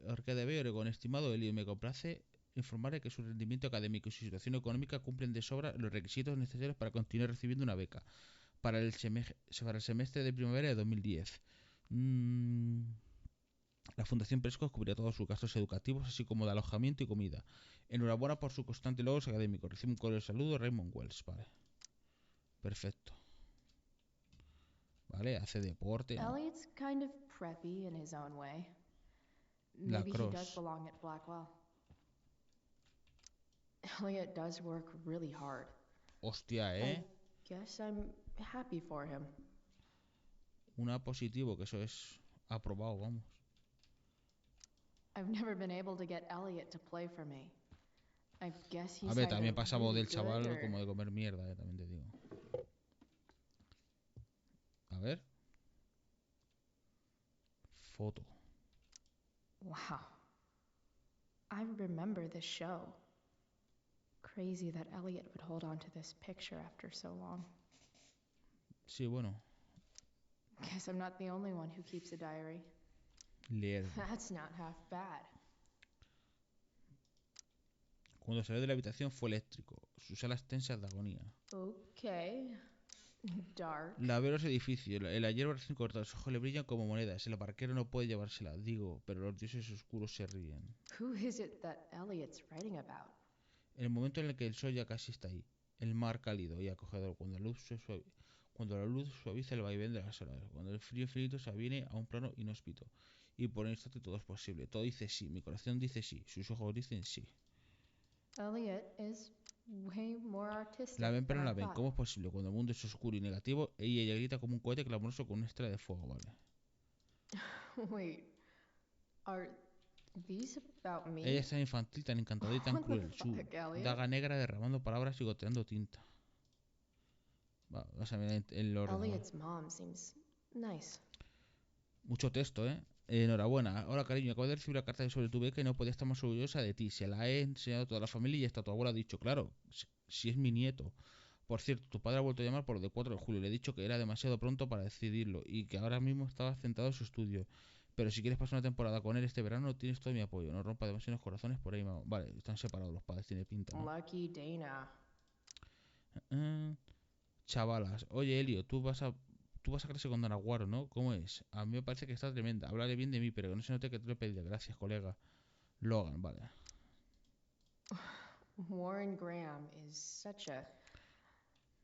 Orquídea Bay, Oregón. Estimado Elliot, me complace informarle que su rendimiento académico y su situación económica cumplen de sobra los requisitos necesarios para continuar recibiendo una beca para el semestre de primavera de 2010. La Fundación Prescott cubrirá todos sus gastos educativos, así como de alojamiento y comida. Enhorabuena por su constante logros académicos. Recibe un cordial saludo, Raymond Wells. Vale. Perfecto. Vale, hace deporte, ¿no? Elliot's kind of preppy in his own way. Maybe he does Lacrosse. belong at Blackwell. Elliot does work really hard. Hostia, I guess I'm happy for him. Una positivo, que eso es aprobado, vamos. I've never been able to get Elliot to play for me. I guess he's A ver, either también pasamos really del chaval good or... como de comer mierda, también te digo. A ver. Foto. Wow. I remember this show. Crazy that Elliot would hold on to this picture after so long. Sí, bueno. Guess I'm not the only one who keeps a diary. Leer. That's not half bad. Cuando salió de la habitación fue eléctrico. Sus alas tensas de agonía. Okay. Dark. La veo en los edificios, la hierba recién cortada, sus ojos le brillan como monedas. El barquero no puede llevársela, digo, pero los dioses oscuros se ríen. Who is it that Elliot's writing about? En el momento en el que el sol ya casi está ahí, el mar cálido y acogedor, cuando la luz suaviza el vaivén de las olas, cuando el frío infinito se aviene a un plano inhóspito, y por un instante todo es posible. Todo dice sí, mi corazón dice sí, sus ojos dicen sí. Elliot is way more artistic La ven pero than no I la ven. thought. ¿Cómo es posible? Cuando el mundo es oscuro y negativo, ella grita como un cohete clamoroso con una estrella de fuego, ¿vale? Wait, are these about me? Ella es tan infantil, tan encantadora y tan What the cruel. Su fuck, Elliot? daga negra derramando palabras y goteando tinta. Va, vas a ver el ordenador. Elliot's mom seems nice. Mucho texto, ¿eh? Enhorabuena. Hola, cariño. Acabo de recibir la carta sobre tu beca y no podía estar más orgullosa de ti. Se la he enseñado a toda la familia y hasta tu abuela ha dicho, claro, si es mi nieto. Por cierto, tu padre ha vuelto a llamar por lo de 4 de julio. Le he dicho que era demasiado pronto para decidirlo y que ahora mismo estaba centrado en su estudio. Pero si quieres pasar una temporada con él este verano, tienes todo mi apoyo. No rompa demasiados corazones por ahí, mamá. Vale, están separados los padres, tiene pinta, ¿no? Lucky Dana. Chavalas. Oye, Elio, tú vas a clase con Don Aguaro, ¿no? ¿Cómo es? A mí me parece que está tremenda. Háblale bien de mí, pero que no se note que te lo he pedido. Gracias, colega. Logan, vale. Warren Graham is such a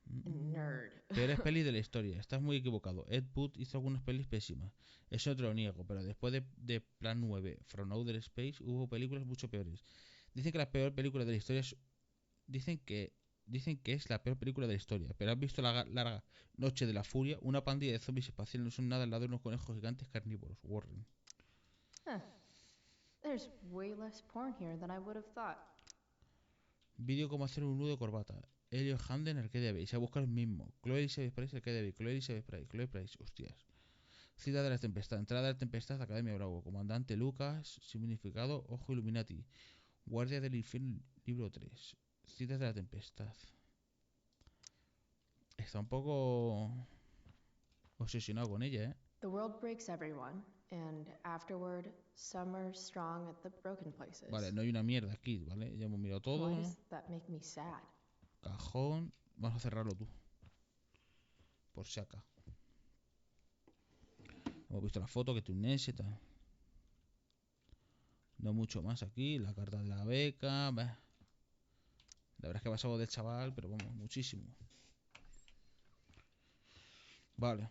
nerd. Peores pelis de la historia. Estás muy equivocado. Ed Wood hizo algunas pelis pésimas. Eso no te lo niego, pero después de Plan 9, From Outer Space, hubo películas mucho peores. Dicen que la peor película de la historia es... Dicen que es la peor película de la historia. Pero ¿has visto la larga Noche de la Furia? Una pandilla de zombies espaciales no son nada al lado de unos conejos gigantes carnívoros. Warren. Huh. There's way less porn here than I would have thought. Vídeo cómo hacer un nudo de corbata. Elliot Hamden, Arcadia Bay. Se ha buscado el mismo. Chloe Elizabeth Price, Arcadia Bay. Chloe Elizabeth Price. Chloe Price. Hostias. Cita de la Tempestad. Entrada de la Tempestad, Academia Bravo. Comandante Lucas. Significado. Ojo Illuminati. Guardia del Infierno, libro 3. Citas de la Tempestad. Está un poco obsesionado con ella, ¿eh? The world breaks everyone, and afterward, some are strong at the broken places. Vale, no hay una mierda aquí, ¿vale? Ya hemos mirado todo. Why does that make me sad? Cajón. Vamos a cerrarlo tú. Por si acá. Hemos visto la foto que tú y tal. No mucho más aquí. La carta de la beca. Bah. La verdad es que ha pasado del chaval, pero vamos, muchísimo. Vale.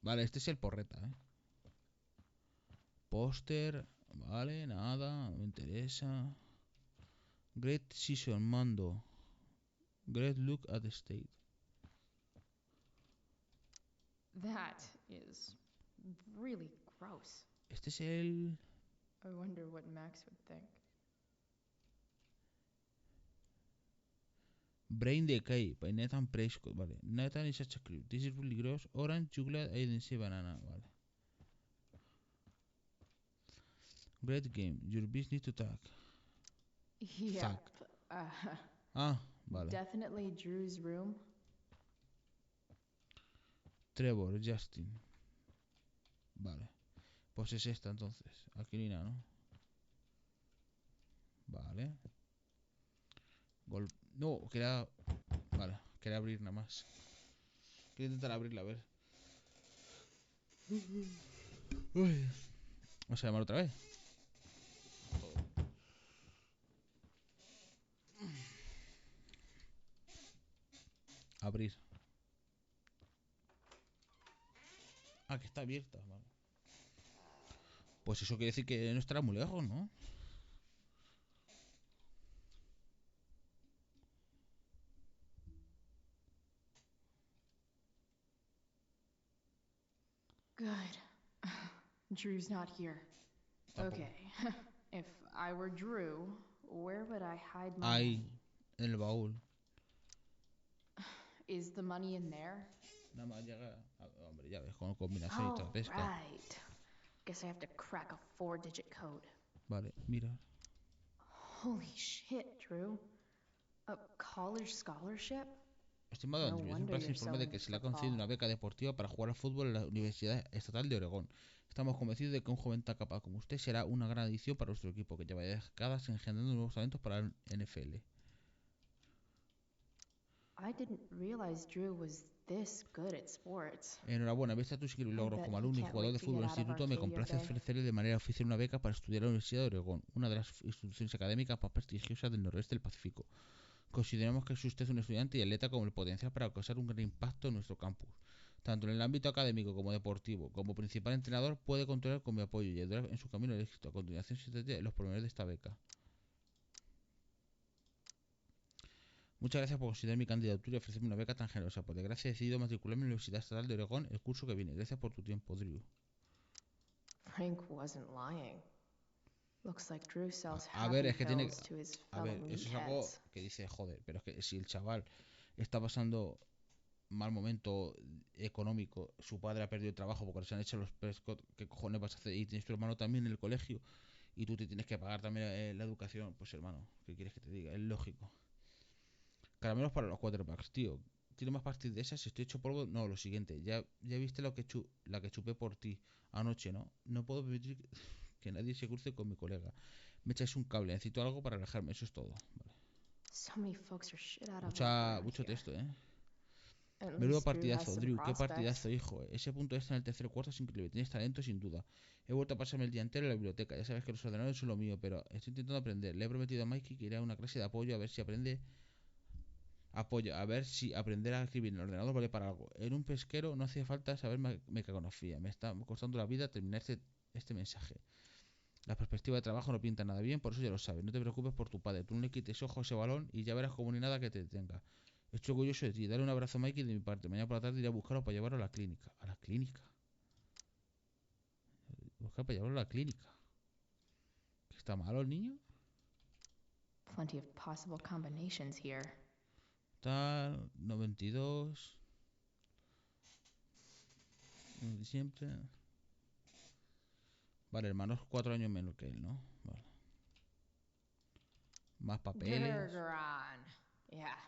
Vale, este es el porreta, ¿eh? Póster. Vale, nada. No me interesa. Great Season Mando. Great Look at the State. That is really gross. Este es el... I wonder what Max would think. Brain Decay by Nathan Prescott. Vale. Nathan is such a creep. This is really gross. Orange, chocolate, I didn't say banana. Vale. Great game. Your business to talk. Yep. Vale. Definitely Drew's room. Trevor, Justin. Vale. Pues es esta entonces. Aquí no hay nada, ¿no? Vale. No, quería... Vale, quería abrir nada más. Quiero intentar abrirla, a ver. Uy. Vamos a llamar otra vez. Abrir. Que está abierta, vale. Pues eso quiere decir que no estará muy lejos, ¿no? Good. Drew's not here. Okay. If I were Drew, where would I hide my money? En el baúl. Is the money in there? Nada más llega... Hombre, ya ves, con combinación y tal pesca. Right. Guess I have to crack a 4-digit code. Vale, mira. Holy shit, Drew. A college scholarship? Estimado Andrew, es un placer informe de que se le ha concedido una beca deportiva para jugar al fútbol en la Universidad Estatal de Oregón. Estamos convencidos de que un joven tan capaz como usted será una gran adición para nuestro equipo, que lleva décadas engendrando nuevos talentos para el NFL. I didn't realize Drew was this good at sports. Enhorabuena, vista tus increíbles logros como alumno y jugador de fútbol en el instituto, me complace ofrecerle de manera oficial una beca para estudiar en la Universidad de Oregón, una de las instituciones académicas más prestigiosas del noroeste del Pacífico. Consideramos que es usted un estudiante y atleta con el potencial para causar un gran impacto en nuestro campus. Tanto en el ámbito académico como deportivo, como principal entrenador, puede contar con mi apoyo y ayudar en su camino al éxito. A continuación se detallan los pormenores de esta beca. Muchas gracias por considerar mi candidatura y ofrecerme una beca tan generosa. Por desgracia he decidido matricularme en la Universidad Estatal de Oregón el curso que viene. Gracias por tu tiempo, Drew. Frank wasn't lying. Looks like Drew sells A ver, happy es que tiene... pills to his A ver, fellow eso es algo meatheads. que dice, joder, pero es que si el chaval está pasando mal momento económico, su padre ha perdido el trabajo porque se han hecho los Prescott, ¿qué cojones vas a hacer? Y tienes tu hermano también en el colegio y tú te tienes que pagar también la educación, pues hermano, ¿qué quieres que te diga? Es lógico. Caramelos para los quarterbacks, tío. ¿Tiene más partidas de esas? Si estoy hecho polvo, no, lo siguiente. Ya viste la que chupé por ti anoche, ¿no? No puedo permitir que nadie se cruce con mi colega. Me echáis un cable, necesito algo para alejarme, eso es todo. Vale. So many folks are shit out of luck around Mucho here. texto, ¿eh? At Menudo least Drew has partidazo, some Drew, qué prospects. partidazo, hijo. Ese punto extra en el tercer cuarto es increíble. Tienes talento sin duda. He vuelto a pasarme el día entero en la biblioteca. Ya sabes que los ordenadores son lo mío, pero estoy intentando aprender. Le he prometido a Mikey que iré a una clase de apoyo a ver si aprende. A ver si aprender a escribir en el ordenador vale para algo. En un pesquero no hacía falta saber mecanografía. Me está costando la vida terminar este mensaje. La perspectiva de trabajo no pinta nada bien, por eso ya lo sabes. No te preocupes por tu padre. Tú no le quites ojo a ese balón y ya verás como ni nada que te detenga. Estoy orgulloso de ti. Dale un abrazo a Mikey de mi parte. Mañana por la tarde iré a buscarlo para llevarlo a la clínica. ¿A la clínica? Buscar para llevarlo a la clínica. ¿Está malo el niño? Plenty of possible combinations here. Tal, 92. Siempre. Vale, hermanos 4 años menos que él, ¿no? Vale. Más papeles. Gergeron. Yeah.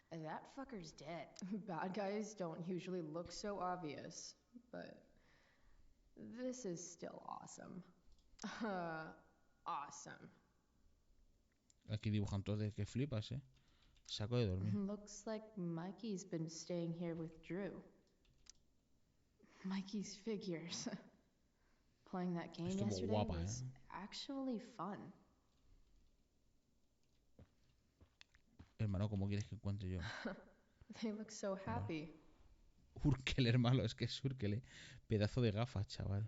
That fucker's dead. Bad guys don't usually look so obvious, but this is still awesome. Awesome. Aquí dibujan todos de que flipas, ¿eh? Saco de dormir. Looks like Mikey's been staying here with Drew. Mikey's figures. Playing that game Estuvo yesterday guapa, was actually fun. Hermano, ¿cómo quieres que encuentre yo? They look so happy. Urkel, hermano, es que es Urkel, pedazo de gafas, chaval.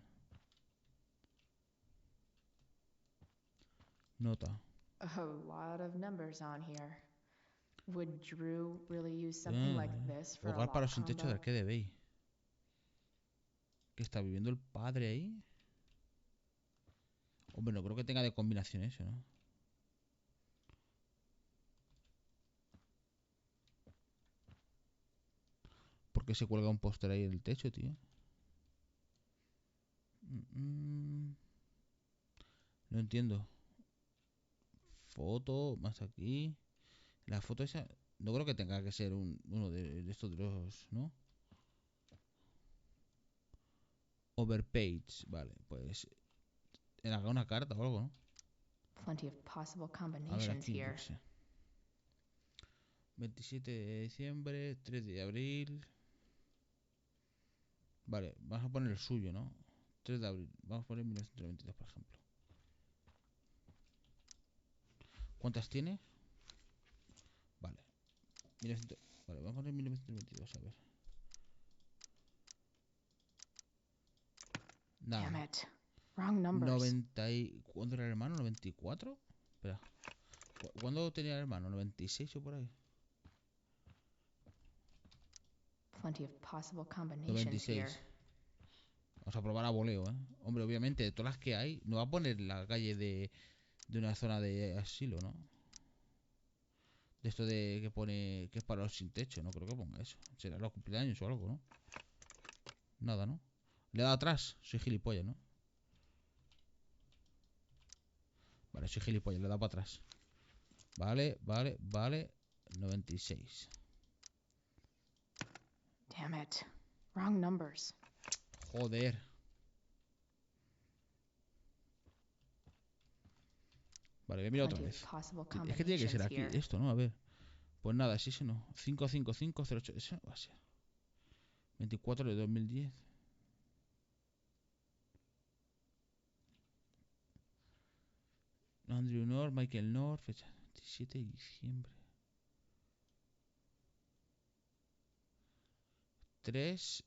Nota. A lot of numbers on here. Would Drew really use something like this for a Hogar lock para los sin techo de combo? Arcade Bay. ¿Qué está viviendo el padre ahí? Hombre, no creo que tenga de combinación eso, ¿no? ¿Por qué se cuelga un póster ahí en el techo, tío? No entiendo. Foto, más aquí. La foto esa... No creo que tenga que ser uno de estos de los... ¿no? Overpage. Vale, pues... Haga una carta o algo, ¿no? Plenty of possible A ver combinations aquí, yo here. qué sé. 27 de diciembre, 3 de abril... Vale, vamos a poner el suyo, ¿no? 3 de abril. Vamos a poner 1992, por ejemplo. ¿Cuántas tiene? Vale. 1900... Vale, vamos a poner 1992, a ver. Nada. Damn it. Wrong numbers. 90 y... ¿Cuándo era el hermano? ¿94? Espera. ¿Cuándo tenía el hermano? ¿96 o por ahí? Plenty of possible combinations 96. here. Vamos a probar a voleo, ¿eh? Hombre, obviamente, de todas las que hay, no va a poner la calle de una zona de asilo, ¿no? De esto de que pone que es para los sin techo, no creo que ponga eso. Será los cumpleaños o algo, ¿no? Nada, ¿no? Le he dado atrás, soy gilipollas, ¿no? Vale, soy gilipollas, le he dado para atrás. Vale, 96. Damn it. Wrong numbers. Joder. Vale, voy a mirar otra vez. Es que tiene que ser aquí esto, ¿no? A ver. Pues nada, si ese no. 55508. Eso no va a ser. 24 de 2010. Andrew North, Michael North, fecha 27 de diciembre. 3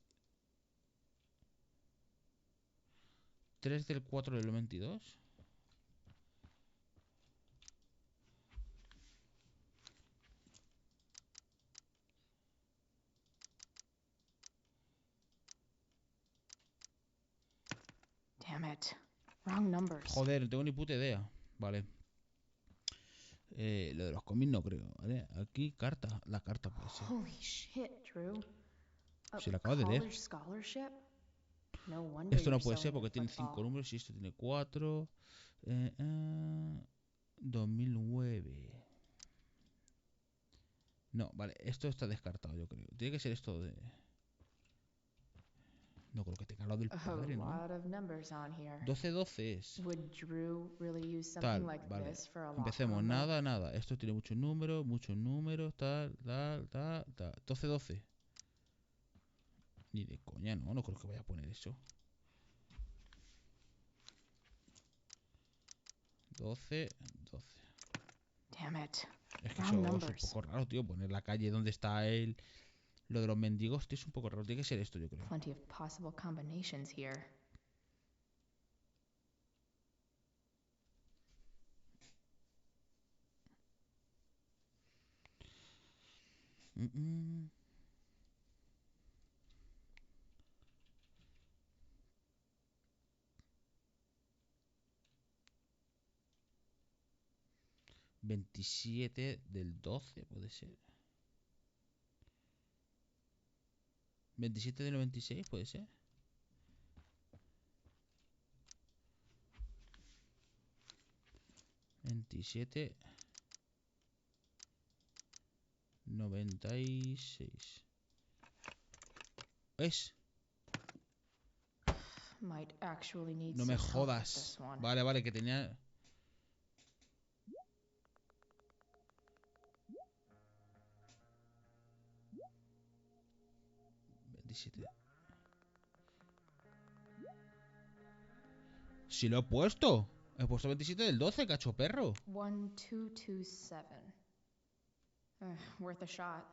del 4 del 22. Damn it. Wrong numbers. Joder, no tengo ni puta idea. Vale. Lo de los cómics no creo, ¿vale? Aquí, carta. La carta puede ser. Holy shit, Drew. Se la acabo de leer. Esto no puede ser porque tiene 5 números y esto tiene 4. 2009. No, vale, esto está descartado, yo creo. Tiene que ser esto de... No creo que tenga lo del padre, ¿no? 12 es. Tal, vale. Empecemos. Nada. Esto tiene muchos números, tal. 12. Ni de coña, no creo que vaya a poner eso. 12. Damn it. Es que eso es un poco raro, tío. Poner la calle donde está él. Lo de los mendigos, tío, es un poco raro. Tiene que ser esto, yo creo. Plenty of possible combinations here. ¿27 del 12 puede ser? ¿27 del 96 puede ser? ¿27 96? ¿Es? No me jodas. Vale, que tenía... Si lo he puesto. He puesto 27 del 12, cacho perro. 1227. Worth a shot.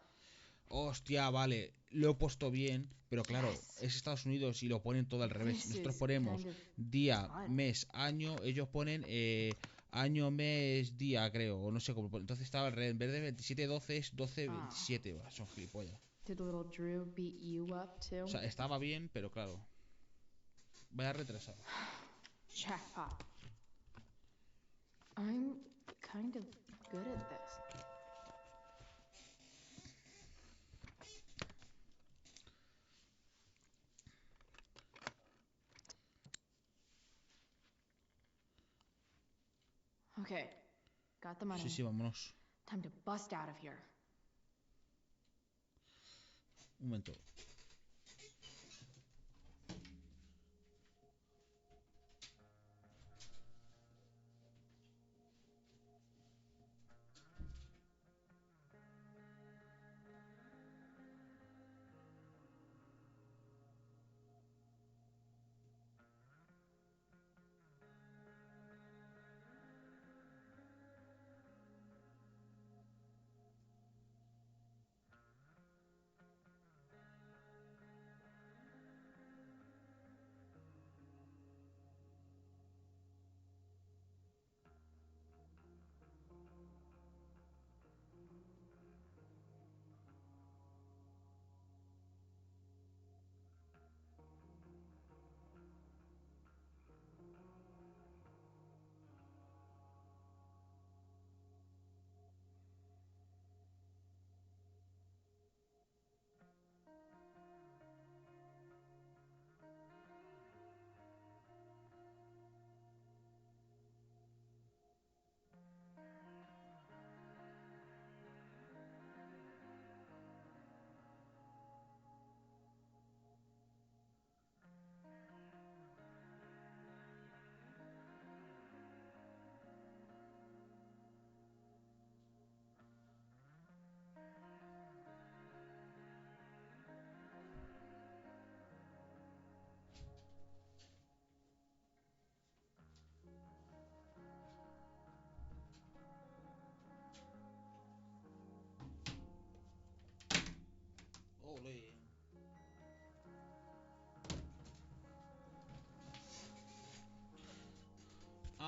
Hostia, vale. Lo he puesto bien, pero claro, es Estados Unidos y lo ponen todo al revés. Nosotros ponemos día, mes, año. Ellos ponen año, mes, día, creo. O no sé cómo. Entonces estaba al revés. En vez de 27-12 es 12-27. Son gilipollas. O sea, estaba bien, pero claro. Vaya retrasado. Jackpot. I'm kind of good at this. Okay, got the money. Sí, vámonos. Time to bust out of here. Un momento.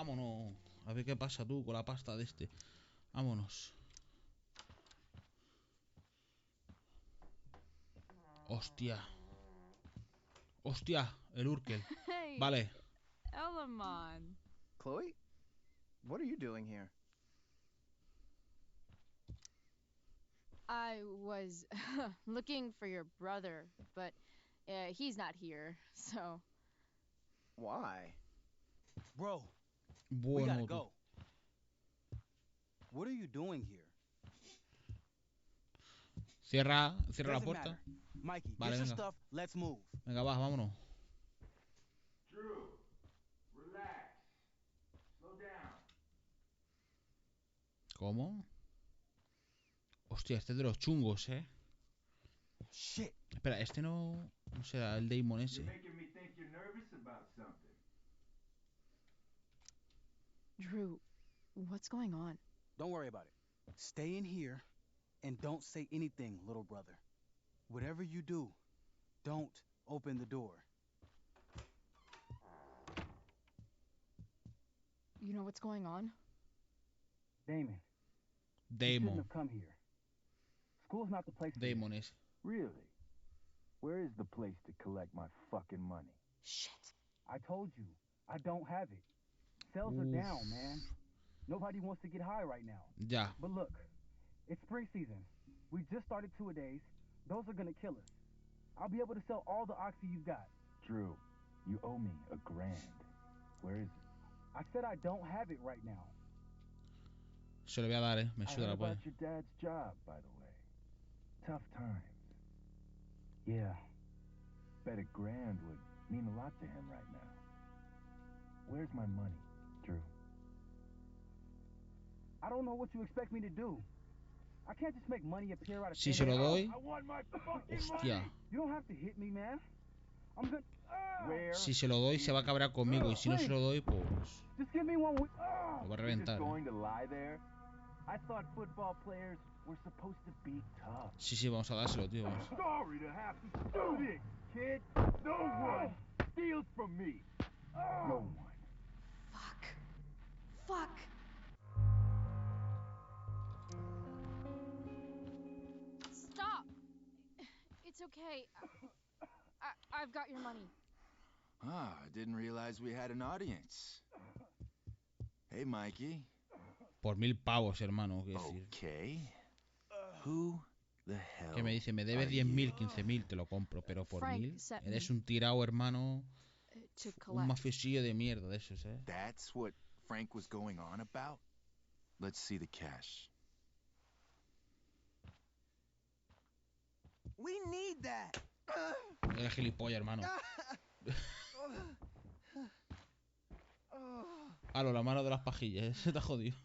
Vámonos. A ver qué pasa tú con la pasta de este. Vámonos. Hostia. Hostia, el Urkel. Hey, Vale. Elamon. Chloe? What are you doing here? I was looking for your brother, but he's not here, so... Why? Bro, Bueno, we gotta go. What are you doing here? Cierra la Doesn't puerta. matter. Mikey, Vale, get your venga. stuff. Let's move. Venga, va, vámonos. Drew, relax. Slow down. ¿Cómo? Hostia, este es de los chungos, Shit. Espera, este no será el Damon ese. You're making me think you're nervous about something. Drew, what's going on? Don't worry about it. Stay in here and don't say anything, little brother. Whatever you do, don't open the door. You know what's going on? Damon. You shouldn't Damon. have come here. School's not the place for Damon this. ese. Really? Where is the place to collect my fucking money? Shit. I told you, I don't have it. Sales are down, man. Nobody wants to get high right now. Ya. But look, it's spring season. We just started two-a-days. Those are gonna kill us. I'll be able to sell all the oxy you've got. Drew, you owe me $1,000. Where is it? I said I don't have it right now. Se lo voy a dar, Me I suda heard la polla. about your dad's job, by the way. Tough times. Yeah. Bet $1,000 would mean a lot to him right now. Where's my money, Drew? I don't know what you expect me to do. I can't just make money appear out of Si thin se lo air. doy. I want my fucking Hostia. money. You don't have to hit me, man. I'm gonna... Where? Si se lo doy, se va a cabrear conmigo. Y si no se lo doy, pues. Just give me one with... Lo va a You're reventar. just going to lie there? I thought football players were supposed to be tough. Sí, vamos a dárselo, tío. Vamos. Sorry to have to do this, kid. No one steals from me. No one. Fuck! Stop! It's okay. I've got your money. Ah, I didn't realize we had an audience. Hey, Mikey. Por 1.000 pavos, hermano. ¿Qué decir? Okay. Who the hell? Que me dice, me debes 10.000, 15.000, te lo compro. Pero por Frank 1.000, sent eres me un tirado, hermano. To Un collect. mafiosillo de mierda de esos, That's what Frank was going on about? Let's see the cash. We need that. Era gilipollas, hermano. Halo, la mano de las pajillas. Se te ha jodido.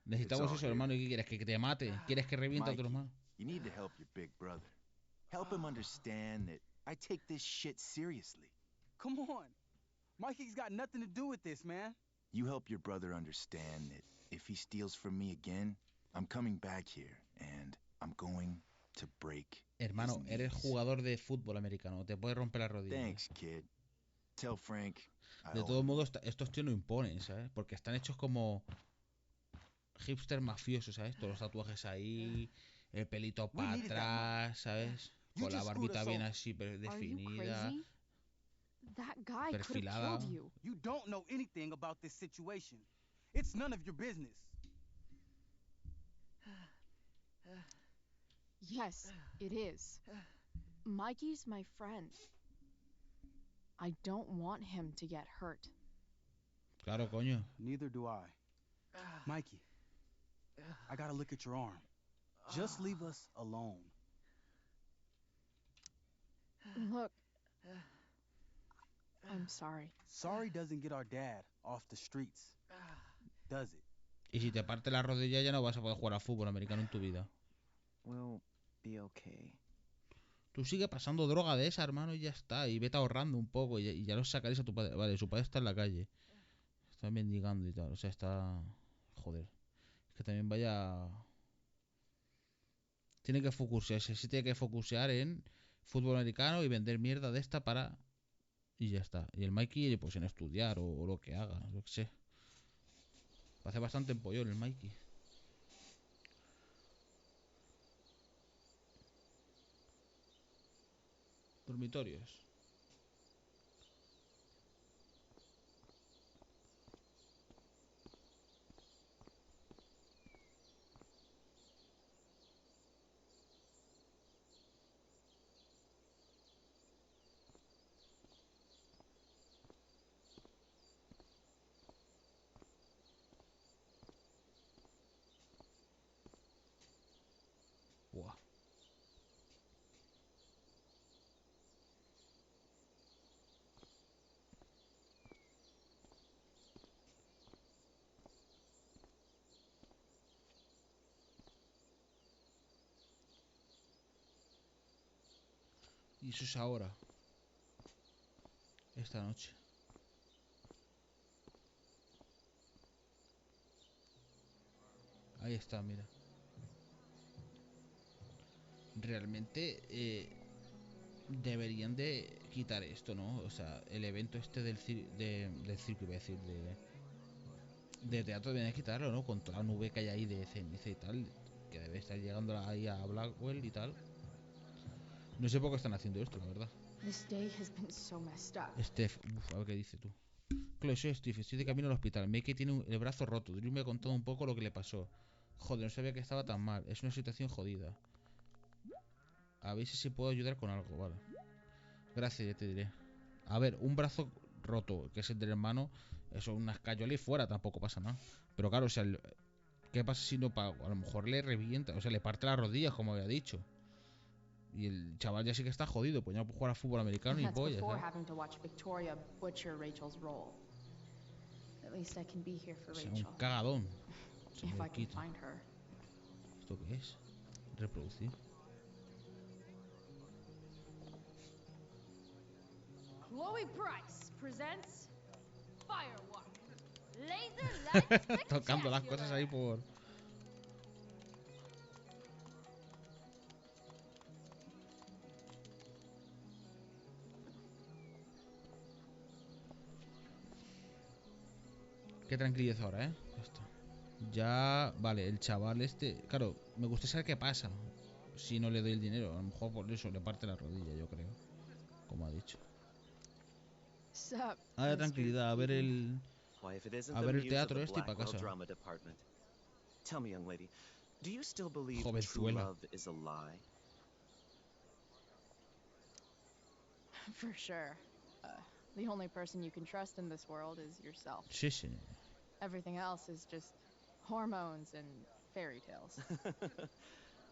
Necesitamos eso, hermano. ¿Y qué quieres? ¿Que te mate? ¿Quieres que reviente a tu hermano? You need to help your big brother. Help him understand that I take this shit seriously. Come on. Mikey's got nothing to do with this, man. You help your brother understand that if he steals from me again, I'm coming back here and I'm going to break. Hermano, eres jugador de fútbol americano. Te puedes romper la rodilla. Thanks, kid. Tell Frank. De todos modos, estos tíos no imponen, ¿sabes? Porque están hechos como hipster mafiosos, ¿sabes? Todos los tatuajes ahí, el pelito para atrás, ¿sabes? Con la barbita bien así definida, That guy perfilada. could have killed you. You don't know anything about this situation. It's none of your business. Yes, it is. Mikey's my friend. I don't want him to get hurt. Claro, coño. Neither do I. Mikey, I gotta look at your arm. Just leave us alone. Look, I'm sorry. Sorry doesn't get our dad off the streets, does it? Y si te parte la rodilla ya no vas a poder jugar a fútbol americano en tu vida. We'll be okay. Tú sigue pasando droga de esa, hermano, y ya está. Y vete ahorrando un poco y ya lo sacaréis a tu padre. Vale, su padre está en la calle. Está mendigando y tal. O sea, está... Joder. Es que también vaya... Tiene que focusearse. Sí tiene que focusear en fútbol americano y vender mierda de esta para Y ya está. Y el Mikey, pues en estudiar o lo que haga, yo qué sé. Parece bastante empollón el Mikey. Dormitorios. Buah. Y eso es ahora. Esta noche. Ahí está, mira. Realmente deberían de quitar esto, ¿no? O sea, el evento este del circo, iba a decir, de teatro deberían de quitarlo, ¿no? Con toda la nube que hay ahí de ceniza y tal, que debe estar llegando ahí a Blackwell y tal. No sé por qué están haciendo esto, la verdad. Steph, a ver qué dice tú. Chloe, soy Steve, estoy de camino al hospital. Mickey tiene el brazo roto. Drew me ha contado un poco lo que le pasó. Joder, no sabía que estaba tan mal. Es una situación jodida. A ver si puedo ayudar con algo, vale. Gracias, ya te diré. A ver, un brazo roto, que es el del hermano, eso, unas cayolas y fuera, tampoco pasa nada. Pero claro, o sea, ¿qué pasa si no pago? A lo mejor le revienta, o sea, le parte las rodillas, como había dicho. Y el chaval ya sí que está jodido, pues ya no puede jugar a fútbol americano y pollas, ¿sabes? O sea, un cagadón. Se me quita. ¿Esto qué es? Reproducir. Chloe Price presents Firewalk. Laser light Tocando las cosas ahí por... Qué tranquilidad ahora, ¿eh? Ya está. Ya... Vale, el chaval este... Claro, me gusta saber qué pasa si no le doy el dinero. A lo mejor por eso le parte la rodilla, yo creo. Como ha dicho. Ah, tranquilidad, a ver el... A ver el teatro este y para casa. Tell me, young lady, do you still believe true love is a lie? For sure. The only person you can trust in this world is yourself. Sí, señor. Everything else is just hormones and fairy tales.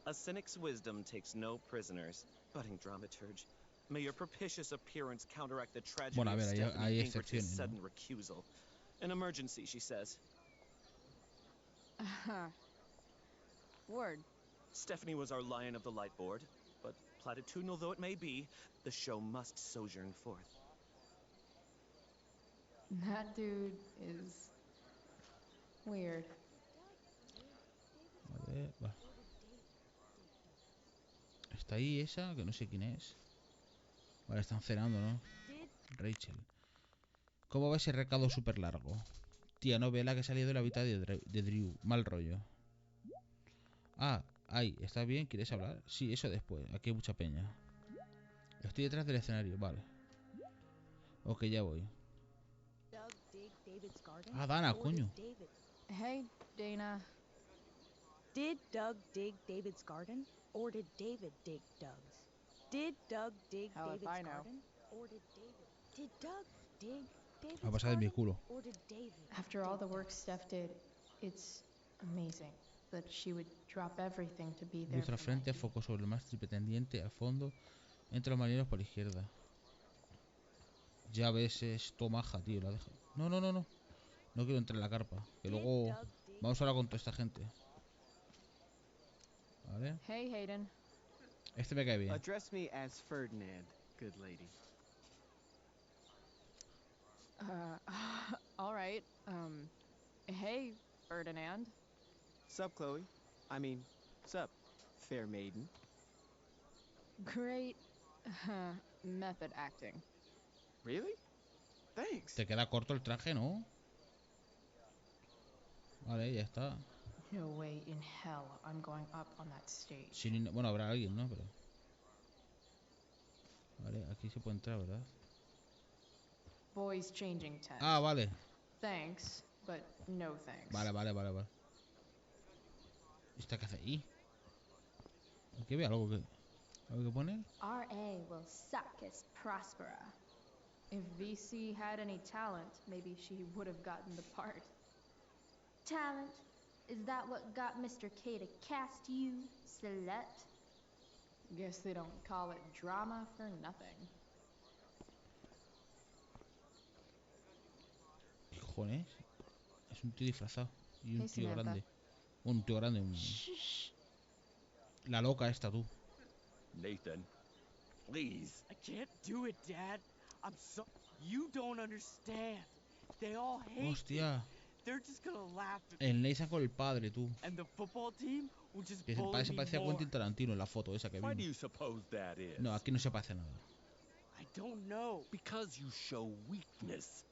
A cynic's wisdom takes no prisoners. Budding dramaturge, may your propitious appearance counteract the tragedy of Stephanie Pinkerton's sudden recusal. An emergency, she says. Word. Stephanie was our lion of the light board, but platitudinal though it may be, the show must sojourn forth. That dude is weird. A ver, va. Está ahí esa, que no sé quién es. Vale, están cenando, ¿no? Rachel. ¿Cómo va ese recado súper largo? Tía, no ve la que ha salido de la habitación de Drew. Mal rollo. Ah, ahí, ¿estás bien? ¿Quieres hablar? Sí, eso después. Aquí hay mucha peña. Estoy detrás del escenario, vale. Ok, ya voy. Ah, Dana, coño. Hey, Dana. Did Doug dig David's garden? Or did David dig Doug's? Did Doug dig David's garden? Or did David? Did Doug dig David's garden? Or did David? After all the work Steph did, it's amazing that she would drop everything to be there. Luz al frente, foco sobre el mástil pretendiente, al fondo, entre los marineros por la izquierda. Ya ves, es tomaja, tío, la deja. No, no, no, no. No quiero entrar en la carpa. Que luego vamos a hablar con toda esta gente. Vale. Hey, Hayden. Este me cae bien. Address me as Ferdinand, good lady. All right. Hey, Ferdinand. Sup, Chloe? I mean, sup, fair maiden. Great method acting. Really? Thanks. Te queda corto el traje, ¿no? Vale, ya está. No way in hell I'm going up on that stage. Bueno, habrá alguien, ¿no? Pero... Vale, aquí se puede entrar, ¿verdad? Boys changing tent. Ah, vale. Thanks, but no thanks. Vale. ¿Esta qué hace ahí? Aquí ve algo que pone. RA will suck as Prospera. If VC had any talent, maybe she would have gotten the part. Talent? Is that what got Mr. K to cast you, slut? Guess they don't call it drama for nothing. ¿Qué cojones? Es un tío disfrazado. Y un Hey, tío Samantha. grande. Un tío grande. Shh. La loca esta, tú. Nathan, please. I can't do it, Dad. I'm so... You don't understand. They all hate Hostia. me. They're just gonna laugh at El Nathan con el padre, tú. And the football team will just Que bully se me parece a more. Quentin Tarantino en la foto esa que Why do vimos. you suppose that is? No, aquí no se parece nada. I don't know. Because you show weakness.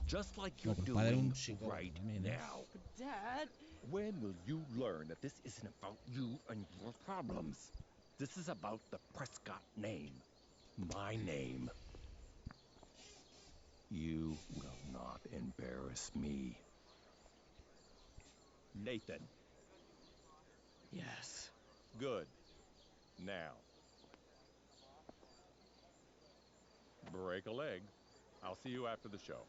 Just like you're el padre doing un right también, now. But Dad... When will you learn that this isn't about you and your problems? This is about the Prescott name. My name. You will not embarrass me. Nathan. Yes. Good. Now. Break a leg. I'll see you after the show.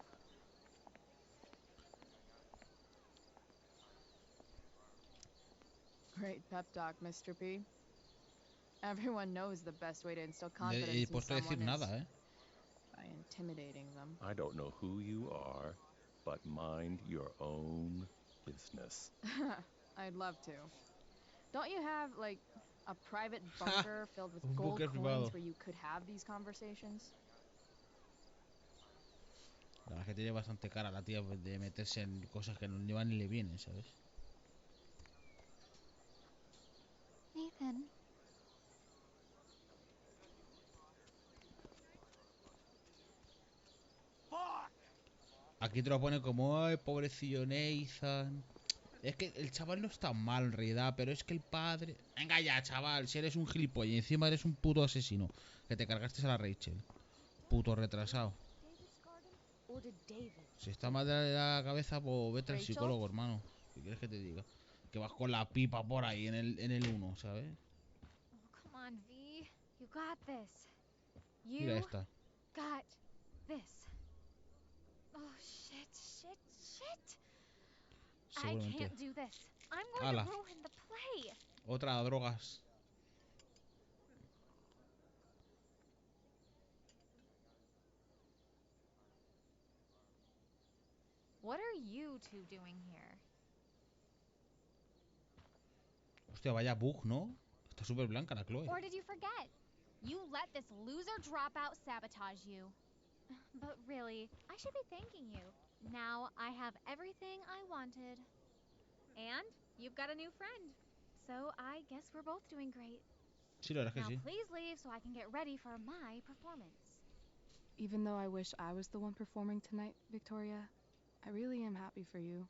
Great pep talk, Mr. P. Everyone knows the best way to instill confidence in puesto someone decir nada, is by intimidating them. I don't know who you are, but mind your own business. I'd love to. Don't you have, like, a private bunker filled with gold bunker coins privado. where you could have these conversations? La verdad es que tiene bastante cara la tía de meterse en cosas que no le van ni le vienen, ¿sabes? Nathan. Fuck! Aquí te lo pone como, ay, pobrecillo Nathan. Es que el chaval no está mal en realidad, pero es que el padre... Venga ya, chaval, si eres un gilipollas y encima eres un puto asesino, que te cargaste a la Rachel. Puto retrasado. Si está mal de la cabeza, pues vete al psicólogo, hermano. ¿Qué quieres que te diga? Que vas con la pipa por ahí en el 1, ¿sabes? Oh, come on, V. You got this. Mira You esta. got this. Oh, shit. I can't do this. I'm going to ruin the play. Otra drogas. What are you two doing here? Hostia, vaya bug, ¿no? Está súper blanca la Chloe. Or did you forget? You let this loser dropout sabotage you. But really, I should be thanking you. Now I have everything I wanted. And you've got a new friend. So I guess we're both doing great. Sí, la verdad es que Now sí. please leave so I can get ready for my performance. Even though I wish I was the one performing tonight, Victoria, I really am happy for you.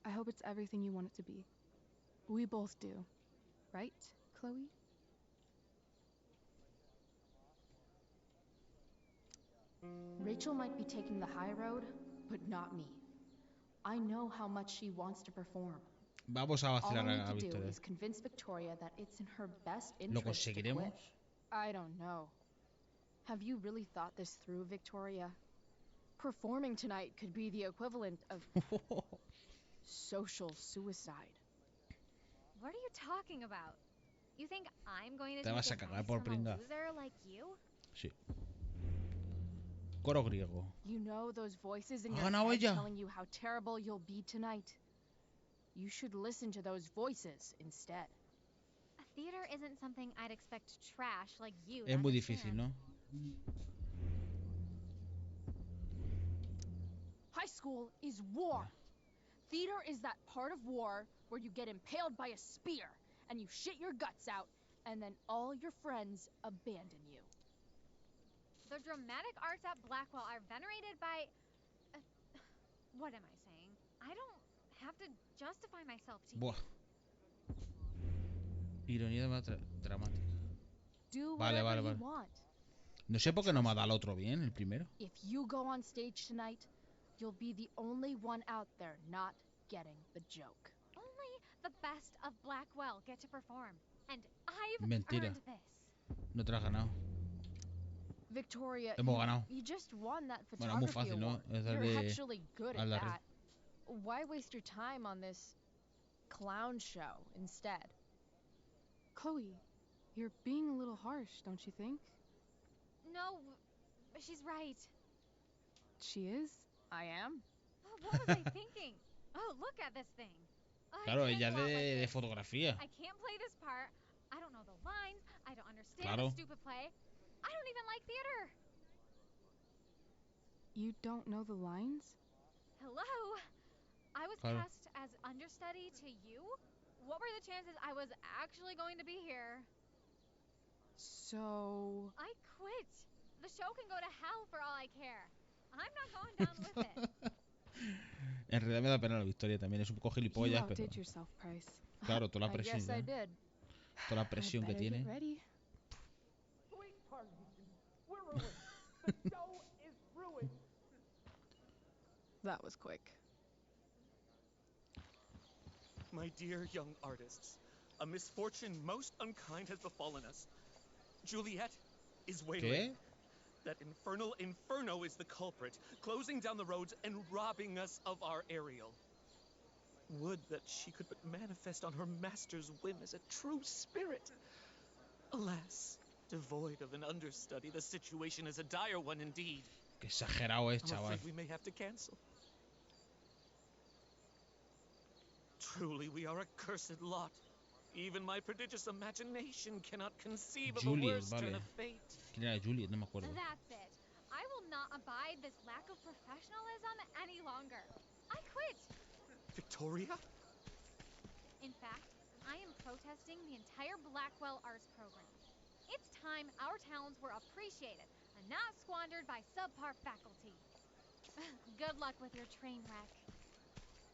I hope it's everything you want it to be. We both do. Right, Chloe? Rachel might be taking the high road, but not me. I know how much she wants to perform. Vamos a All vacilar I a need to do Victoria. is convince Victoria that it's in her best ¿Lo interest to conseguiremos? quit. I don't know. Have you really thought this through, Victoria? Performing tonight could be the equivalent of social suicide. What are you talking about? You think I'm going to Te take vas a cagar advice por from a pringa. loser like you? Sí. Coro griego. You know those voices in Ha your ganado head ella. telling you how terrible you'll be tonight? You should listen to those voices instead. A theater isn't something I'd expect trash like you to Es muy understand. difícil, ¿no? High school is war. Theater is that part of war where you get impaled by a spear and you shit your guts out and then all your friends abandon you. The dramatic arts at Blackwell are venerated by... what am I saying? I don't have to justify myself to Buah. you. Ironía dramática. Do Vale, whatever vale, you vale. want. No sé por qué no me ha dado el otro bien, el primero. If you go on stage tonight, you'll be the only one out there not getting the joke. Only the best of Blackwell get to perform. And I've Mentira. earned this. No te lo has ganado. Victoria, Hemos ganado. you just won that Bueno, es muy photography fácil, ¿no? award. Es You're darle actually good al at de that. Why waste your time on this clown show instead? Chloe, you're being a little harsh, don't you think? No, she's right. She is? I am. Oh, what was I thinking? Oh, look at this thing. Claro, ella de fotografía. I can't play this part. I don't know the lines. I don't understand Claro. the stupid play. I don't even like theater. You don't know the lines? Hello? I was Claro. cast as understudy to you? What were the chances I was actually going to be here? So... I quit. The show can go to hell for all I care. I'm not going down with it. En realidad me da pena la Victoria también. Es un poco You gilipollas, pero... outdid yourself, Price. Claro, toda la I presión. guess I did. Toda la presión que Better tiene. get ready. Please pardon me. We're ruined. The show is ruined. That was quick. My dear young artists, a misfortune most unkind has befallen us. Juliet is wailing. ¿Qué? That infernal inferno is the culprit, closing down the roads and robbing us of our aerial. Would that she could but manifest on her master's whim as a true spirit. Alas, devoid of an understudy, the situation is a dire one indeed. Qué exagerado es, I'm chaval. afraid we may have to cancel. Truly, we are a cursed lot. Even my prodigious imagination cannot conceive of a Juliet, worse turn vale. of fate. ¿Quién era Juliet? No me acuerdo. That's it. I will not abide this lack of professionalism any longer. I quit. Victoria? In fact, I am protesting the entire Blackwell Arts program. It's time our talents were appreciated and not squandered by subpar faculty. Good luck with your train wreck.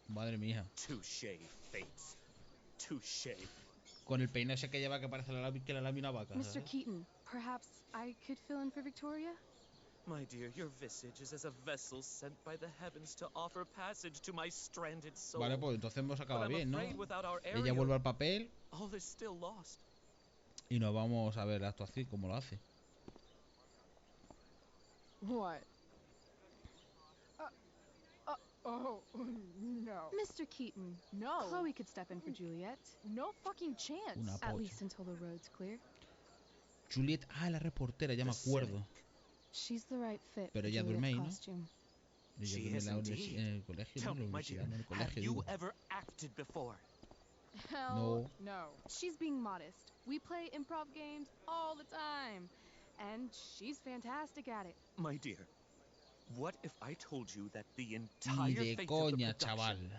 Madre mía. Touché, Fates. Touché. Con el peinado ese que lleva que parece que la lámina vaca. Mr. ¿sabes? Keaton, perhaps I could fill in for Victoria? My dear, your visage is as a vessel sent by the heavens to offer passage to my stranded soul. Vale, pues entonces hemos But acabado I'm bien, ¿no? afraid without our Ella aerial, vuelve al papel all is still lost. y nos vamos a ver la actuación como lo hace. What? Oh, no. Mr. Keaton, No. Chloe could step in for Juliet. No fucking chance. Una At pocha. least until the road's clear. Juliet, la reportera, ya me acuerdo. She's the right fit Pero for ella duerme Juliet's ahí, ¿no? costume. Ella She duerme is en indeed. en el colegio, Tell ¿no? En la me, my dear, universidad, no en el have colegio, you digo. ever acted before? Hell No. She's being modest. We play improv games all the time. And she's fantastic at it. My dear, what if I told you that the Ni entire de fate coña, of the chaval. production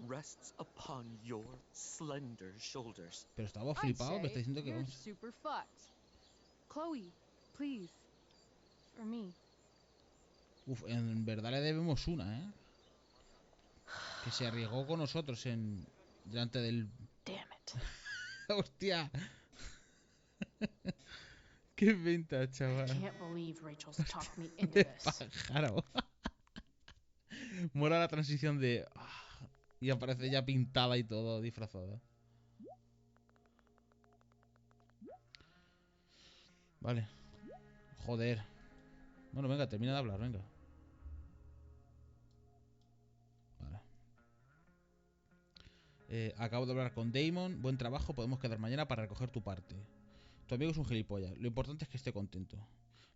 rests upon your slender shoulders? Pero estaba I'd flipado, me say está diciendo que you're vamos... super fucked. Chloe, please. For me. Uf, en verdad le debemos una, ¿eh? Que se arriesgó con nosotros delante del... Damn it. ¡Hostia! ¡Qué venta, I chaval! can't believe Rachel's talked me into ¡Qué this. pájaro! Mola la transición de... Y aparece ya pintada y todo, disfrazada. Vale. Joder. Bueno, venga, termina de hablar, venga. Vale. Acabo de hablar con Damon. Buen trabajo, podemos quedar mañana para recoger tu parte. Tu amigo es un gilipollas. Lo importante es que esté contento.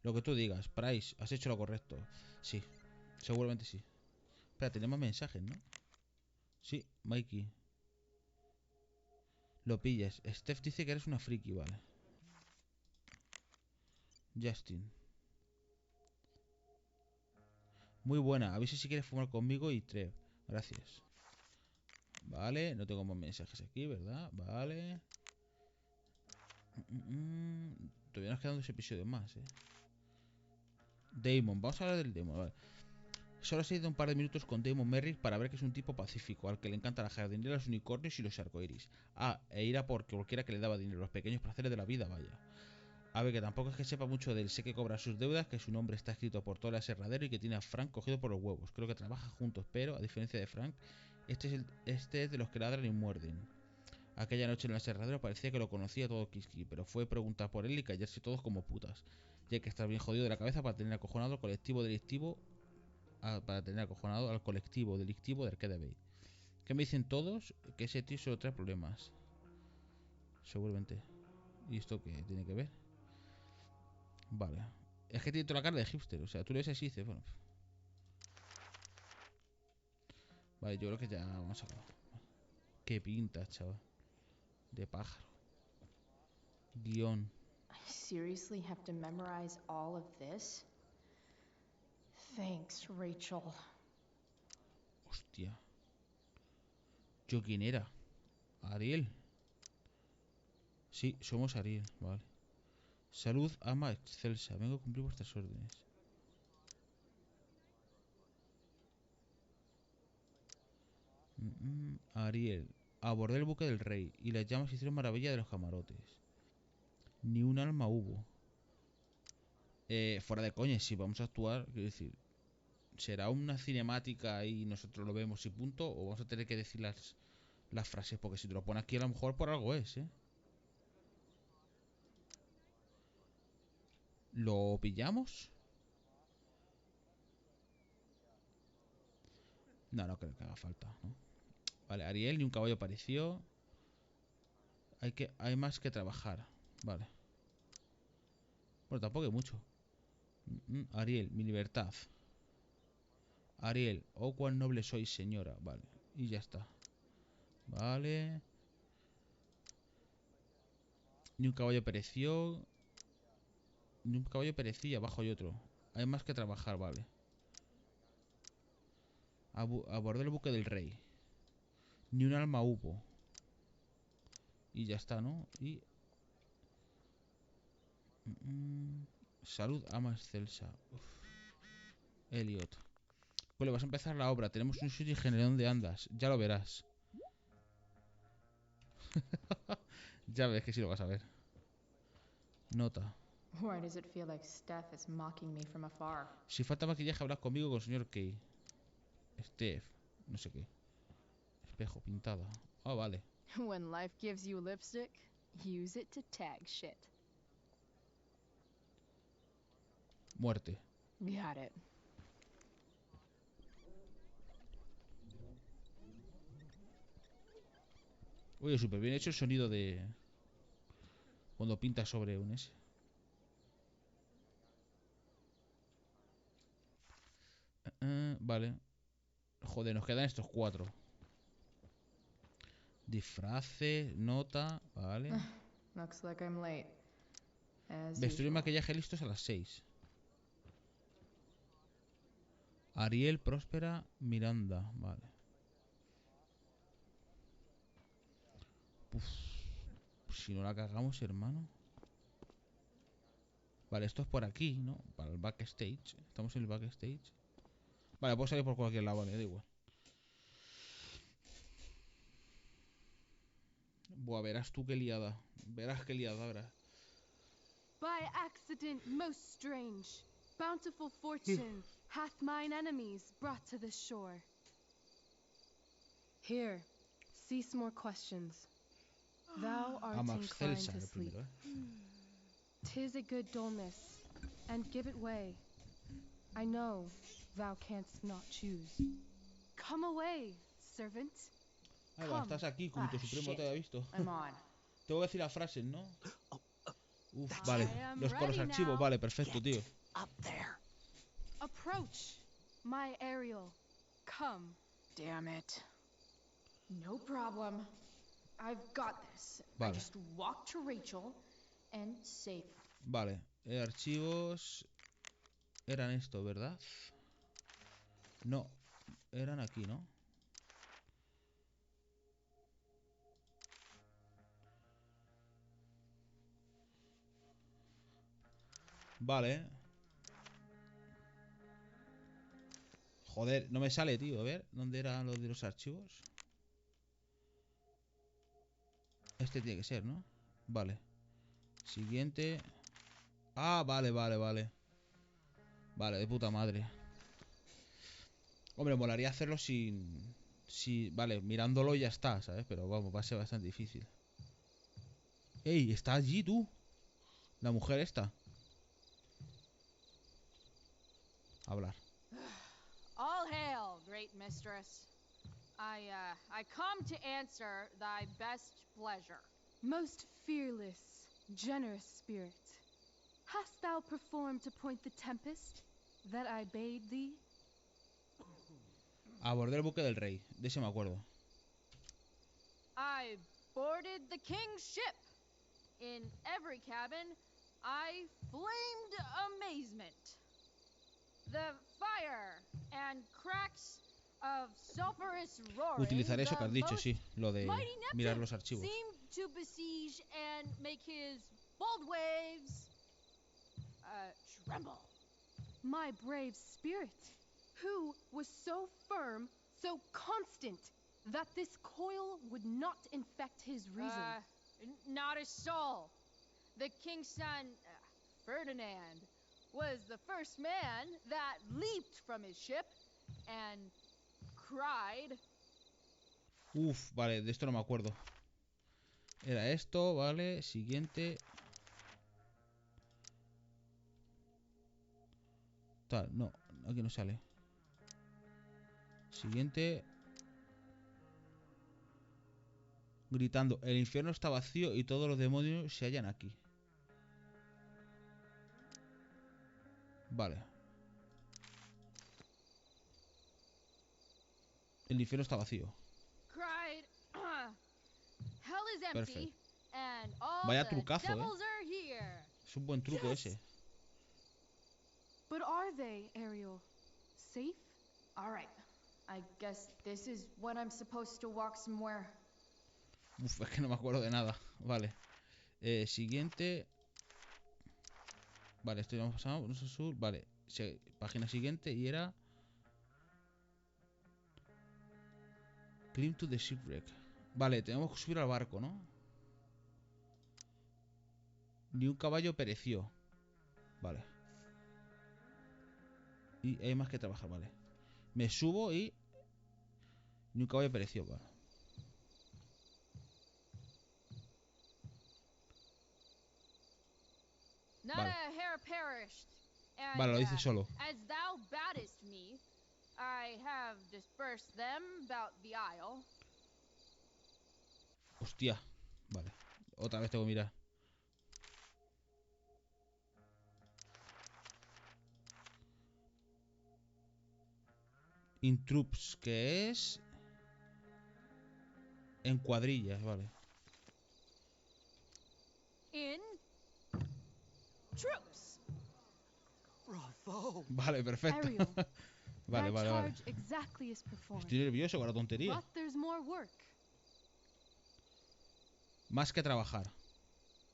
Lo que tú digas. Price, has hecho lo correcto. Sí, seguramente sí. Espera, tenemos mensajes, ¿no? Sí, Mikey. Lo pillas. Steph dice que eres una friki, vale. Justin. Muy buena. Avisa si quieres fumar conmigo y Trev. Gracias. Vale, no tengo más mensajes aquí, ¿verdad? Vale. Todavía nos quedan 2 episodios más, ¿eh? Damon, vamos a hablar del Damon, vale. Solo se ha ido un par de minutos con Damon Merrick para ver que es un tipo pacífico, al que le encanta la jardinería, los unicornios y los arcoiris. E ir a por cualquiera que le daba dinero, los pequeños placeres de la vida, vaya. A ver, que tampoco es que sepa mucho de él, sé que cobra sus deudas, que su nombre está escrito por todo el aserradero y que tiene a Frank cogido por los huevos. Creo que trabajan juntos, pero, a diferencia de Frank, este es de los que ladran y muerden. Aquella noche en el aserradero parecía que lo conocía todo Kiski, pero fue preguntar por él y callarse todos como putas. Y hay que estar bien jodido de la cabeza para tener acojonado al colectivo delictivo de Arcade Bay. ¿Qué me dicen todos? Que ese tío solo trae problemas. Seguramente. ¿Y esto qué tiene que ver? Vale. Es que tiene toda la cara de hipster. O sea, tú le ves así y dices, bueno. Vale, yo creo que ya vamos a acabar. Qué pinta, chaval. De pájaro. Guión. I seriously have to memorize all of this? Thanks, Rachel. Hostia. ¿Yo quién era? Ariel. Sí, somos Ariel, vale. Salud, ama excelsa. Vengo a cumplir vuestras órdenes. Ariel. Abordé el buque del rey y las llamas hicieron maravilla de los camarotes. Ni un alma hubo. Fuera de coña, si vamos a actuar, quiero decir, ¿será una cinemática y nosotros lo vemos y punto? ¿O vamos a tener que decir las frases? Porque si te lo pone aquí a lo mejor por algo es, ¿eh? ¿Lo pillamos? No, no creo que haga falta, ¿no? Vale, Ariel, ni un caballo apareció. Hay más que trabajar. Vale. Bueno, tampoco hay mucho. Ariel, mi libertad. Ariel, oh cuán noble sois, señora. Vale, y ya está. Vale. Ni un caballo pereció. Ni un caballo pereció y abajo hay otro. Hay más que trabajar, vale. Abordé el buque del rey. Ni un alma hubo. Y ya está, ¿no? Y... Salud, ama excelsa. Uf. Elliot. Pues vas a empezar la obra. Tenemos un sitio generón de andas. Ya lo verás. Ya ves que sí lo vas a ver. Nota. Why does it feel like Steph is mocking me from afar? Si falta maquillaje, hablas conmigo con el señor Kay. Steph. No sé qué. Espejo, pintada. Ah, vale. When life gives you lipstick, use it to tag shit. Muerte. Got it. Oye, súper bien hecho el sonido de... Cuando pintas sobre un S. Vale. Joder, nos quedan estos 4. Disfraces, nota, vale. Looks like I'm late. Vestuario y maquillaje listos a las 6. Ariel, Próspera, Miranda, vale. Uf, si no la cagamos, hermano. Vale, esto es por aquí, ¿no? Para el backstage. Estamos en el backstage. Vale, puedo salir por cualquier lado, vale, da igual. Buah, verás tú qué liada. Verás qué liada, verás. By accident most strange, bountiful fortune hath mine enemies brought to this shore. Here, cease more questions. Thou art inclined to sleep. Tis a good dullness, and give it way. I know thou canst not choose. Come away, servant. Ahí va, estás aquí, como tu supremo te había visto. Tengo que decir las frases, ¿no? Uf, vale. Por los archivos, vale, perfecto, tío. Approach, my Ariel. Come. Damn it. No problem. I've got this. Vale. I just walk to Rachel and save her. Vale, archivos eran esto, ¿verdad? No, eran aquí, ¿no? Vale. Joder, no me sale, tío. A ver, ¿dónde eran los de los archivos? Este tiene que ser, ¿no? Vale. Siguiente. Ah, vale. Vale, de puta madre. Hombre, molaría hacerlo sin... Vale, mirándolo ya está, ¿sabes? Pero vamos, va a ser bastante difícil. ¡Ey! Está allí, tú. La mujer esta. Hablar. All hail, great mistress. I come to answer thy best pleasure. Most fearless, generous spirit, hast thou performed to point the tempest that I bade thee? Abordé el buque del rey. De ese me acuerdo. I boarded the king's ship. In every cabin, I flamed amazement. The fire and cracks of sulphurous roaring. Utilizaré eso que has dicho, sí. Lo de mirar los archivos. Seemed to besiege and make his bold waves tremble. My brave spirit, who was so firm, so constant, that this coil would not infect his reason. Not a soul. The king's son, Ferdinand, was the first man that leaped from his ship and cried. Uf, vale, de esto no me acuerdo. Era esto, vale. Siguiente. Tal, no, aquí no sale. Siguiente. Gritando, el infierno está vacío y todos los demonios se hallan aquí. Vale. El infierno está vacío. Cried, hell is empty, Perfecto. and all Vaya the trucazo, devils are here. Es un buen truco ese. But are they, Ariel, safe? All right. I guess this is when I'm supposed to walk somewhere. Uf, es que no me acuerdo de nada. Vale. Siguiente. Vale, esto ya hemos pasado. No sé sur. Vale. Página siguiente y era... Climb to the shipwreck. Vale, tenemos que subir al barco, ¿no? Ni un caballo pereció. Vale. Y hay más que trabajar, vale. Me subo y... Ni un caballo pereció, vale. Not Vale. a hair perished. And, Vale, lo dice solo. as thou badest me, I have dispersed them about the isle. Hostia. Vale. Otra vez tengo que mirar. In troops, que es... En cuadrillas, vale. In troops. Bravo. Vale, perfecto. Ariel, vale. charge exactly as performed. Estoy nervioso con la tontería. But there's more work. Más que trabajar.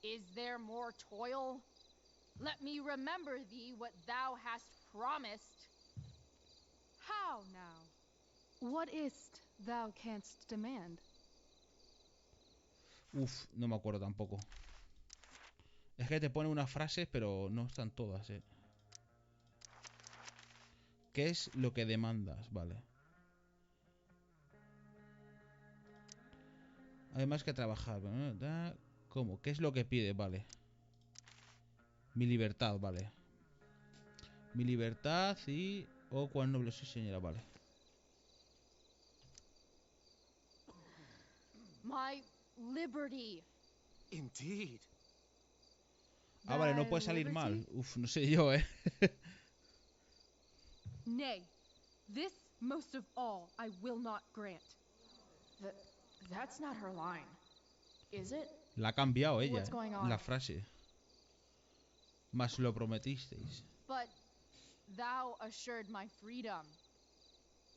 Is there more toil? Let me remember thee what thou hast promised. How now? What is't thou canst demand? Uf, no me acuerdo tampoco. Es que te pone unas frases, pero no están todas, ¿eh? ¿Qué es lo que demandas? Vale. Además que trabajar. ¿Cómo? ¿Qué es lo que pide? Vale. Mi libertad, vale. Mi libertad y... Oh, cuán noble soy, señora, vale. My liberty. Indeed. Ah, vale, no puede salir mal. Uf, no sé yo, ¿eh? Nay, this most of all I will not grant. That's not her line, is it? La ha cambiado ella, What's going on? la frase. Mas lo prometisteis. But thou assured my freedom.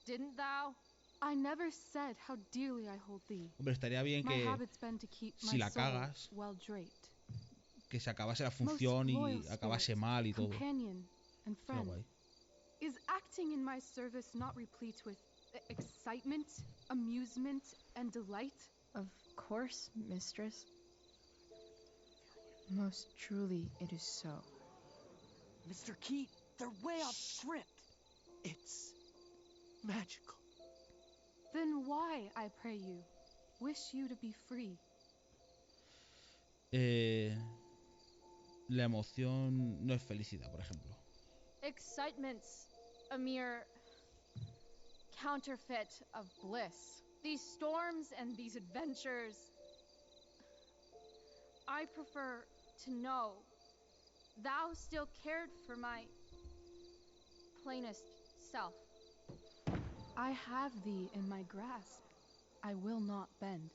Didn't thou? I never said how dearly I hold thee. Hombre, estaría bien My que... habit's been to keep Si my la soul cagas... well draped. Que se acabase la función y acabase mal y todo. Companion and Está friend. guay. Is acting in my service not replete with excitement, amusement, and delight? Of course, mistress. Most truly, it is so. Mr. Keat, they're way off script. It's magical. Then why, I pray you, wish you to be free? La emoción no es felicidad, por ejemplo. Excitement's a mere counterfeit of bliss. These storms and these adventures. I prefer to know thou still cared for my plainest self. I have thee in my grasp. I will not bend.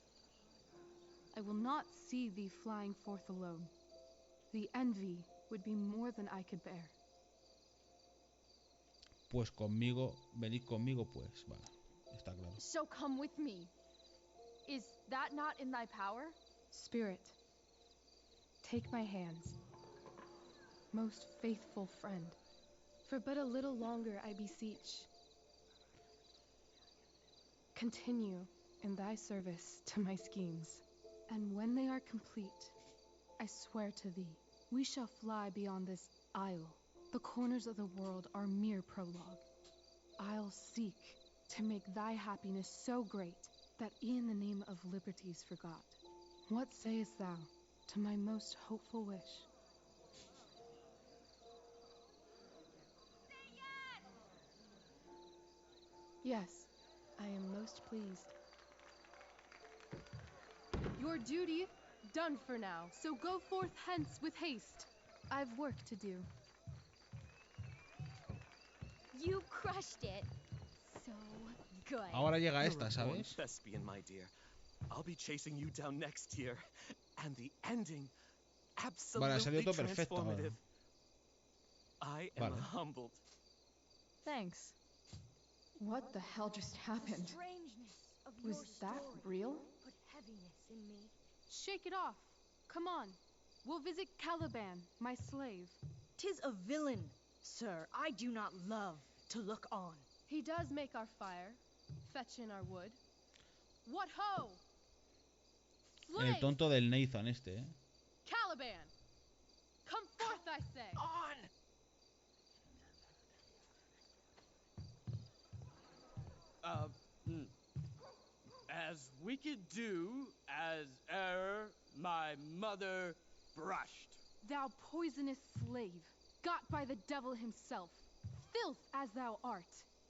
I will not see thee flying forth alone. The envy would be more than I could bear. Pues conmigo, venid conmigo, pues, vale, está claro. So come with me. Is that not in thy power? Spirit, take my hands. Most faithful friend, for but a little longer I beseech. Continue in thy service to my schemes, and when they are complete, I swear to thee, we shall fly beyond this isle. The corners of the world are mere prologue. I'll seek to make thy happiness so great that e'en the name of liberty's forgot. What sayest thou to my most hopeful wish? Yes, I am most pleased. Your duty done for now, so go forth hence with haste. I've work to do. You crushed it. So good. Ahora llega You're esta, a born ¿sabes? thespian, my dear. I'll be chasing you down next year, and the ending, Vale, ha salido absolutely todo perfecto ahora. transformative. I am Vale. humbled. Thanks. What the hell just happened? Was that real? Put heaviness in me. Shake it off. Come on. We'll visit Caliban, my slave. 'Tis a villain, sir. I do not love to look on. He does make our fire, fetch in our wood. What ho! El Slave! tonto del Nathan este, ¿eh? Caliban! Come forth, I say! As we could do, as e'er my mother brushed. Thou poisonous slave, got by the devil himself, filth as thou art,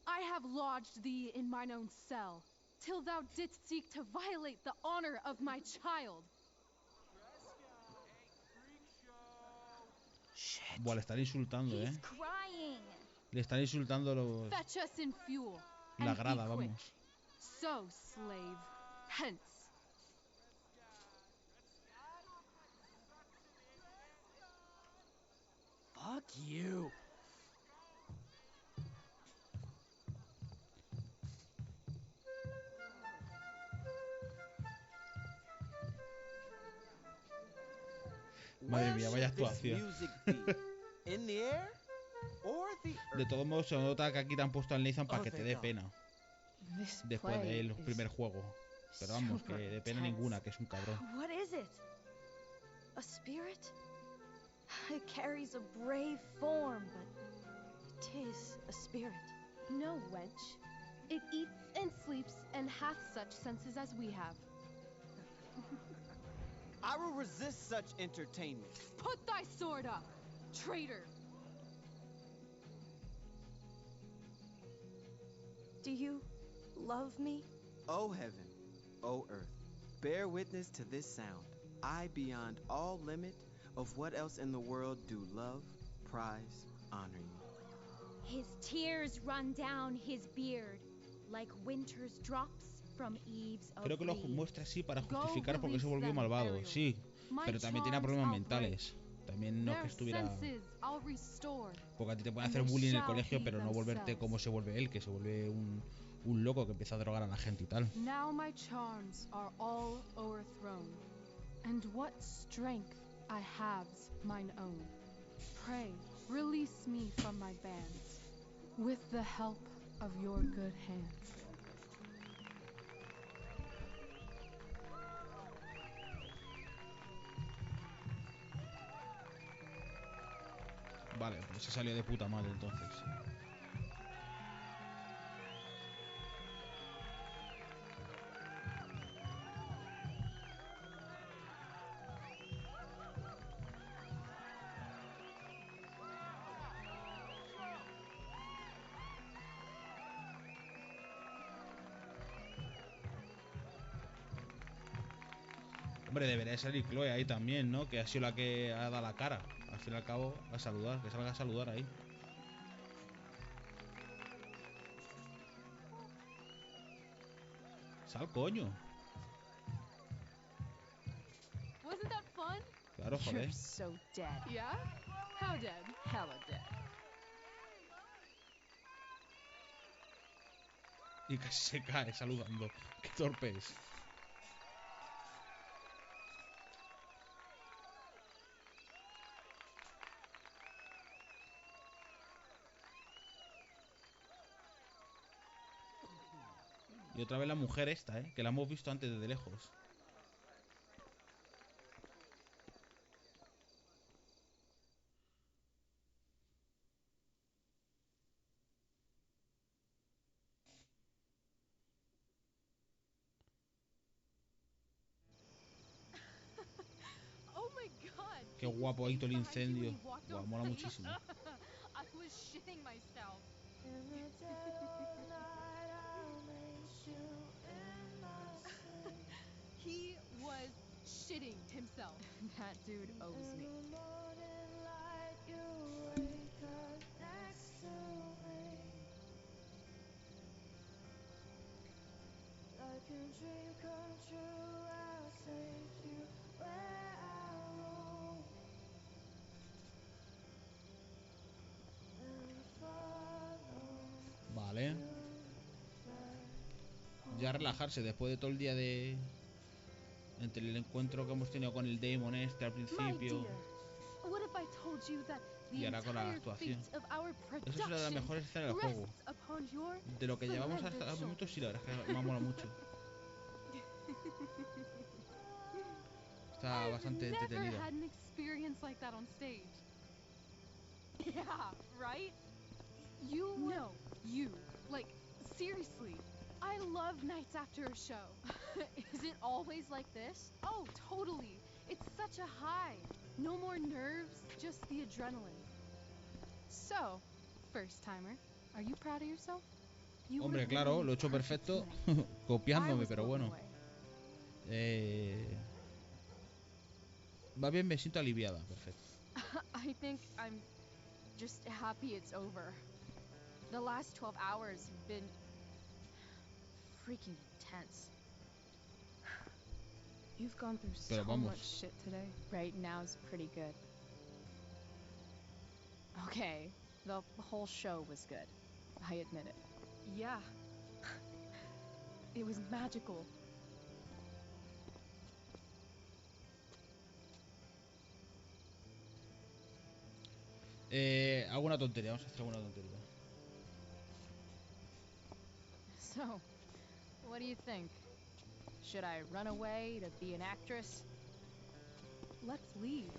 I have lodged thee in mine own cell, till thou didst seek to violate the honor of my child. Buah, le están insultando, ¿eh? He's crying. Le están insultando los... Fetch us in fuel. La and grada, be quick. vamos. So, slave, hence. Fuck you. Madre mía, vaya actuación. In the air or the earth? De todos modos, se nota que aquí te han puesto al Nathan para que te dé pena. Después del primer juego. Pero vamos, que de pena ninguna, que es un cabrón. What is it? A spirit? It carries a brave form, but 'tis a spirit. No, wench. It eats and sleeps and hath such senses as we have. I will resist such entertainment. Put thy sword up, traitor! Do you love me? O heaven, O earth, bear witness to this sound. I, beyond all limit of what else in the world, do love, prize, honor you. His tears run down his beard like winter's drops from eaves of Creo que lo reeds. muestra así para justificar por qué se volvió malvado. Sí, pero también tiene problemas mentales. También no es que estuviera... Porque a ti te pueden hacer bullying en el colegio, pero no volverte como se vuelve él, que se vuelve un loco que empieza a drogar a la gente y tal. Now my charms are all o'erthrown, and what strength I have's mine own. Pray, release me from my bands. With the help of your good hands. Vale, pues se salió de puta madre entonces. Hombre, debería salir Chloe ahí también, ¿no? Que ha sido la que ha dado la cara. Al fin y al cabo, a saludar, que salga a saludar ahí. Sal, coño. Wasn't that fun? Claro, joder. You're so dead. Yeah? How dead? Hella dead. Y casi se cae saludando. Qué torpe es. Y otra vez la mujer esta, que la hemos visto antes desde lejos. Oh my god. Qué guapo ahí todo el incendio. Guau, mola muchísimo. I was shitting myself. He was shitting himself. That dude owes me. Vale. Ya relajarse después de todo el día de... Entre el encuentro que hemos tenido con el Damon este al principio. What if I told you that the Y ahora con la entire actuación. fate of our Esa es una de las mejores escenas del juego. rests upon your De lo que llevamos hasta splendid el momento, shoulders? sí, la verdad es que me ha molado mucho. Está bastante Never entretenido. had an experience like that on stage. Yeah, right? You would... No, you. Like, seriously. I love nights after a show. Is it always like this? Oh, totally. It's such a high. No more nerves, just the adrenaline. So, first timer, are you proud of yourself? You Hombre, were claro, really lo he hecho perfect perfecto. tonight. Copiándome, I pero was blown bueno. away. Va bien, me siento aliviada. Perfecto. I think I'm just happy it's over. The last 12 hours have been freaking intense. You've gone through Pero so vamos. much shit today. Right now's pretty good. Okay, the whole show was good. I admit it. Yeah. It was magical. Alguna tontería, vamos a hacer alguna tontería. So, what do you think? Should I run away to be an actress? Let's leave.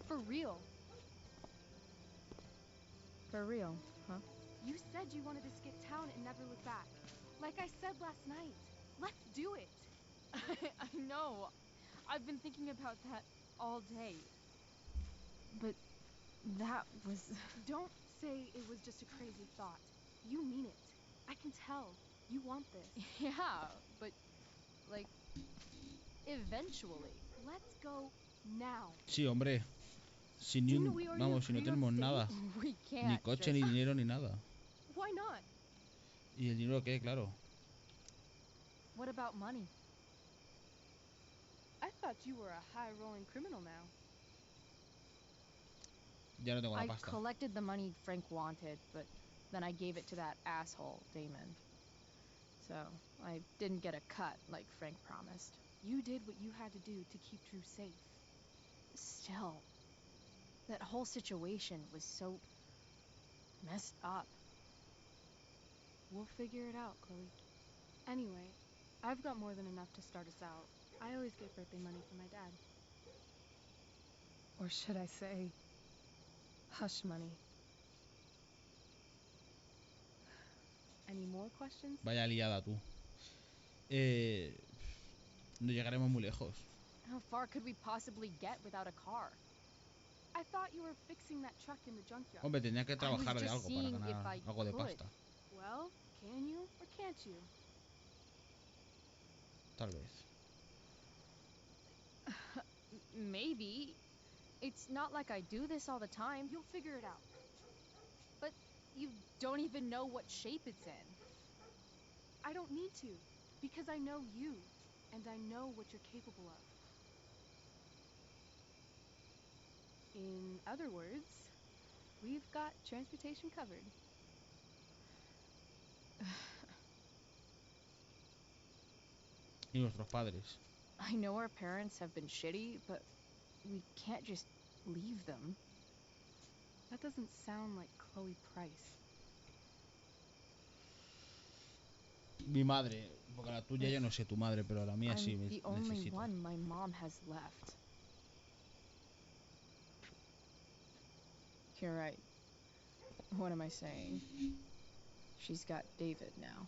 For real. For real, huh? You said you wanted to skip town and never look back. Like I said last night. Let's do it. I know. I've been thinking about that all day. But that was... Don't say it was just a crazy thought. You mean it. I can tell. You want this. Yeah, but, like, eventually. Let's go now. Sí, hombre. Sin ni un... Vamos, si no tenemos nada. We can't Ni coche, ni dinero, ni nada. Why not? ¿Y el dinero qué? Claro. What about money? I thought you were a high-rolling criminal now. Ya no tengo la I pasta. collected the money Frank wanted, but then I gave it to that asshole, Damon. So, I didn't get a cut like Frank promised. You did what you had to do to keep Drew safe. Still, that whole situation was so Messed up. We'll figure it out, Chloe. Anyway, I've got more than enough to start us out. I always get birthday money from my dad. Or should I say, hush money. Any more questions? Vaya liada tú. No llegaremos muy lejos. How far could we possibly get without a car? I thought you were fixing that truck in the junkyard. Hombre, tenía que trabajar de algo para ganar algo de pasta. Well, can you or can't you? Tal vez. Maybe. It's not like I do this all the time. You'll figure it out. But you don't even know what shape it's in. I don't need to, because I know you, and I know what you're capable of. In other words, we've got transportation covered. Y nuestros padres. I know our parents have been shitty, but we can't just leave them. That doesn't sound like Chloe Price. Mi madre, porque la tuya yo no sé tu madre, pero la mía sí I'm the only necesito. one my mom has left. You're right. What am I saying? She's got David now.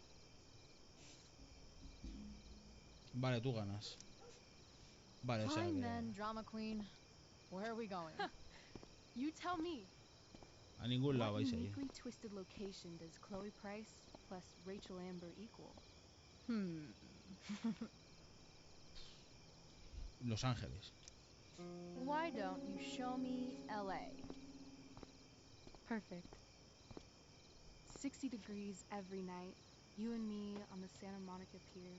Vale, tú ganas. Vale, o sea Fine que... then, drama queen. Where are we going? You tell me. A ningún lado What vais a ir. uniquely twisted location does Chloe Price plus Rachel Amber equal? Los Ángeles. Why don't you show me LA? Perfect. 60 degrees every night. You and me on the Santa Monica Pier,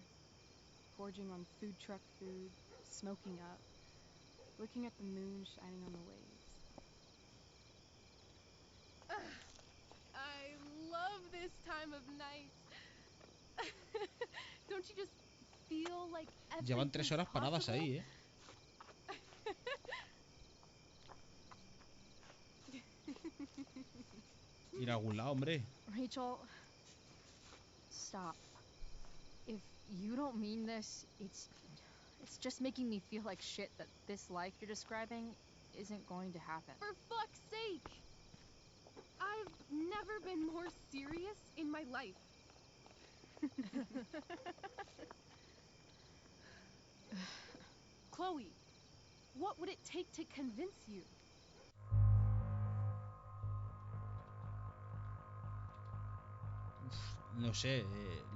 gorging on food truck food, smoking up, looking at the moon shining on the waves. I love this time of night. Don't you just feel like Llevan 3 horas paradas ahí, ¿eh? Ir a algún lado, hombre. Rachel, stop. If you don't mean this, it's just making me feel like shit that this life you're describing isn't going to happen. For fuck's sake! I've never been more serious in my life. Chloe, what would it take to convince you? No sé,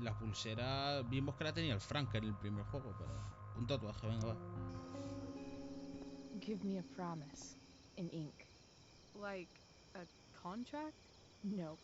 la pulsera vimos que la tenía el Frank en el primer juego, pero un tatuaje, venga, va. Give me a promise in ink. Like a contract? No.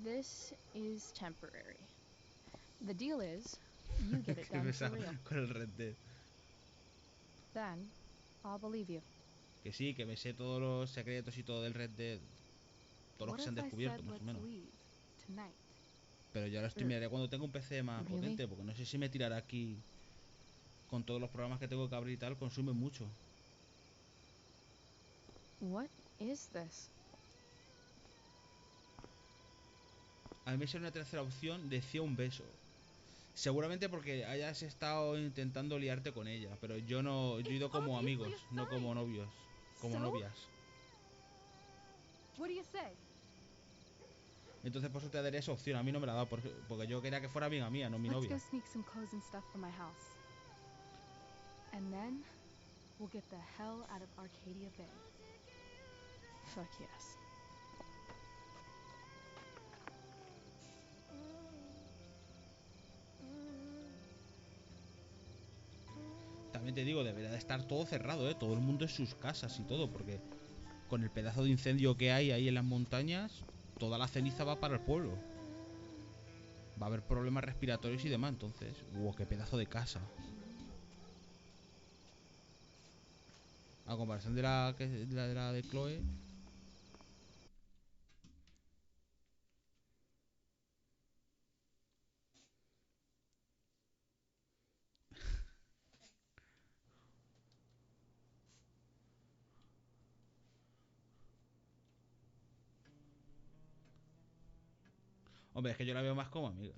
This is temporary. The deal is, you get it done for real. Con el Red Dead. Then, I'll believe you. Que sí, que me sé todos los secretos y todo del Red Dead. Todos los que se han descubierto, más o menos. Pero yo ahora miraré cuando tenga un PC más potente, porque no sé si me tirará aquí con todos los programas que tengo que abrir y tal, consume mucho. What is this? A mí me sale una tercera opción, decía un beso. Seguramente porque hayas estado intentando liarte con ella, pero yo no, yo he ido como amigos, no como novios, como novias. What do you say? Entonces por eso te daré esa opción, a mí no me la ha dado porque yo quería que fuera amiga mía, no mi novia. Let's go sneak some clothes and stuff from my house. And then we'll get the hell out of Arcadia Bay. Fuck yes. También te digo, debería de estar todo cerrado, ¿eh? Todo el mundo en sus casas y todo, porque con el pedazo de incendio que hay ahí en las montañas, toda la ceniza va para el pueblo. Va a haber problemas respiratorios y demás, entonces... ¡Wow! ¡Qué pedazo de casa! A comparación de la de Chloe. Hombre, es que yo la veo más como amiga.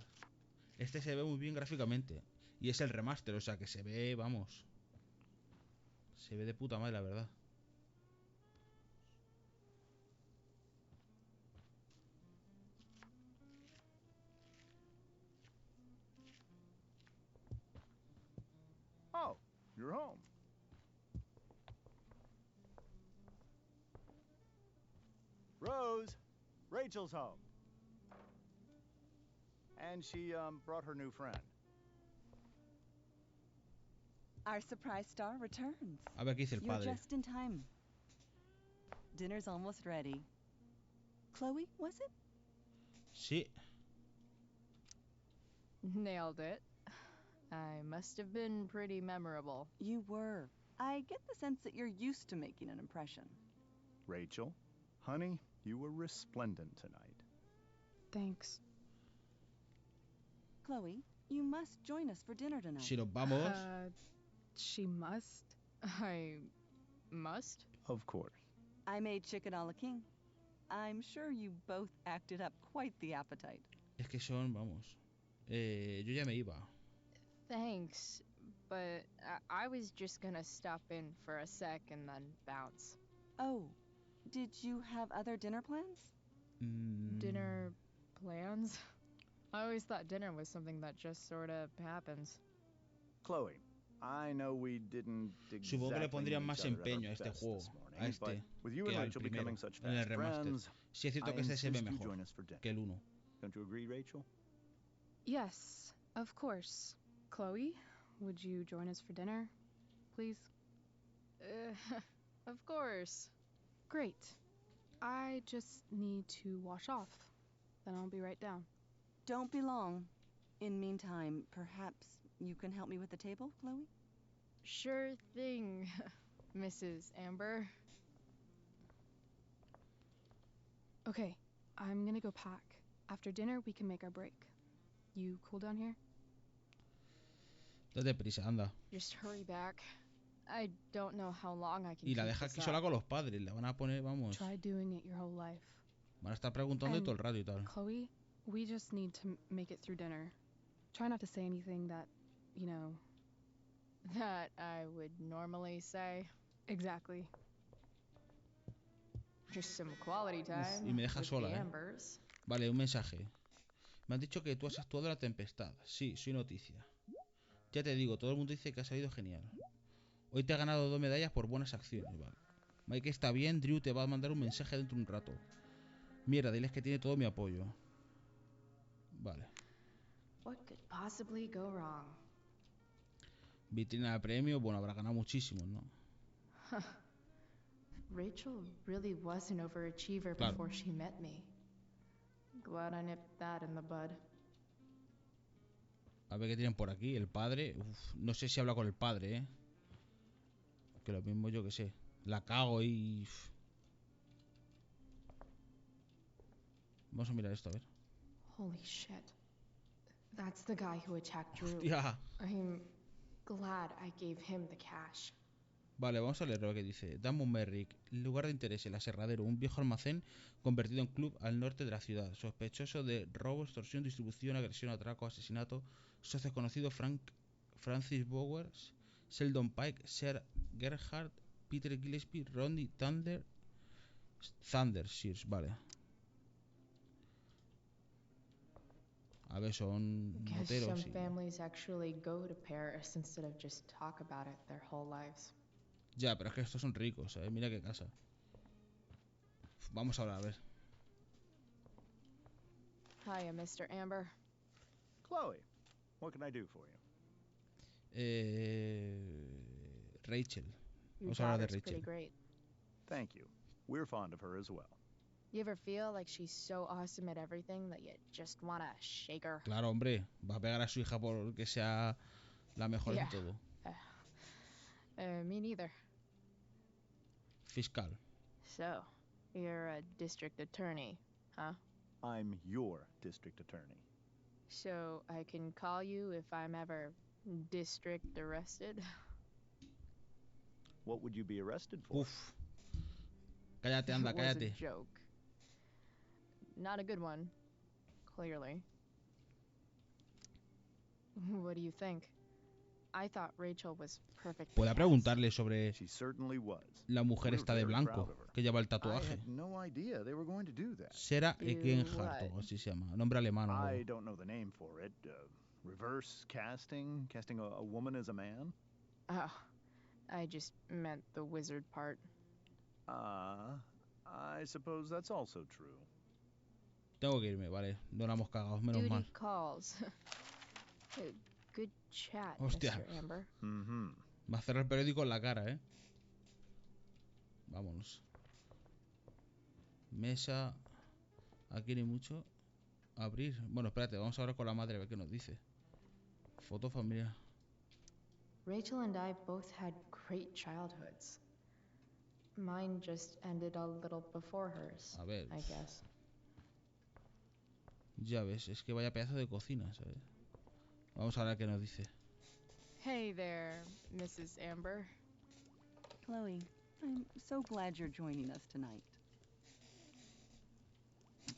Este se ve muy bien gráficamente. Y es el remaster, o sea que se ve, vamos. Se ve de puta madre, la verdad. Oh, you're home. Rose, Rachel's home. And she, brought her new friend. Our surprise star returns. A ver qué dice el padre. You're just in time. Dinner's almost ready. Chloe, was it? Sí. Nailed it. I must have been pretty memorable. You were. I get the sense that you're used to making an impression. Rachel, honey, you were resplendent tonight. Thanks. Chloe, you must join us for dinner tonight. Si nos vamos. She must. I must? Of course. I made chicken a la king. I'm sure you both acted up quite the appetite. Es que son, vamos. Yo ya me iba. Thanks, but I was just gonna stop in for a sec and then bounce. Oh, did you have other dinner plans? Dinner plans? I always thought dinner was something that just sort of happens. Chloe, I know we didn't Supongo que le pondrían exactly más meet each other empeño a at este our best juego, this morning, a este, but with you que and al Rachel primero, becoming such en el fast remaster. friends, Sí es cierto I que este se ve insist you mejor join us for dinner. que el 1. Don't you agree, Rachel? Yes, of course. Chloe, would you join us for dinner, please? Of course. Great. I just need to wash off. Then I'll be right down. Don't be long. In meantime, perhaps you can help me with the table, Chloe? Sure thing, Mrs. Amber. Okay, I'm gonna go pack. After dinner, we can make our break. You cool down here? Date prisa, anda. Just hurry back. I don't know how long I can Y la keep deja this aquí up. sola con los padres. La van a poner, vamos. Try doing it your whole life. Van a estar preguntando todo el rato y tal. Chloe, we just need to make it through dinner. Try not to say anything that, you know... That I would normally say. Exactly. Just some quality time. Y me deja with sola, the Ambers. Vale, un mensaje. Me han dicho que tú has actuado en la tempestad. Sí, soy noticia. Ya te digo, todo el mundo dice que ha salido genial. Hoy te ha ganado 2 medallas por buenas acciones, vale. Mike está bien, Drew te va a mandar un mensaje dentro de un rato. Mierda, diles que tiene todo mi apoyo. Vale. What could possibly go wrong? Vitrina de premio, bueno, habrá ganado muchísimo, ¿no? Rachel really was an overachiever Claro. before she met me. Glad I nipped that in the bud. A ver qué tienen por aquí. El padre. Uf, no sé si habla con el padre, ¿eh? Que lo mismo yo que sé. La cago y... Vamos a mirar esto, a ver. Holy shit. That's the guy who attacked Drew. Hostia. I'm glad I gave him the cash. Vale, vamos a leer lo que dice. Damon Merrick, lugar de interés, el aserradero, un viejo almacén convertido en club al norte de la ciudad. Sospechoso de robo, extorsión, distribución, agresión, atraco, asesinato. Socios conocidos Francis Bowers, Sheldon Pike, Sir Gerhard, Peter Gillespie, Rodney Thunder, Shears, vale. A ver, son Guess moteros. some families actually go to Paris instead of just talk about it their whole lives. Ya, pero es que estos son ricos, ¿sabes? Mira qué casa. Vamos ahora a ver. Hiya, Mr. Amber. Chloe, what can I do for you? Rachel. Your Vamos a hablar de daughter's pretty Rachel. great. Thank you. We're fond of her as well. You ever feel like she's so awesome at everything that you just wanna shake her? Claro, hombre. Va a pegar a su hija porque sea la mejor Yeah. en todo. Me neither. Fiscal. So, you're a district attorney, huh? I'm your district attorney. So, I can call you if I'm ever district arrested? What would you be arrested for? Uf. Cállate, anda, It was cállate. a joke. Not a good one, clearly. What do you think? I thought Rachel was perfect. Pueda preguntarle sobre She certainly was. la mujer We were esta de very blanco proud of her. que lleva el I tatuaje. had no idea they were going to do that. Sarah Do Egenhardt, o what? así se llama. Nombre alemán o I algo. don't know the name for it. Reverse casting? Casting a woman as a man? Oh, I just meant the wizard part. I suppose that's also true. Tengo que irme, vale. No la hemos cagado, menos Duty mal. calls. Good chat, Hostia. Mr. Amber. Va a cerrar el periódico en la cara, ¿eh? Vámonos. Mesa. Aquí ni mucho. Abrir. Bueno, espérate, vamos a hablar con la madre a ver qué nos dice. Foto familiar. Rachel and I both had great childhoods. Mine just ended a little before hers, A ver. I guess. Ya ves, es que vaya pedazo de cocina, ¿sabes? Vamos a ver qué nos dice. Hey there, Mrs. Amber. Chloe, I'm so glad you're joining us tonight.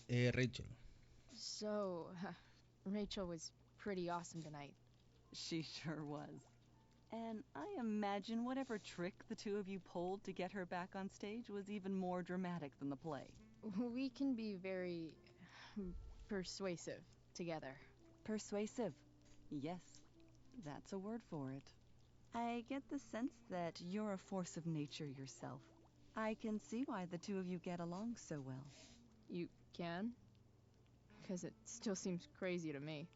Rachel. So, Rachel was pretty awesome tonight. She sure was. And I imagine whatever trick the two of you pulled to get her back on stage was even more dramatic than the play. We can be very persuasive together. Persuasive. Yes, that's a word for it. I get the sense that you're a force of nature yourself. I can see why the two of you get along so well. You can? Because it still seems crazy to me.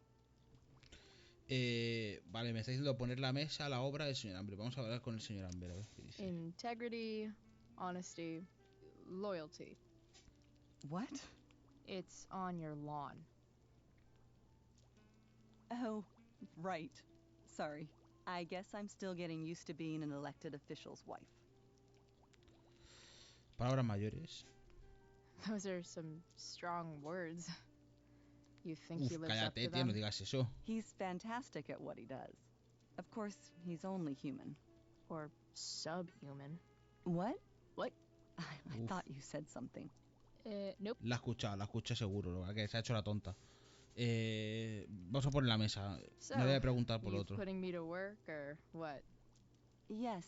Vale, me está diciendo poner la mesa a la obra del señor Amber. Vamos a hablar con el señor Amber a ver qué dice. Integrity, honesty, loyalty. What? It's on your lawn. Oh, right. Sorry. I guess I'm still getting used to being an elected official's wife. Palabras mayores. Those are some strong words. You think he lives up to Cállate, tío, them? no digas eso. He's fantastic at what he does. Of course, he's only human. Or subhuman. What? What? I thought you said something. Nope. La escucha seguro, que se ha hecho la tonta. Vamos a poner la mesa. So, No le voy a preguntar por you otro. putting me to work or what? Yes.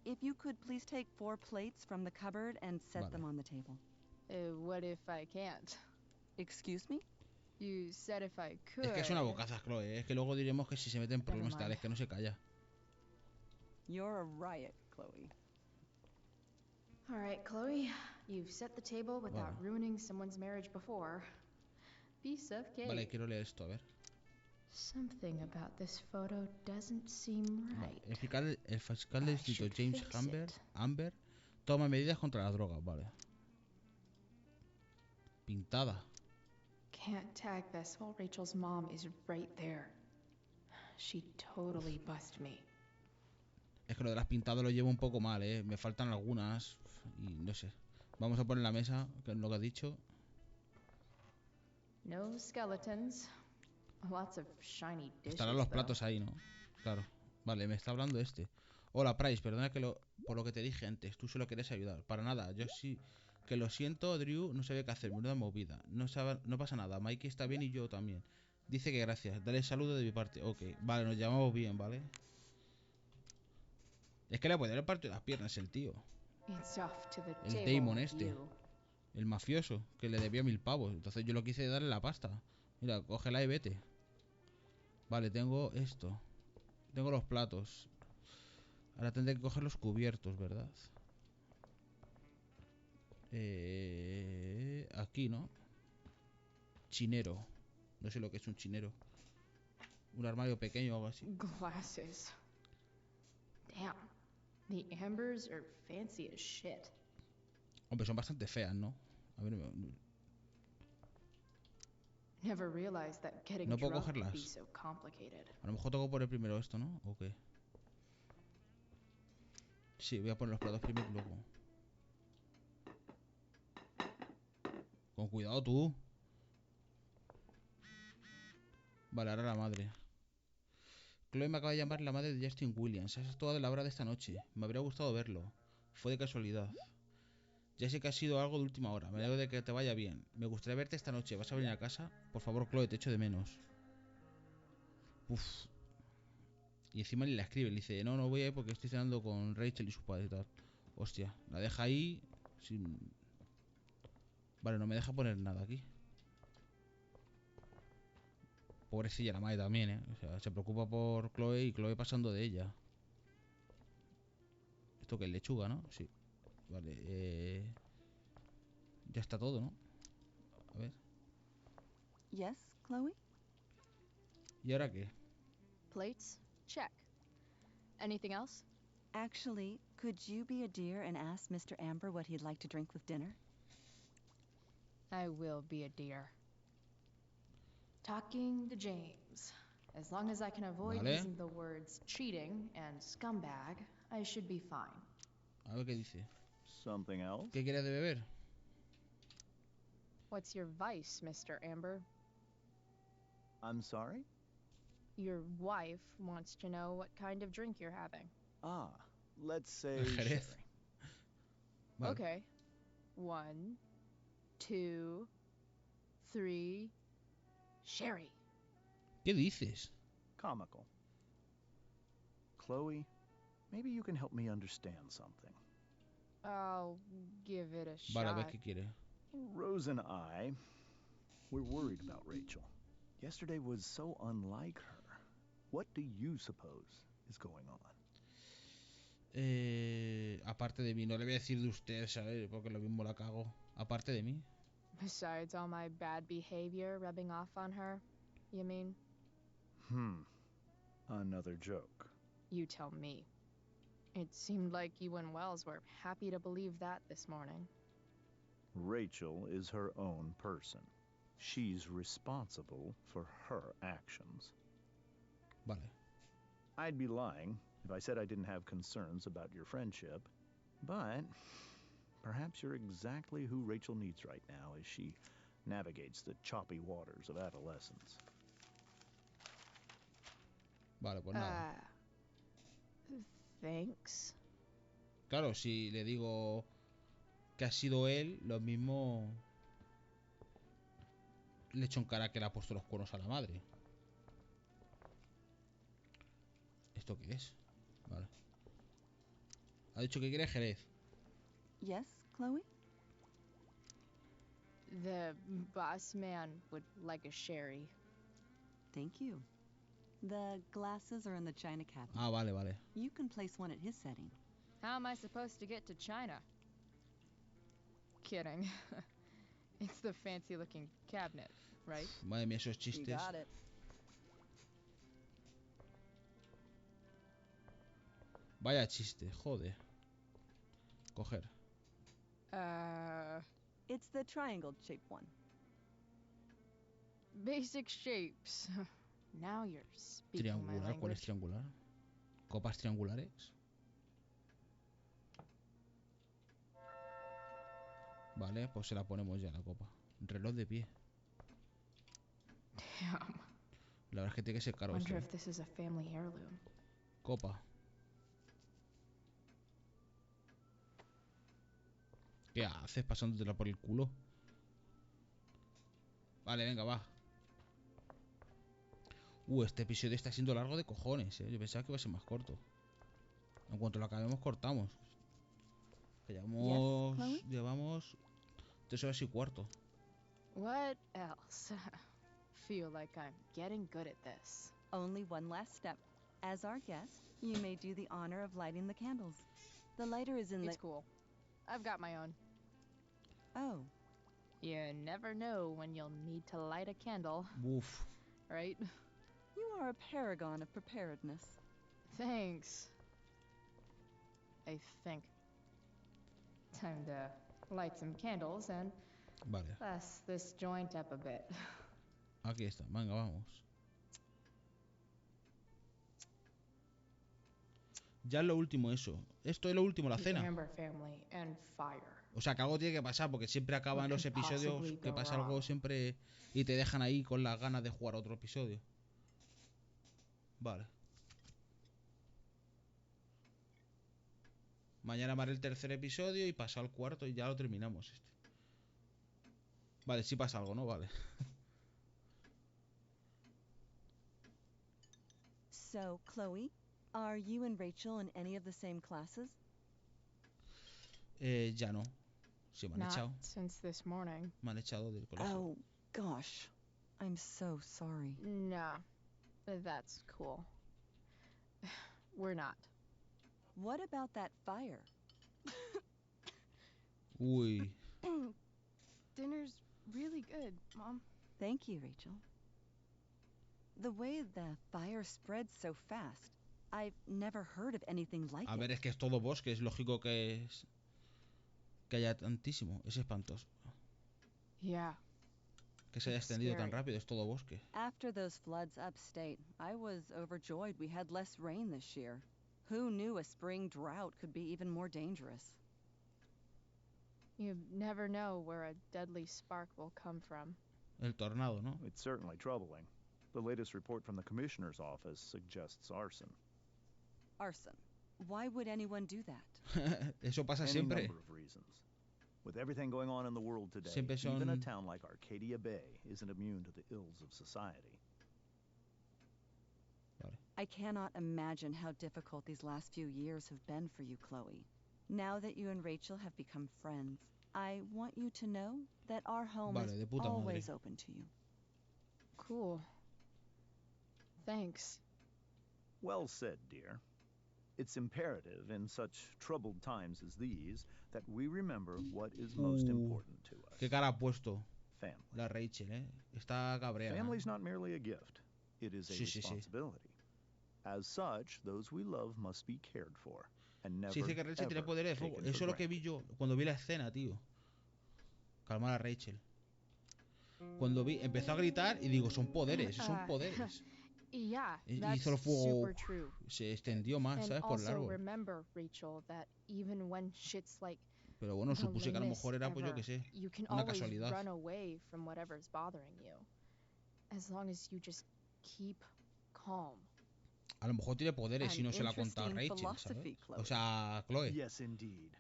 If you could please take 4 plates from the cupboard and set them on the table. What if I can't? Excuse me? You said if I could. Es que es una bocaza, Chloe. Es que luego diremos que si se mete en problemas tales que no se calla. You're a riot, Chloe. All right, Chloe. You've set the table without ruining someone's marriage before. Piece of cake. Vale, quiero leer esto, a ver. Something about this photo doesn't seem right. El fiscal del distrito James Amber toma medidas contra las drogas, vale. Pintada. Can't tag this while Rachel's mom is right there. She totally bust me. Es que lo de las pintadas lo llevo un poco mal, me faltan algunas y no sé. Vamos a poner la mesa, que es lo que ha dicho. No skeletons. Lots of shiny dishes. Estarán los platos ahí, ¿no? Claro. Vale, me está hablando este. Hola, Price, perdona por lo que te dije antes. Tú solo querías ayudar. Para nada, yo sí que lo siento, Drew no sabía qué hacer. Menuda movida. No pasa nada. Mikey está bien y yo también. Dice que gracias. Dale saludo de mi parte. Ok, vale, nos llamamos bien, ¿vale? Es que le puede haber partido las piernas el tío. El Damon este. El mafioso, que le debía 1000 pavos. Entonces yo lo quise darle la pasta. Mira, cógela y vete. Vale, tengo esto. Tengo los platos. Ahora tendré que coger los cubiertos, ¿verdad? Aquí, ¿no? Chinero. No sé lo que es un chinero. Un armario pequeño o algo así. Glasses. Damn. The Ambers are fancy as shit. Hombre, son bastante feas, ¿no? A ver, Never realized that getting no puedo drunk could cogerlas. be so complicated. A lo mejor tengo que poner primero esto, ¿no? ¿O qué? Sí, voy a poner los platos primero y luego. cuidado tú. Vale, ahora la madre. Chloe me acaba de llamar la madre de Justin Williams. Has actuado a la hora de esta noche. Me habría gustado verlo. Fue de casualidad. Ya sé que ha sido algo de última hora. Me alegro de que te vaya bien. Me gustaría verte esta noche. ¿Vas a venir a casa? Por favor, Chloe, te echo de menos. Uf. Y encima le la escribe. Le dice, no voy a ir porque estoy cenando con Rachel y su padre y tal. Hostia, la deja ahí sin... Vale, no me deja poner nada aquí. Pobrecilla la madre también, ¿eh? O sea, se preocupa por Chloe y Chloe pasando de ella. Esto que es lechuga, ¿no? Sí. Vale, ya está todo, ¿no? A ver. Yes, Chloe? ¿Y ahora qué? Plates? Check. Anything else? Actually, could you be a dear and ask Mr. Amber what he'd like to drink with dinner? I will be a dear. Talking to James. As long as I can avoid using the words cheating and scumbag, I should be fine. A ver qué dice. Something else? ¿Qué quiere de beber? What's your vice, Mr. Amber? I'm sorry? Your wife wants to know what kind of drink you're having. Ah, let's say Jerez. Vale. Okay. 1, 2, 3. Sherry. ¿Qué dices? Comical. Chloe, maybe you can help me understand something. I'll give it a shot. Vale, a ver qué quiere. Rose and I, we're worried about Rachel. Yesterday was so unlike her. What do you suppose is going on? Aparte de mí, no le voy a decir de usted, ¿sabes? Porque lo mismo la cago. Aparte de mí. Besides all my bad behavior rubbing off on her, you mean? Another joke. You tell me. It seemed like you and Wells were happy to believe that this morning. Rachel is her own person. She's responsible for her actions. Vale. I'd be lying if I said I didn't have concerns about your friendship, but perhaps you're exactly who Rachel needs right now as she navigates the choppy waters of adolescence. Vale, pues nada. Thanks. Claro, si le digo que ha sido él, lo mismo le echo en cara que le ha puesto los cuernos a la madre. ¿Esto qué es? Vale. Ha dicho que quiere Jerez. Yes, Chloe? The boss man would like a sherry. Thank you. The glasses are in the china cabinet. Ah, vale, vale. You can place one at his setting. How am I supposed to get to China? Kidding. It's the fancy-looking cabinet, right? Madre mía, esos chistes. You got it. Vaya chiste, joder. Coger. It's the triangle-shaped one. Basic shapes. Now you're speaking my Triangular, ¿cuál es language. triangular? ¿Copas triangulares? Vale, pues se la ponemos ya la copa. Reloj de pie. Damn. La verdad es que tiene que ser caro Wonder esto. if this is a family heirloom. Copa. ¿Qué haces pasándotela por el culo? Vale, venga, va. Este episodio está siendo largo de cojones, Yo pensaba que iba a ser más corto. En cuanto lo acabemos, cortamos. Que llevamos 3 horas y cuarto. What else? Feel like I'm getting good at this. Only one last step. As our guest, you may do the honor of lighting the candles. The lighter is in It's cool. I've got my own. Oh. You never know when you'll need to light a candle. Uf. Right? You are a paragon of preparedness. Thanks. I think. Time to light some candles and bless this joint up a bit. Aquí está, venga, vamos. Ya es lo último eso. Esto es lo último, la cena. Amber family and fire. O sea, que algo tiene que pasar, porque siempre acaban los episodios que pasa algo siempre y te dejan ahí con las ganas de jugar otro episodio. Vale. Mañana haré el tercer episodio y pasa al cuarto y ya lo terminamos este. Vale, sí pasa algo, ¿no? Vale. So, Chloe, are you and Rachel in any of the same classes? Ya no. Sí, me han echado. Not since this morning. Me han echado del colegio. Oh, gosh. I'm so sorry. Nah, that's cool. We're not. What about that fire? Uy. Dinner's really good, Mom. Thank you, Rachel. The way the fire spread so fast, I've never heard of anything like it. A ver, es que es todo bosque, es lógico que haya tantísimo. Es espantoso. Yeah. Que se haya extendido tan rápido, es todo bosque. After those floods upstate, I was overjoyed we had less rain this year. Who knew a spring drought could be even more dangerous? You never know where a deadly spark will come from. El tornado, ¿no? It's certainly troubling. The latest report from the commissioner's office suggests arson. Arson. Why would anyone do that? Eso pasa Any siempre. number of reasons. With everything going on in the world today, Siempre son... even a town like Arcadia Bay isn't immune to the ills of society. Vale. I cannot imagine how difficult these last few years have been for you, Chloe. Now that you and Rachel have become friends, I want you to know that our home is always open to you. Cool. Thanks. Well said, dear. It's imperative in such troubled times as these that we remember what is most important to us. ¿Qué cara ha puesto? Family. La Rachel, Está cabreada. Family's not merely a gift. It is a responsibility. As such, those we love must be cared for. And never, Sí, dice que Rachel tiene poderes de fuego. Eso es lo que vi yo cuando vi la escena, tío. Calmar a Rachel. Cuando empezó a gritar y digo, son poderes, son poderes. Yeah, Y that's hizo el fuego, super true. se extendió más, ¿sabes? Por el And also árbol. remember, Rachel, that even when shit's like Pero bueno, supuse que a lo mejor era, pues yo qué sé, you can una always casualidad. run away from whatever's bothering you, as long as you just keep calm. A lo mejor tiene poderes y no se lo ha contado Rachel, ¿sabes? O sea, Chloe. Yes, indeed.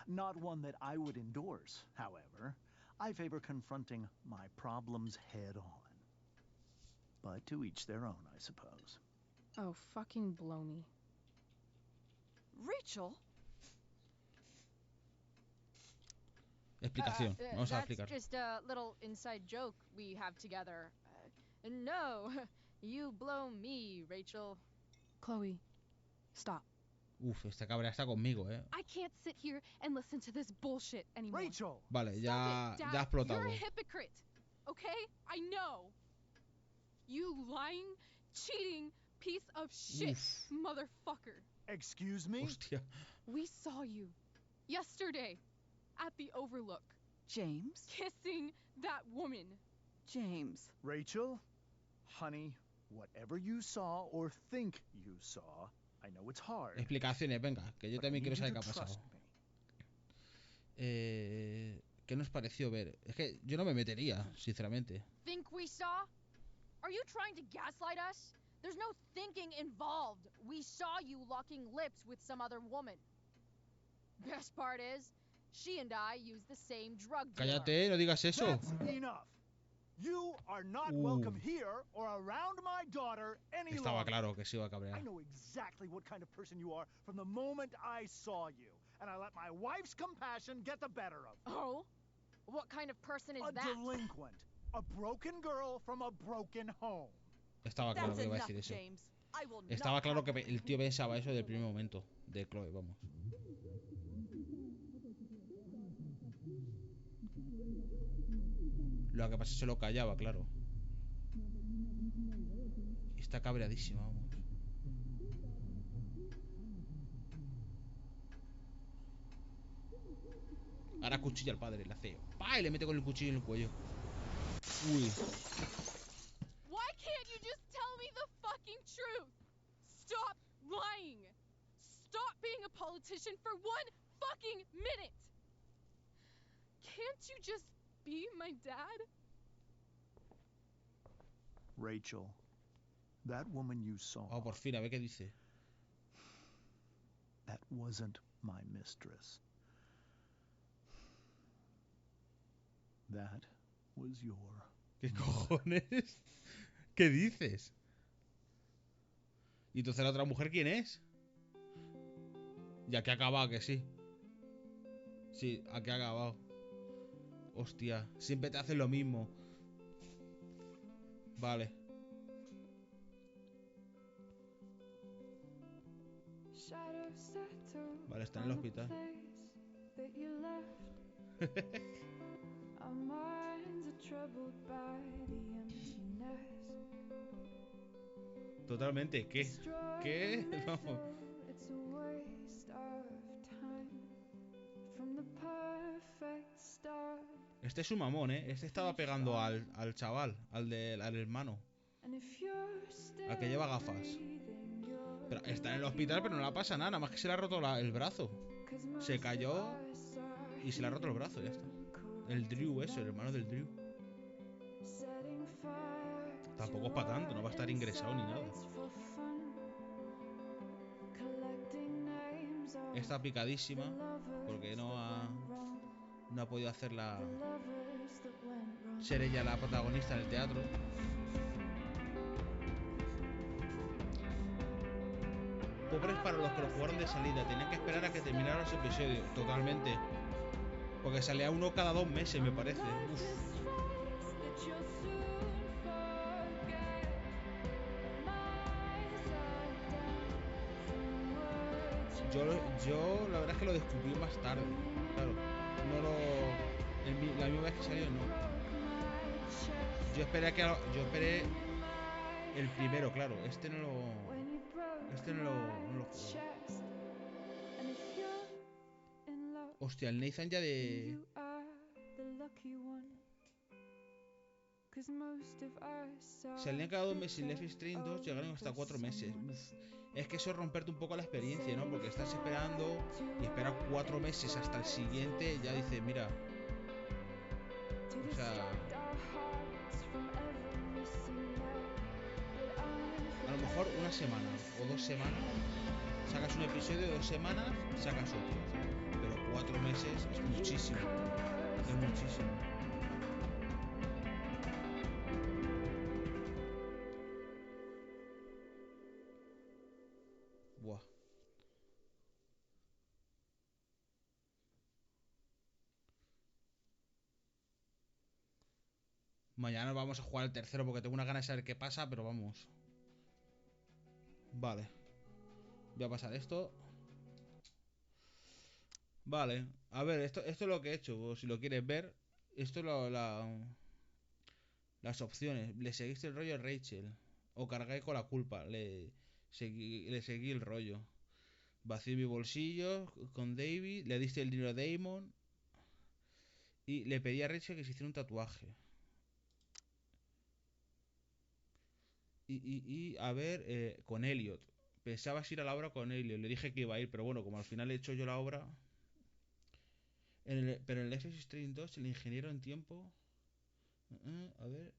Not one that I would endorse, however. I favor confronting my problems head on. But to each their own, I suppose. Oh, fucking blow me. Rachel? Explicación. Vamos a explicar. That's just a little inside joke we have together. No, you blow me, Rachel. Chloe, stop. Uf, esta cabra está conmigo, I can't sit here and listen to this bullshit anymore. Rachel! Vale, ya ha explotado. You're a hypocrite, okay? I know. You lying, cheating piece of shit, motherfucker. Excuse me? Hostia. We saw you yesterday at the Overlook. James? Kissing that woman. James. Rachel? Honey, whatever you saw or think you saw, I know it's hard. Explicaciones, venga, que yo también quiero saber qué ha pasado. ¿Qué nos pareció ver? Es que yo no me metería, sinceramente. Think we saw? Are you trying to gaslight us? There's no thinking involved. We saw you locking lips with some other woman. Best part is, she and I use the same drug dealer. Cállate, no digas eso. That's enough. You are not welcome here or around my daughter any longer. Estaba claro que se iba a cabrear. I know exactly what kind of person you are from the moment I saw you, and I let my wife's compassion get the better of me. Oh? What kind of person is that? A delinquent. A broken girl from a broken home. Estaba claro que iba a decir eso. Estaba claro que el tío pensaba eso del primer momento de Chloe, vamos. Lo que pasa es que se lo callaba, claro. Está cabreadísima, vamos. Ahora cuchilla al padre, le hace ¡pa! Y le mete con el cuchillo en el cuello. Uy. Why can't you just tell me the fucking truth? Stop lying. Stop being a politician for one fucking minute. Can't you just be my dad? Rachel, that woman you saw. Oh, por fin, a ver qué dice. That wasn't my mistress. That was your... ¿Qué cojones? ¿Qué dices? ¿Y entonces la otra mujer quién es? Ya que ha acabado, que sí. Sí, a que ha acabado. Hostia, siempre te hacen lo mismo. Vale. Vale, está en el hospital. Totalmente, ¿qué? ¿Qué? Vamos. Este es un mamón, ¿eh? Este estaba pegando al chaval, al hermano. Al que lleva gafas. Pero está en el hospital, pero no le pasa nada más que se le ha roto el brazo. Se cayó y se le ha roto el brazo, ya está. El Drew, eso, el hermano del Drew. Tampoco es para tanto, no va a estar ingresado ni nada. Está picadísima porque no ha podido hacerla ser ella la protagonista en el teatro. Pobres para los que lo jugaron de salida, tenían que esperar a que terminaran los episodios, totalmente. Porque salía uno cada 2 meses, me parece. Uf. Yo la verdad es que lo descubrí más tarde. Claro, no lo... la misma vez que salió, no. Yo esperé el primero, claro. Este no lo jugué. Hostia, el Nathan ya de... Salían cada 2 meses y Life is Strange 2 llegaron hasta 4 meses. Uf. Es que eso es romperte un poco la experiencia, ¿no? Porque estás esperando y esperas 4 meses hasta el siguiente, ya dices, mira... O sea... A lo mejor una semana o 2 semanas. Sacas un episodio, 2 semanas, sacas otro. Pero 4 meses es muchísimo. Es muchísimo. Buah. Mañana vamos a jugar el tercero porque tengo una gana de saber qué pasa, pero vamos. Vale. Voy a pasar esto. Vale. A ver, esto es lo que he hecho. Si lo quieres ver, esto es las opciones. Le seguiste el rollo a Rachel. O cargué con la culpa. Le seguí el rollo. Vacié mi bolsillo con David. Le diste el dinero a Damon. Y le pedí a Rachel que se hiciera un tatuaje. Y a ver, con Elliot. Pensabas ir a la obra con Elliot. Le dije que iba a ir, pero bueno, como al final he hecho yo la obra. Pero en el FS Strange 2, el ingeniero en tiempo. A ver.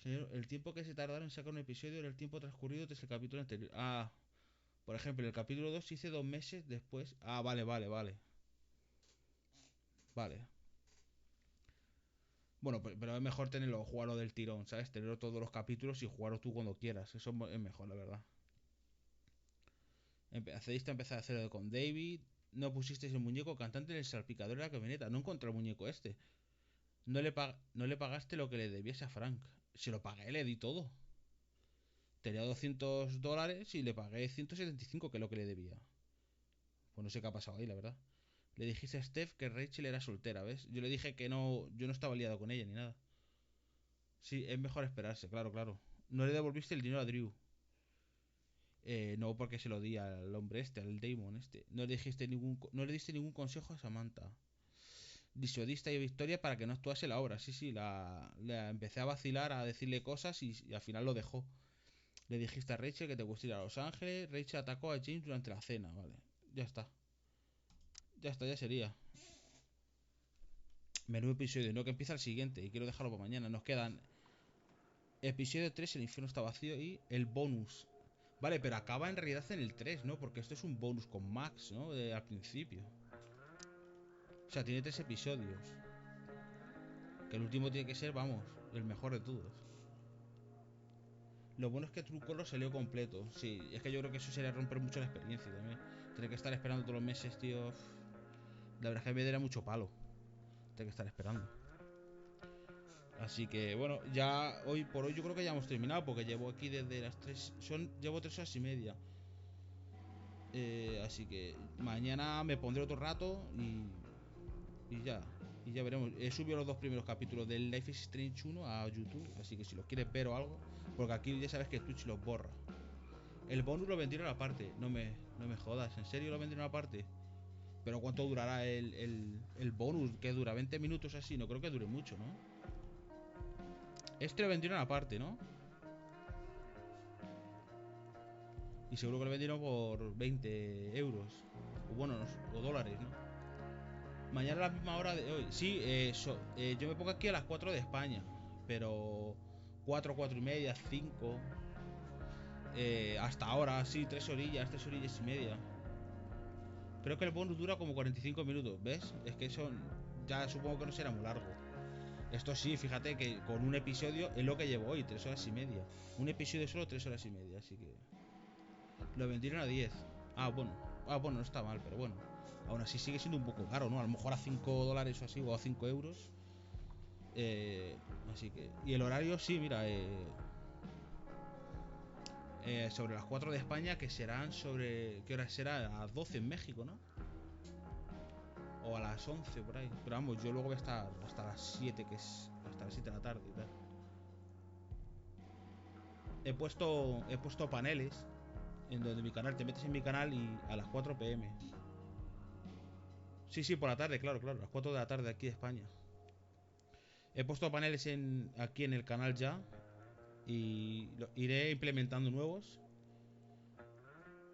El tiempo que se tardaron en sacar un episodio era el tiempo transcurrido desde el capítulo anterior. Ah, por ejemplo, en el capítulo 2 hice 2 meses después. Ah, vale. Vale. Bueno, pero es mejor jugarlo del tirón, ¿sabes? Tenerlo todos los capítulos y jugarlo tú cuando quieras. Eso es mejor, la verdad. Accediste a empezar a hacerlo con David. No pusisteis el muñeco cantante en el salpicador de la camioneta. No encontré el muñeco este. No le pagaste lo que le debías a Frank. Se lo pagué, le di todo. Tenía $200 y le pagué 175, que es lo que le debía. Pues no sé qué ha pasado ahí, la verdad. Le dijiste a Steph que Rachel era soltera, ¿ves? Yo le dije que no, yo no estaba liado con ella ni nada. Sí, es mejor esperarse, claro. No le devolviste el dinero a Drew. No, porque se lo di al hombre este, al Damon este. No le diste ningún consejo a Samantha. Disuadiste a Victoria para que no actuase la obra. Sí, la empecé a vacilar, a decirle cosas y al final lo dejó. Le dijiste a Rachel que te gustaría ir a Los Ángeles. Rachel atacó a James durante la cena, vale. Ya está, ya sería. Menú episodio, no, que empieza el siguiente y quiero dejarlo para mañana. Nos quedan episodio 3, el infierno está vacío, y el bonus. Vale, pero acaba en realidad en el 3, ¿no? Porque esto es un bonus con Max, ¿no? Al principio. O sea, tiene 3 episodios. Que el último tiene que ser, vamos, el mejor de todos. Lo bueno es que True Color salió completo. Sí, es que yo creo que eso sería romper mucho la experiencia también. Tener que estar esperando todos los meses, tío. La verdad es que me daría mucho palo tener que estar esperando. Así que bueno, ya hoy por hoy yo creo que ya hemos terminado, porque llevo aquí desde las 3. Llevo 3 horas y media. Así que mañana me pondré otro rato y ya. Y ya veremos. He subido los 2 primeros capítulos del Life is Strange 1 a YouTube. Así que si los quieres ver o algo. Porque aquí ya sabes que Twitch los borra. El bonus lo vendieron aparte. No me jodas. ¿En serio lo vendieron aparte? Pero ¿cuánto durará el bonus? Que dura 20 minutos así. No creo que dure mucho, ¿no? Este lo vendieron aparte, ¿no? Y seguro que lo vendieron por 20 euros. O bueno, o dólares, ¿no? Mañana a la misma hora de hoy. Sí, yo me pongo aquí a las 4 de España. Pero 4, 4 y media, 5. Hasta ahora, sí, 3 orillas y media. Creo que el bonus dura como 45 minutos, ¿ves? Es que eso ya supongo que no será muy largo. Esto sí, fíjate que con un episodio es lo que llevo hoy, 3 horas y media. Un episodio solo 3 horas y media, así que... Lo vendieron a 10. Bueno, no está mal, pero bueno. Aún así sigue siendo un poco caro, ¿no? A lo mejor a 5 dólares o así, o a 5 euros. Así que... Y el horario, sí, mira, sobre las 4 de España, que serán sobre... ¿Qué hora será? A las 12 en México, ¿no? O a las 11 por ahí. Pero vamos, yo luego voy a estar hasta las 7, que es hasta las 7 de la tarde y tal. He puesto paneles en donde mi canal, te metes en mi canal y a las 4 pm. Sí, por la tarde, claro, a las 4 de la tarde aquí de España. He puesto paneles aquí en el canal ya. Y iré implementando nuevos.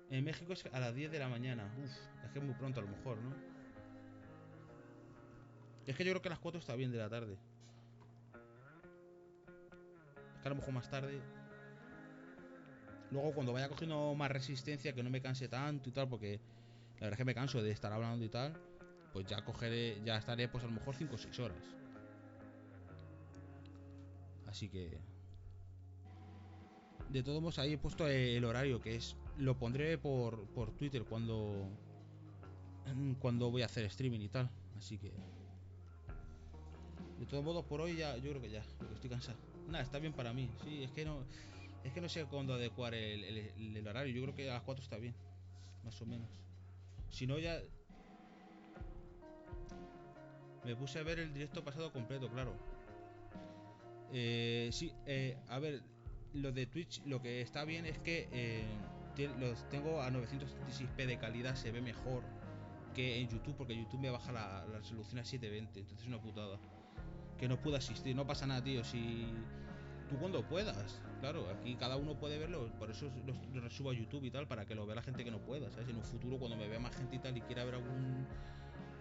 En México es a las 10 de la mañana. Es que es muy pronto a lo mejor, ¿no? Es que yo creo que a las 4 está bien de la tarde. Es que a lo mejor más tarde. Luego cuando vaya cogiendo más resistencia, que no me canse tanto y tal, porque la verdad es que me canso de estar hablando y tal. Pues ya estaré pues a lo mejor 5 o 6 horas. Así que... De todos modos ahí he puesto el horario, que es... Lo pondré por Twitter cuando voy a hacer streaming y tal. Así que... De todos modos por hoy ya, yo creo que ya, porque estoy cansado. Nada, está bien para mí. Sí, es que no sé cuándo adecuar el horario. Yo creo que a las 4 está bien, más o menos. Si no ya... Me puse a ver el directo pasado completo, claro. Sí, a ver, lo de Twitch, lo que está bien es que los tengo a 976p de calidad, se ve mejor que en YouTube, porque YouTube me baja la resolución a 720, entonces es una putada. Que no pueda asistir, no pasa nada, tío, si... Tú cuando puedas, claro, aquí cada uno puede verlo, por eso los resubo a YouTube y tal, para que lo vea la gente que no pueda, ¿sabes? En un futuro cuando me vea más gente y tal y quiera ver algún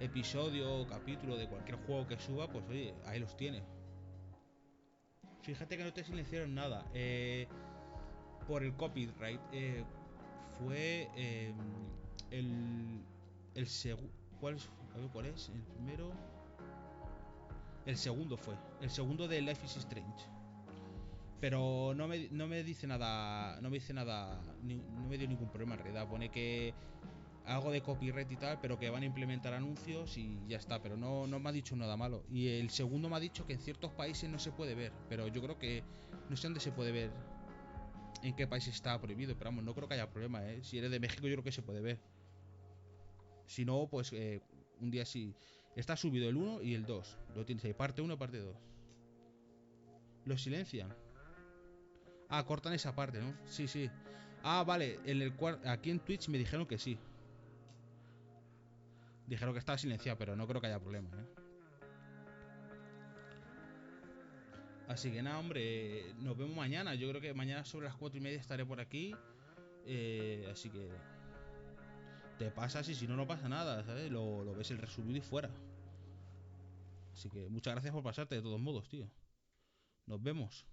episodio o capítulo de cualquier juego que suba, pues oye, ahí los tiene. Fíjate que no te silenciaron nada. Por el copyright. Fue el segundo. ¿Cuál es? A ver cuál es. El primero. El segundo fue. El segundo de Life is Strange. Pero no me dice nada. No me dice nada. No me dio ningún problema en realidad. Pone que algo de copyright y tal, pero que van a implementar anuncios y ya está, pero no me ha dicho nada malo. Y el segundo me ha dicho que en ciertos países no se puede ver, pero yo creo que no sé dónde se puede ver, en qué país está prohibido, pero vamos, no creo que haya problema, ¿eh? Si eres de México yo creo que se puede ver. Si no, pues un día sí. Está subido el 1 y el 2. Lo tienes ahí, parte 1, parte 2. Lo silencian. Cortan esa parte, ¿no? Sí. Vale, aquí en Twitch me dijeron que sí. Dijeron que estaba silenciado, pero no creo que haya problema, ¿eh? Así que nada, hombre, nos vemos mañana. Yo creo que mañana sobre las 4 y media estaré por aquí. Así que te pasas y si no, no pasa nada, ¿sabes? Lo ves el resubido y fuera. Así que muchas gracias por pasarte de todos modos, tío. Nos vemos.